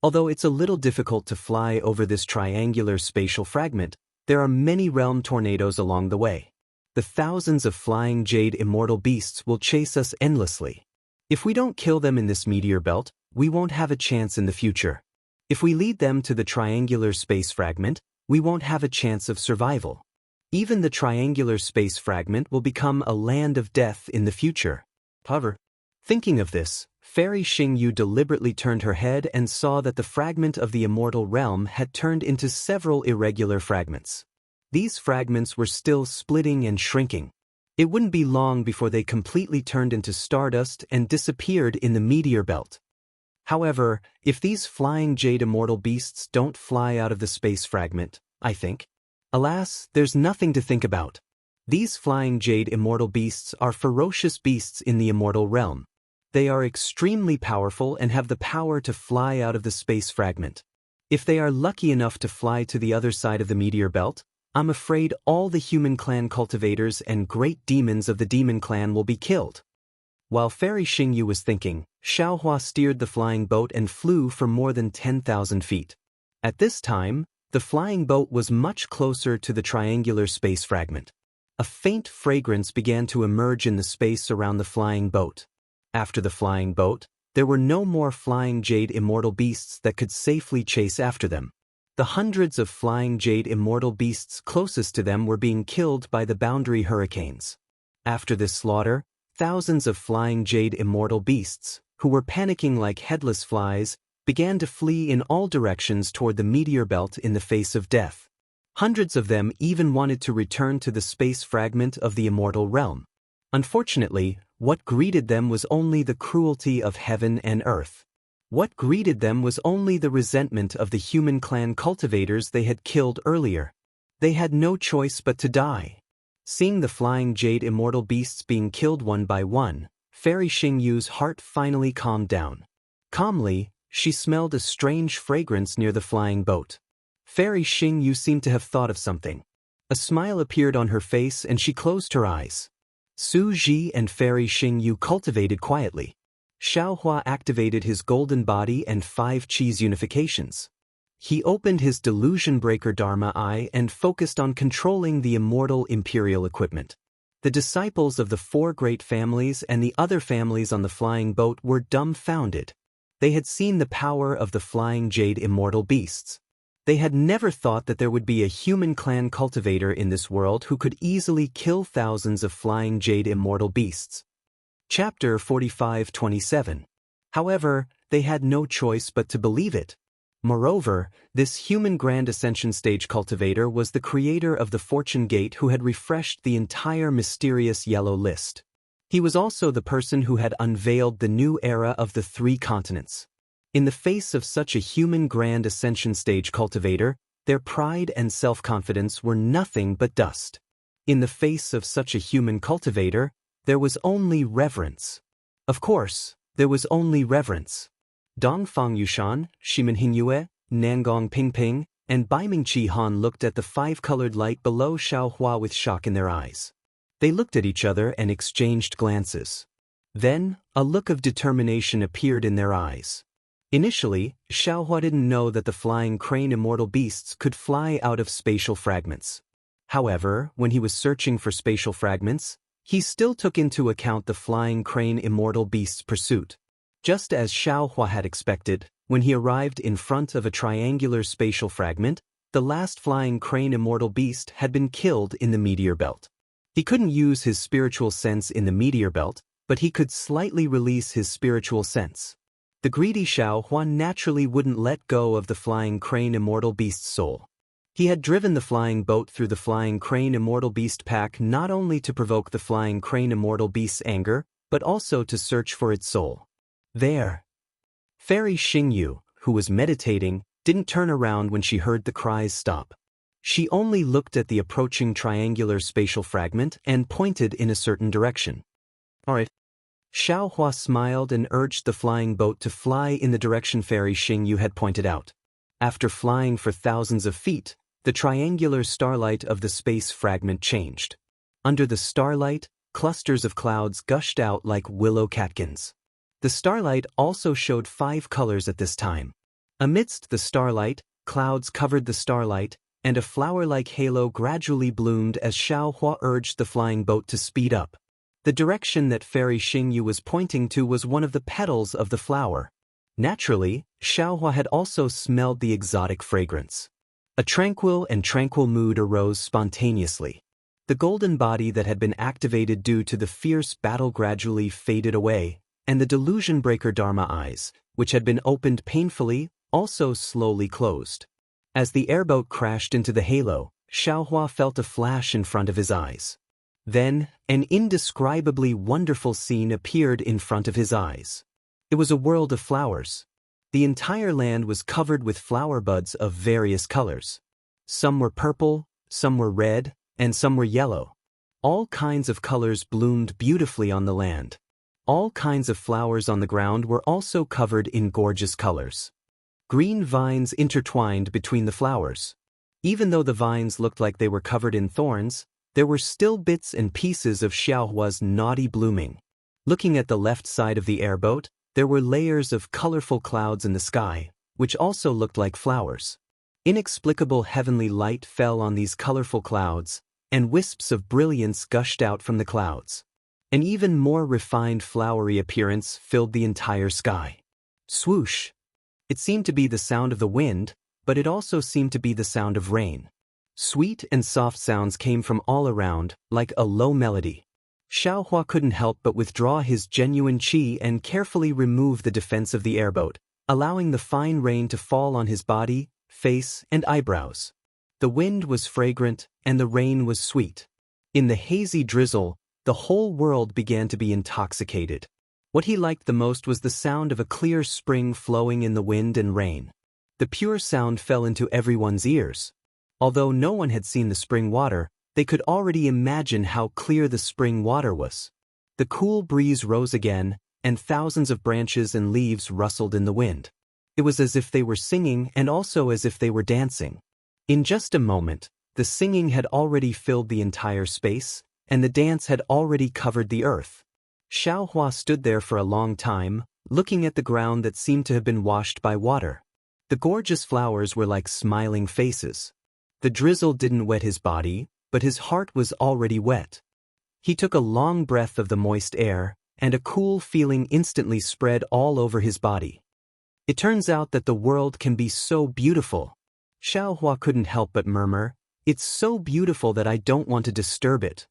Although it's a little difficult to fly over this triangular spatial fragment, there are many realm tornadoes along the way. The thousands of flying jade immortal beasts will chase us endlessly. If we don't kill them in this meteor belt, we won't have a chance in the future. If we lead them to the triangular space fragment, we won't have a chance of survival. Even the triangular space fragment will become a land of death in the future. However, thinking of this, Fairy Xingyu deliberately turned her head and saw that the fragment of the immortal realm had turned into several irregular fragments. These fragments were still splitting and shrinking. It wouldn't be long before they completely turned into stardust and disappeared in the meteor belt. However, if these flying jade immortal beasts don't fly out of the space fragment, I think. Alas, there's nothing to think about. These flying jade immortal beasts are ferocious beasts in the immortal realm. They are extremely powerful and have the power to fly out of the space fragment. If they are lucky enough to fly to the other side of the meteor belt, I'm afraid all the human clan cultivators and great demons of the demon clan will be killed. While Fairy Xingyu was thinking, Xiaohua steered the flying boat and flew for more than 10,000 feet. At this time, the flying boat was much closer to the triangular space fragment. A faint fragrance began to emerge in the space around the flying boat. After the flying boat, there were no more flying jade immortal beasts that could safely chase after them. The hundreds of flying jade immortal beasts closest to them were being killed by the boundary hurricanes. After this slaughter, thousands of flying jade immortal beasts, who were panicking like headless flies, began to flee in all directions toward the meteor belt in the face of death. Hundreds of them even wanted to return to the space fragment of the immortal realm. Unfortunately, what greeted them was only the cruelty of heaven and earth. What greeted them was only the resentment of the human clan cultivators they had killed earlier. They had no choice but to die. Seeing the flying jade immortal beasts being killed one by one, Fairy Xingyu's heart finally calmed down. Calmly, she smelled a strange fragrance near the flying boat. Fairy Xingyu seemed to have thought of something. A smile appeared on her face and she closed her eyes. Su Ji and Fairy Xingyu cultivated quietly. Xiaohua activated his golden body and 5 cheese unifications. He opened his delusion breaker Dharma eye and focused on controlling the immortal imperial equipment. The disciples of the 4 great families and the other families on the flying boat were dumbfounded. They had seen the power of the flying jade immortal beasts. They had never thought that there would be a human clan cultivator in this world who could easily kill thousands of flying jade immortal beasts. Chapter 45:27. However, they had no choice but to believe it. Moreover, this human Grand Ascension Stage cultivator was the creator of the Fortune Gate who had refreshed the entire mysterious yellow list. He was also the person who had unveiled the new era of the 3 continents. In the face of such a human Grand Ascension Stage cultivator, their pride and self-confidence were nothing but dust. In the face of such a human cultivator, there was only reverence. Of course, there was only reverence. Dongfang Yushan, Shimen Hingyue, Nangong Pingping, and Baiming Chi Han looked at the 5-colored light below Xiaohua with shock in their eyes. They looked at each other and exchanged glances. Then, a look of determination appeared in their eyes. Initially, Xiaohua didn't know that the flying crane immortal beasts could fly out of spatial fragments. However, when he was searching for spatial fragments, he still took into account the flying crane immortal beast's pursuit. Just as Xiaohua had expected, when he arrived in front of a triangular spatial fragment, the last flying crane immortal beast had been killed in the meteor belt. He couldn't use his spiritual sense in the meteor belt, but he could slightly release his spiritual sense. The greedy Xiaohua naturally wouldn't let go of the flying crane immortal beast's soul. He had driven the flying boat through the flying crane immortal beast pack not only to provoke the flying crane immortal beast's anger, but also to search for its soul. There. Fairy Xingyu, who was meditating, didn't turn around when she heard the cries stop. She only looked at the approaching triangular spatial fragment and pointed in a certain direction. Alright. Xiaohua smiled and urged the flying boat to fly in the direction Fairy Xingyu had pointed out. After flying for thousands of feet, the triangular starlight of the space fragment changed. Under the starlight, clusters of clouds gushed out like willow catkins. The starlight also showed 5 colors at this time. Amidst the starlight, clouds covered the starlight, and a flower-like halo gradually bloomed as Xiaohua urged the flying boat to speed up. The direction that Fairy Xingyu was pointing to was one of the petals of the flower. Naturally, Xiaohua had also smelled the exotic fragrance. A tranquil mood arose spontaneously. The golden body that had been activated due to the fierce battle gradually faded away, and the delusion breaker Dharma eyes, which had been opened painfully, also slowly closed. As the airboat crashed into the halo, Xiaohua felt a flash in front of his eyes. Then, an indescribably wonderful scene appeared in front of his eyes. It was a world of flowers. The entire land was covered with flower buds of various colors. Some were purple, some were red, and some were yellow. All kinds of colors bloomed beautifully on the land. All kinds of flowers on the ground were also covered in gorgeous colors. Green vines intertwined between the flowers. Even though the vines looked like they were covered in thorns, there were still bits and pieces of Xiaohua's naughty blooming. Looking at the left side of the airboat, there were layers of colorful clouds in the sky, which also looked like flowers. Inexplicable heavenly light fell on these colorful clouds, and wisps of brilliance gushed out from the clouds. An even more refined flowery appearance filled the entire sky. Swoosh! It seemed to be the sound of the wind, but it also seemed to be the sound of rain. Sweet and soft sounds came from all around, like a low melody. Xiaohua couldn't help but withdraw his genuine qi and carefully remove the defense of the airboat, allowing the fine rain to fall on his body, face, and eyebrows. The wind was fragrant, and the rain was sweet. In the hazy drizzle, the whole world began to be intoxicated. What he liked the most was the sound of a clear spring flowing in the wind and rain. The pure sound fell into everyone's ears. Although no one had seen the spring water, they could already imagine how clear the spring water was. The cool breeze rose again, and thousands of branches and leaves rustled in the wind. It was as if they were singing and also as if they were dancing. In just a moment, the singing had already filled the entire space, and the dance had already covered the earth. Xiaohua stood there for a long time, looking at the ground that seemed to have been washed by water. The gorgeous flowers were like smiling faces. The drizzle didn't wet his body, but his heart was already wet. He took a long breath of the moist air, and a cool feeling instantly spread all over his body. It turns out that the world can be so beautiful. Xiaohua couldn't help but murmur, "It's so beautiful that I don't want to disturb it."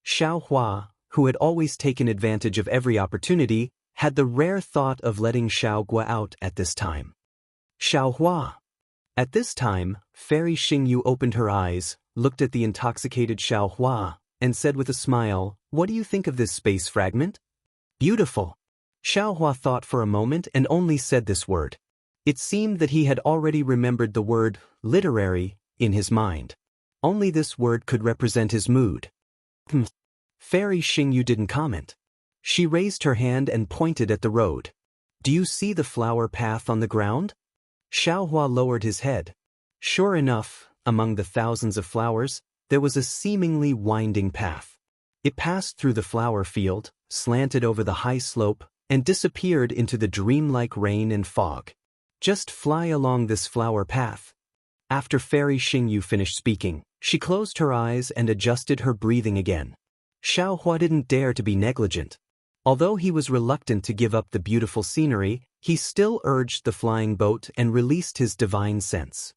Xiaohua, who had always taken advantage of every opportunity, had the rare thought of letting Xiaogua out at this time. Xiaohua. At this time, Fairy Xingyu opened her eyes, looked at the intoxicated Xiaohua, and said with a smile, "What do you think of this space fragment?" "Beautiful." Xiaohua thought for a moment and only said this word. It seemed that he had already remembered the word, literary, in his mind. Only this word could represent his mood. Fairy Xingyu didn't comment. She raised her hand and pointed at the road. "Do you see the flower path on the ground?" Xiaohua lowered his head. Sure enough, among the thousands of flowers, there was a seemingly winding path. It passed through the flower field, slanted over the high slope, and disappeared into the dreamlike rain and fog. "Just fly along this flower path." After Fairy Xingyu finished speaking, she closed her eyes and adjusted her breathing again. Xiaohua didn't dare to be negligent. Although he was reluctant to give up the beautiful scenery, he still urged the flying boat and released his divine sense.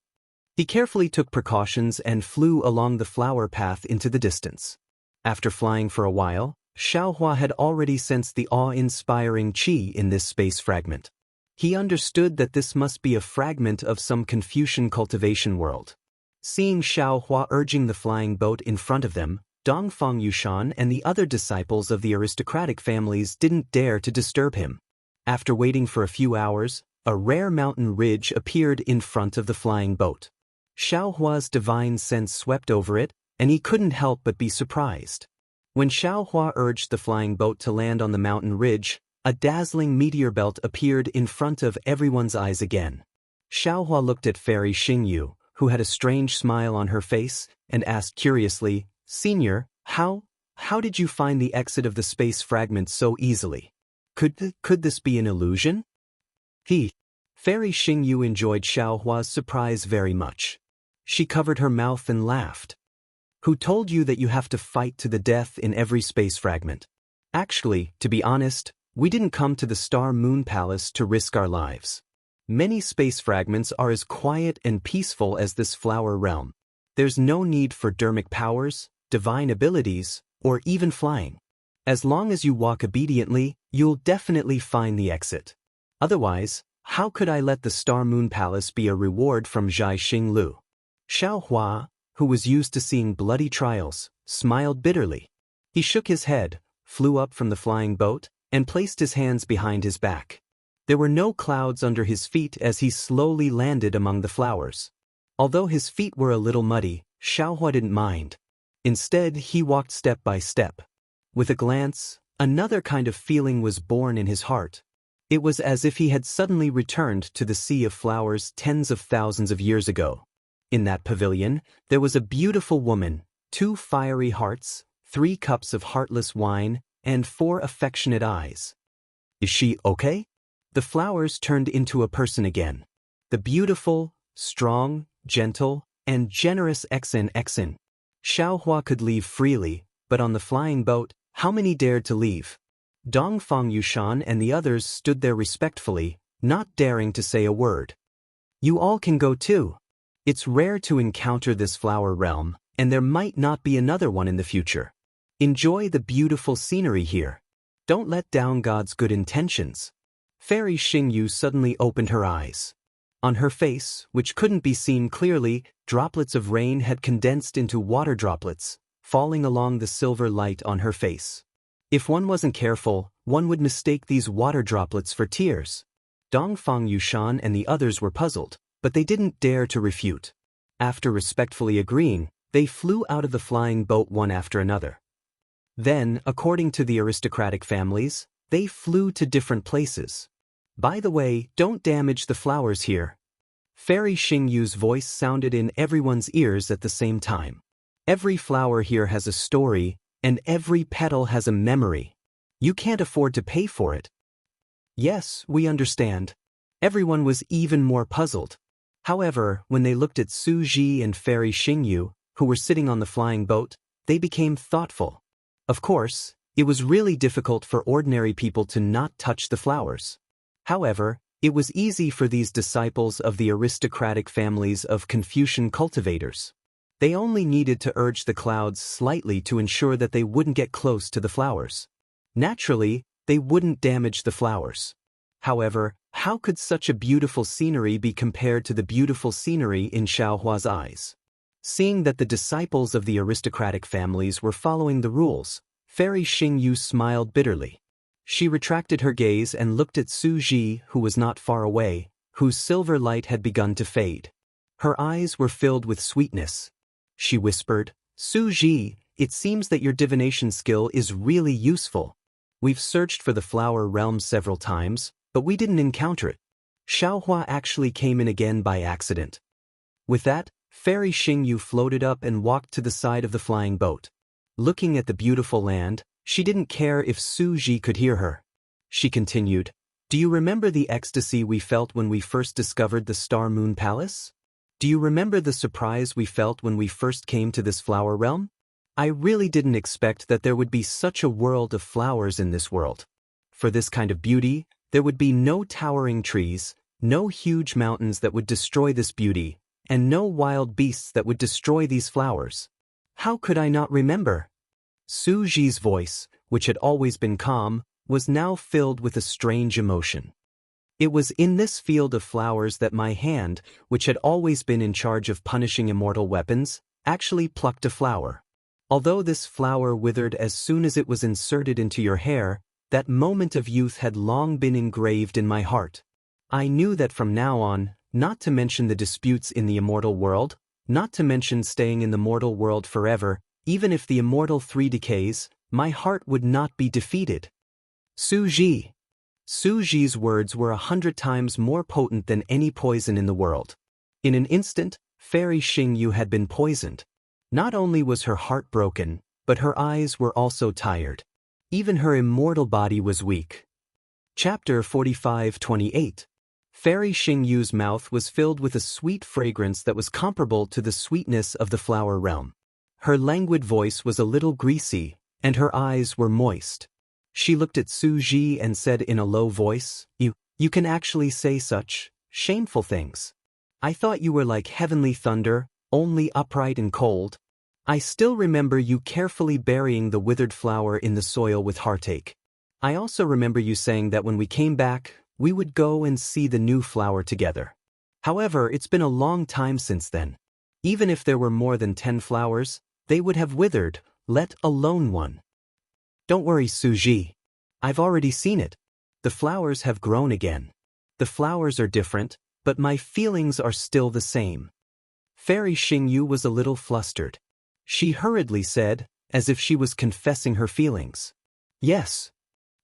He carefully took precautions and flew along the flower path into the distance. After flying for a while, Xiaohua had already sensed the awe-inspiring qi in this space fragment. He understood that this must be a fragment of some Confucian cultivation world. Seeing Xiaohua urging the flying boat in front of them, Dongfang Yushan and the other disciples of the aristocratic families didn't dare to disturb him. After waiting for a few hours, a rare mountain ridge appeared in front of the flying boat. Xiaohua's divine sense swept over it, and he couldn't help but be surprised. When Xiaohua urged the flying boat to land on the mountain ridge, a dazzling meteor belt appeared in front of everyone's eyes again. Xiaohua looked at Fairy Xingyu, who had a strange smile on her face, and asked curiously, "Senior, how did you find the exit of the space fragment so easily? Could this be an illusion?" Fairy Xingyu enjoyed Xiaohua's surprise very much. She covered her mouth and laughed. "Who told you that you have to fight to the death in every space fragment? Actually, to be honest, we didn't come to the Star Moon Palace to risk our lives. Many space fragments are as quiet and peaceful as this flower realm. There's no need for dermic powers, divine abilities, or even flying. As long as you walk obediently, you'll definitely find the exit. Otherwise, how could I let the Star Moon Palace be a reward from Zhai Xinglu?" Xiaohua, who was used to seeing bloody trials, smiled bitterly. He shook his head, flew up from the flying boat, and placed his hands behind his back. There were no clouds under his feet as he slowly landed among the flowers. Although his feet were a little muddy, Xiaohua didn't mind. Instead, he walked step by step. With a glance, another kind of feeling was born in his heart. It was as if he had suddenly returned to the sea of flowers tens of thousands of years ago. In that pavilion, there was a beautiful woman, 2 fiery hearts, 3 cups of heartless wine, and 4 affectionate eyes. "Is she okay?" The flowers turned into a person again. The beautiful, strong, gentle, and generous Xen. Xiaohua could leave freely, but on the flying boat, how many dared to leave? Dongfang Yushan and the others stood there respectfully, not daring to say a word. "You all can go too. It's rare to encounter this flower realm, and there might not be another one in the future. Enjoy the beautiful scenery here. Don't let down God's good intentions." Fairy Xingyu suddenly opened her eyes. On her face, which couldn't be seen clearly, droplets of rain had condensed into water droplets, falling along the silver light on her face. If one wasn't careful, one would mistake these water droplets for tears. Dongfang Yushan and the others were puzzled, but they didn't dare to refute. After respectfully agreeing, they flew out of the flying boat one after another. Then, according to the aristocratic families, they flew to different places. "By the way, don't damage the flowers here." Fairy Xingyu's voice sounded in everyone's ears at the same time. "Every flower here has a story, and every petal has a memory. You can't afford to pay for it." "Yes, we understand." Everyone was even more puzzled. However, when they looked at Su Ji and Fairy Xingyu, who were sitting on the flying boat, they became thoughtful. Of course, it was really difficult for ordinary people to not touch the flowers. However, it was easy for these disciples of the aristocratic families of Confucian cultivators. They only needed to urge the clouds slightly to ensure that they wouldn't get close to the flowers. Naturally, they wouldn't damage the flowers. However, how could such a beautiful scenery be compared to the beautiful scenery in Xiaohua's eyes? Seeing that the disciples of the aristocratic families were following the rules, Fairy Xingyu smiled bitterly. She retracted her gaze and looked at Su Ji, who was not far away, whose silver light had begun to fade. Her eyes were filled with sweetness. She whispered, "Su Ji, it seems that your divination skill is really useful. We've searched for the flower realm several times, but we didn't encounter it. Xiaohua actually came in again by accident." With that, Fairy Xingyu floated up and walked to the side of the flying boat. Looking at the beautiful land, she didn't care if Su Ji could hear her. She continued, "Do you remember the ecstasy we felt when we first discovered the Star Moon Palace? Do you remember the surprise we felt when we first came to this flower realm? I really didn't expect that there would be such a world of flowers in this world. For this kind of beauty, there would be no towering trees, no huge mountains that would destroy this beauty, and no wild beasts that would destroy these flowers. How could I not remember?" Su Ji's voice, which had always been calm, was now filled with a strange emotion. It was in this field of flowers that my hand, which had always been in charge of punishing immortal weapons, actually plucked a flower. Although this flower withered as soon as it was inserted into your hair, that moment of youth had long been engraved in my heart. I knew that from now on, not to mention the disputes in the immortal world, not to mention staying in the mortal world forever, even if the immortal 3 decays, my heart would not be defeated. Su Ji. Su Ji's words were 100 times more potent than any poison in the world. In an instant, Fairy Xingyu had been poisoned. Not only was her heart broken, but her eyes were also tired. Even her immortal body was weak. Chapter 45-28. Fairy Xingyu's mouth was filled with a sweet fragrance that was comparable to the sweetness of the flower realm. Her languid voice was a little greasy, and her eyes were moist. She looked at Su Ji and said in a low voice, You can actually say such shameful things. I thought you were like heavenly thunder, only upright and cold. I still remember you carefully burying the withered flower in the soil with heartache. I also remember you saying that when we came back, we would go and see the new flower together. However, it's been a long time since then. Even if there were more than 10 flowers, they would have withered, let alone one. Don't worry, Su Ji. I've already seen it. The flowers have grown again. The flowers are different, but my feelings are still the same. Fairy Xingyu was a little flustered. She hurriedly said, as if she was confessing her feelings. Yes.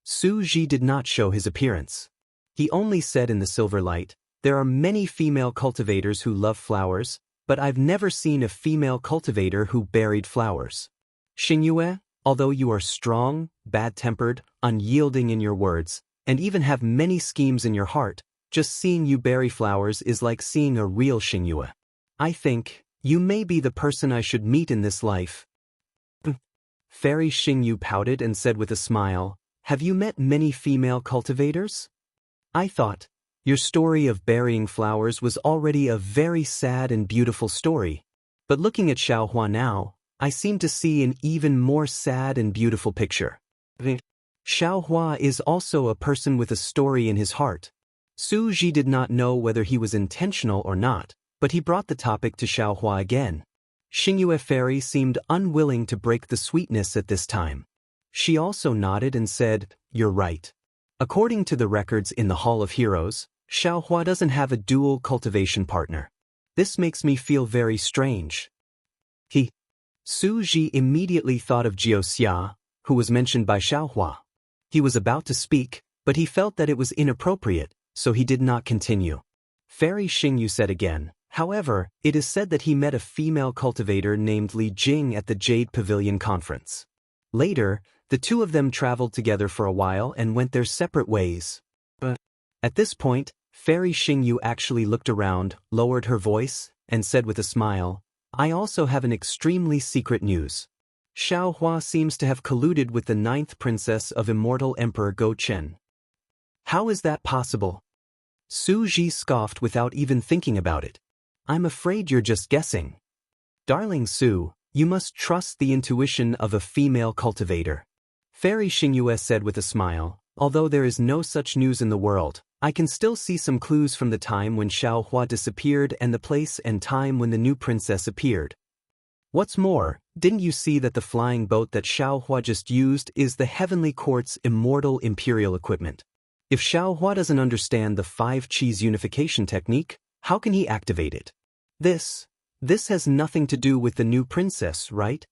Su Ji did not show his appearance. He only said in the silver light, "There are many female cultivators who love flowers, but I've never seen a female cultivator who buried flowers. Xingyue, although you are strong, bad-tempered, unyielding in your words, and even have many schemes in your heart, just seeing you bury flowers is like seeing a real Xingyue. I think you may be the person I should meet in this life." Fairy Xingyu pouted and said with a smile, "Have you met many female cultivators? I thought your story of burying flowers was already a very sad and beautiful story, but looking at Xiaohua now, I seem to see an even more sad and beautiful picture." Xiaohua is also a person with a story in his heart. Su Ji did not know whether he was intentional or not, but he brought the topic to Xiaohua again. Xingyue Fairy seemed unwilling to break the sweetness at this time. She also nodded and said, "You're right. According to the records in the Hall of Heroes, Xiaohua doesn't have a dual cultivation partner. This makes me feel very strange." Su Ji immediately thought of Jiuxia, who was mentioned by Xiaohua. He was about to speak, but he felt that it was inappropriate, so he did not continue. Fairy Xingyu said again, "However, it is said that he met a female cultivator named Li Jing at the Jade Pavilion conference. Later, the two of them traveled together for a while and went their separate ways." At this point, Fairy Xingyu actually looked around, lowered her voice, and said with a smile, "I also have an extremely secret news." Xiao Hua seems to have colluded with the 9th princess of Immortal Emperor Go Chen. How is that possible? Su Ji scoffed without even thinking about it. I'm afraid you're just guessing. Darling Su, you must trust the intuition of a female cultivator. Fairy Xingyue said with a smile, although there is no such news in the world, I can still see some clues from the time when Xiao Hua disappeared and the place and time when the new princess appeared. What's more, didn't you see that the flying boat that Xiao Hua just used is the Heavenly Court's immortal imperial equipment? If Xiao Hua doesn't understand the 5 Qis unification technique, how can he activate it? This has nothing to do with the new princess, right?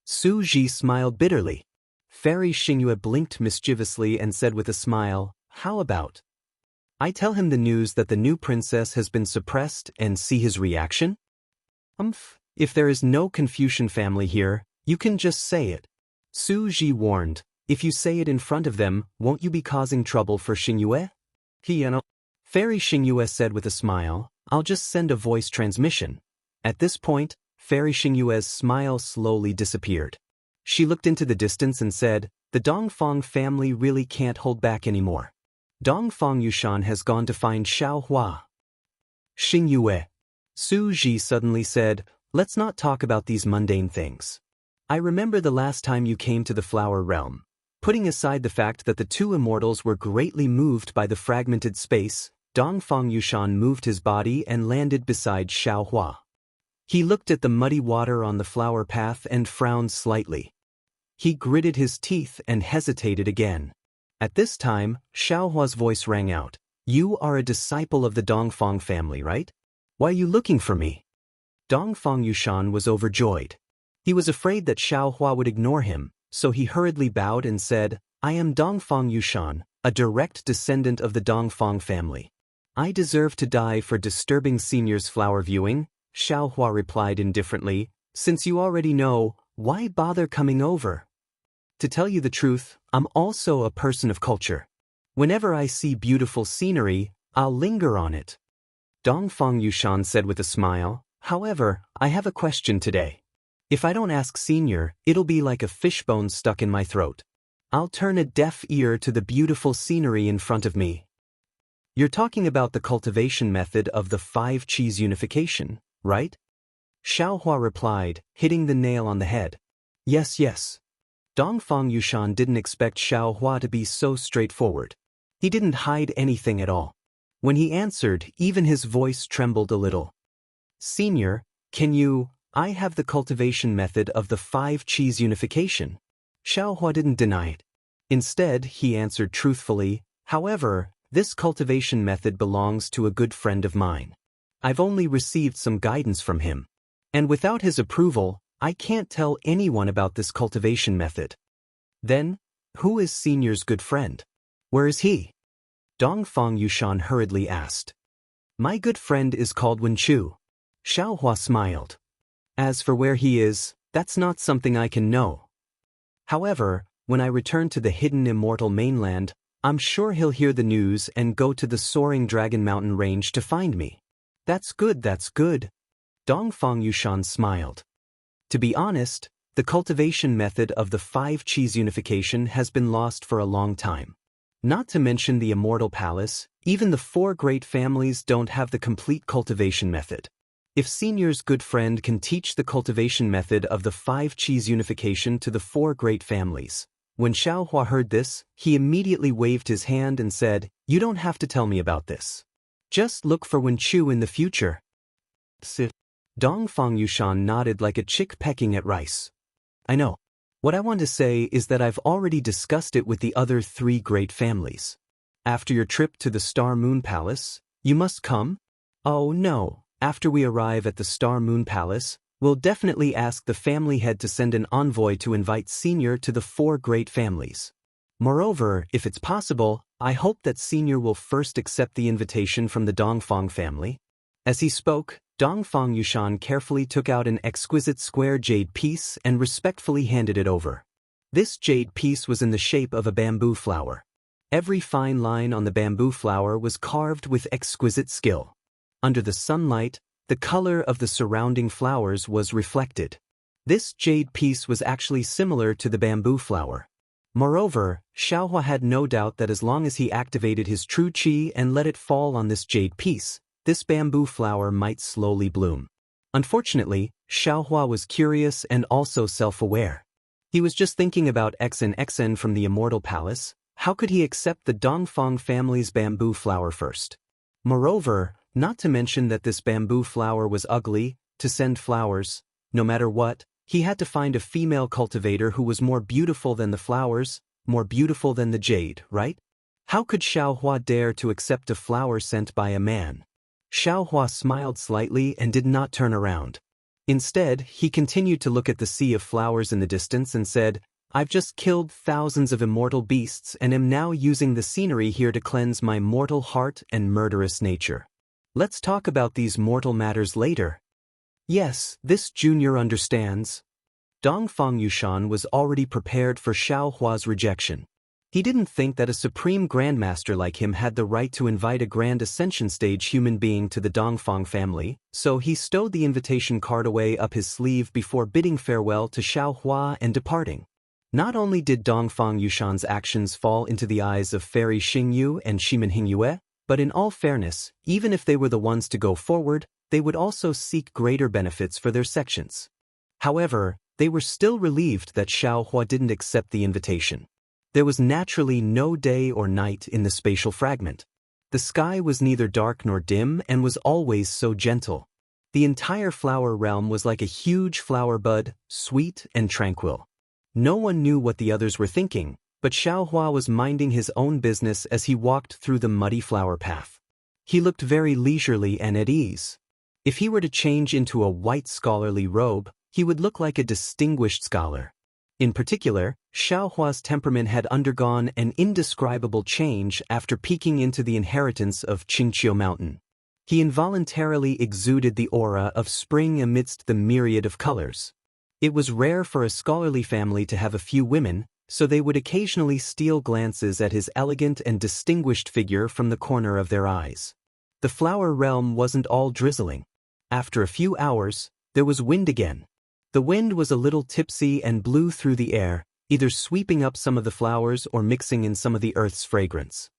Su Ji smiled bitterly. Fairy Xingyue blinked mischievously and said with a smile, how about I tell him the news that the new princess has been suppressed and see his reaction? If there is no Confucian family here, you can just say it. Su Ji warned, if you say it in front of them, won't you be causing trouble for Xingyue? Fairy Xingyue said with a smile, I'll just send a voice transmission. At this point, Fairy Xingyue's smile slowly disappeared. She looked into the distance and said, the Dongfang family really can't hold back anymore. Dongfang Yushan has gone to find Xiao Hua. Xingyue. Su Ji suddenly said, let's not talk about these mundane things. I remember the last time you came to the Flower Realm. Putting aside the fact that the 2 immortals were greatly moved by the fragmented space, Dongfang Yushan moved his body and landed beside Xiao Hua. He looked at the muddy water on the flower path and frowned slightly. He gritted his teeth and hesitated again. At this time, Xiao Hua's voice rang out. You are a disciple of the Dongfang family, right? Why are you looking for me? Dongfang Yushan was overjoyed. He was afraid that Xiao Hua would ignore him, so he hurriedly bowed and said, I am Dongfang Yushan, a direct descendant of the Dongfang family. I deserve to die for disturbing seniors' flower viewing, Xiao Hua replied indifferently. Since you already know, why bother coming over? To tell you the truth, I'm also a person of culture. Whenever I see beautiful scenery, I'll linger on it. Dongfang Yushan said with a smile, however, I have a question today. If I don't ask senior, it'll be like a fishbone stuck in my throat. I'll turn a deaf ear to the beautiful scenery in front of me. You're talking about the cultivation method of the 5 Qis unification, right? Xiao Hua replied, hitting the nail on the head. Yes, yes. Dongfang Yushan didn't expect Xiao Hua to be so straightforward. He didn't hide anything at all. When he answered, even his voice trembled a little. Senior, I have the cultivation method of the 5 Qis unification. Xiao Hua didn't deny it. Instead, he answered truthfully, however, this cultivation method belongs to a good friend of mine. I've only received some guidance from him. And without his approval, I can't tell anyone about this cultivation method. Then, who is Senior's good friend? Where is he? Dongfang Yushan hurriedly asked. My good friend is called Wenchu. Xiao Hua smiled. As for where he is, that's not something I can know. However, when I return to the hidden immortal mainland, I'm sure he'll hear the news and go to the soaring Dragon Mountain range to find me. That's good, that's good. Dongfang Yushan smiled. To be honest, the cultivation method of the 5 Qis unification has been lost for a long time. Not to mention the Immortal Palace, even the 4 great families don't have the complete cultivation method. If Senior's good friend can teach the cultivation method of the 5 Qis unification to the 4 great families. When Xiao Hua heard this, he immediately waved his hand and said, You don't have to tell me about this. Just look for Wenchu in the future. Dongfang Yushan nodded like a chick pecking at rice. I know. What I want to say is that I've already discussed it with the other 3 great families. After your trip to the Star Moon Palace, you must come? Oh no, after we arrive at the Star Moon Palace, we'll definitely ask the family head to send an envoy to invite Senior to the 4 great families. Moreover, if it's possible, I hope that Senior will first accept the invitation from the Dongfang family. As he spoke, Dongfang Yushan carefully took out an exquisite square jade piece and respectfully handed it over. This jade piece was in the shape of a bamboo flower. Every fine line on the bamboo flower was carved with exquisite skill. Under the sunlight, the color of the surrounding flowers was reflected. This jade piece was actually similar to the bamboo flower. Moreover, Xiaohua had no doubt that as long as he activated his true qi and let it fall on this jade piece, this bamboo flower might slowly bloom. Unfortunately, Xiaohua was curious and also self-aware. He was just thinking about Xen from the Immortal Palace. How could he accept the Dongfang family's bamboo flower first? Moreover, not to mention that this bamboo flower was ugly, to send flowers, no matter what, he had to find a female cultivator who was more beautiful than the flowers, more beautiful than the jade, right? How could Xiaohua dare to accept a flower sent by a man? Xiaohua smiled slightly and did not turn around. Instead, he continued to look at the sea of flowers in the distance and said, "I've just killed thousands of immortal beasts and am now using the scenery here to cleanse my mortal heart and murderous nature. Let's talk about these mortal matters later." Yes, this junior understands. Dongfang Yushan was already prepared for Xiaohua's rejection. He didn't think that a supreme grandmaster like him had the right to invite a grand ascension stage human being to the Dongfang family, so he stowed the invitation card away up his sleeve before bidding farewell to Xiaohua and departing. Not only did Dongfang Yushan's actions fall into the eyes of Fairy Xingyu and Shimen Hingyue, but in all fairness, even if they were the ones to go forward, they would also seek greater benefits for their sections. However, they were still relieved that Xiaohua didn't accept the invitation. There was naturally no day or night in the spatial fragment. The sky was neither dark nor dim and was always so gentle. The entire flower realm was like a huge flower bud, sweet and tranquil. No one knew what the others were thinking, but Xiaohua was minding his own business as he walked through the muddy flower path. He looked very leisurely and at ease. If he were to change into a white scholarly robe, he would look like a distinguished scholar. In particular, Xiaohua's temperament had undergone an indescribable change after peeking into the inheritance of Qingqiu Mountain. He involuntarily exuded the aura of spring amidst the myriad of colors. It was rare for a scholarly family to have a few women, so they would occasionally steal glances at his elegant and distinguished figure from the corner of their eyes. The flower realm wasn't all drizzling. After a few hours, there was wind again. The wind was a little tipsy and blew through the air, either sweeping up some of the flowers or mixing in some of the earth's fragrance.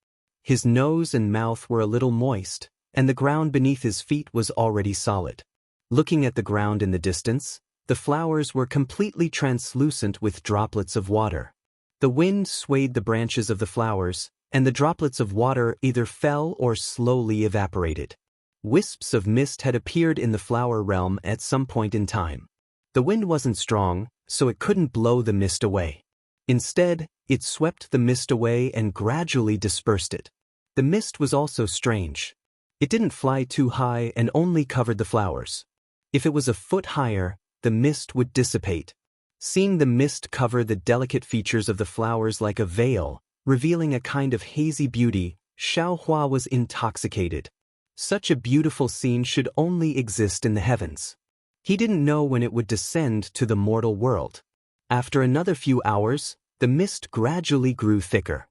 His nose and mouth were a little moist, and the ground beneath his feet was already solid. Looking at the ground in the distance, the flowers were completely translucent with droplets of water. The wind swayed the branches of the flowers, and the droplets of water either fell or slowly evaporated. Wisps of mist had appeared in the flower realm at some point in time. The wind wasn't strong, so it couldn't blow the mist away. Instead, it swept the mist away and gradually dispersed it. The mist was also strange. It didn't fly too high and only covered the flowers. If it was a foot higher, the mist would dissipate. Seeing the mist cover the delicate features of the flowers like a veil, revealing a kind of hazy beauty, Xiaohua was intoxicated. Such a beautiful scene should only exist in the heavens. He didn't know when it would descend to the mortal world. After another few hours, the mist gradually grew thicker.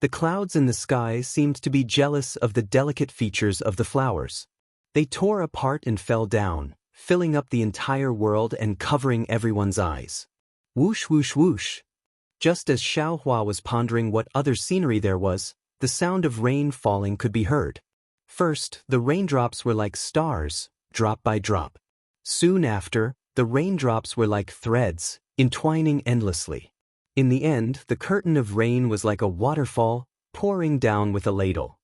The clouds in the sky seemed to be jealous of the delicate features of the flowers. They tore apart and fell down, filling up the entire world and covering everyone's eyes. Whoosh whoosh whoosh. Just as Xiaohua was pondering what other scenery there was, the sound of rain falling could be heard. First, the raindrops were like stars, drop by drop. Soon after, the raindrops were like threads, entwining endlessly. In the end, the curtain of rain was like a waterfall, pouring down with a ladle.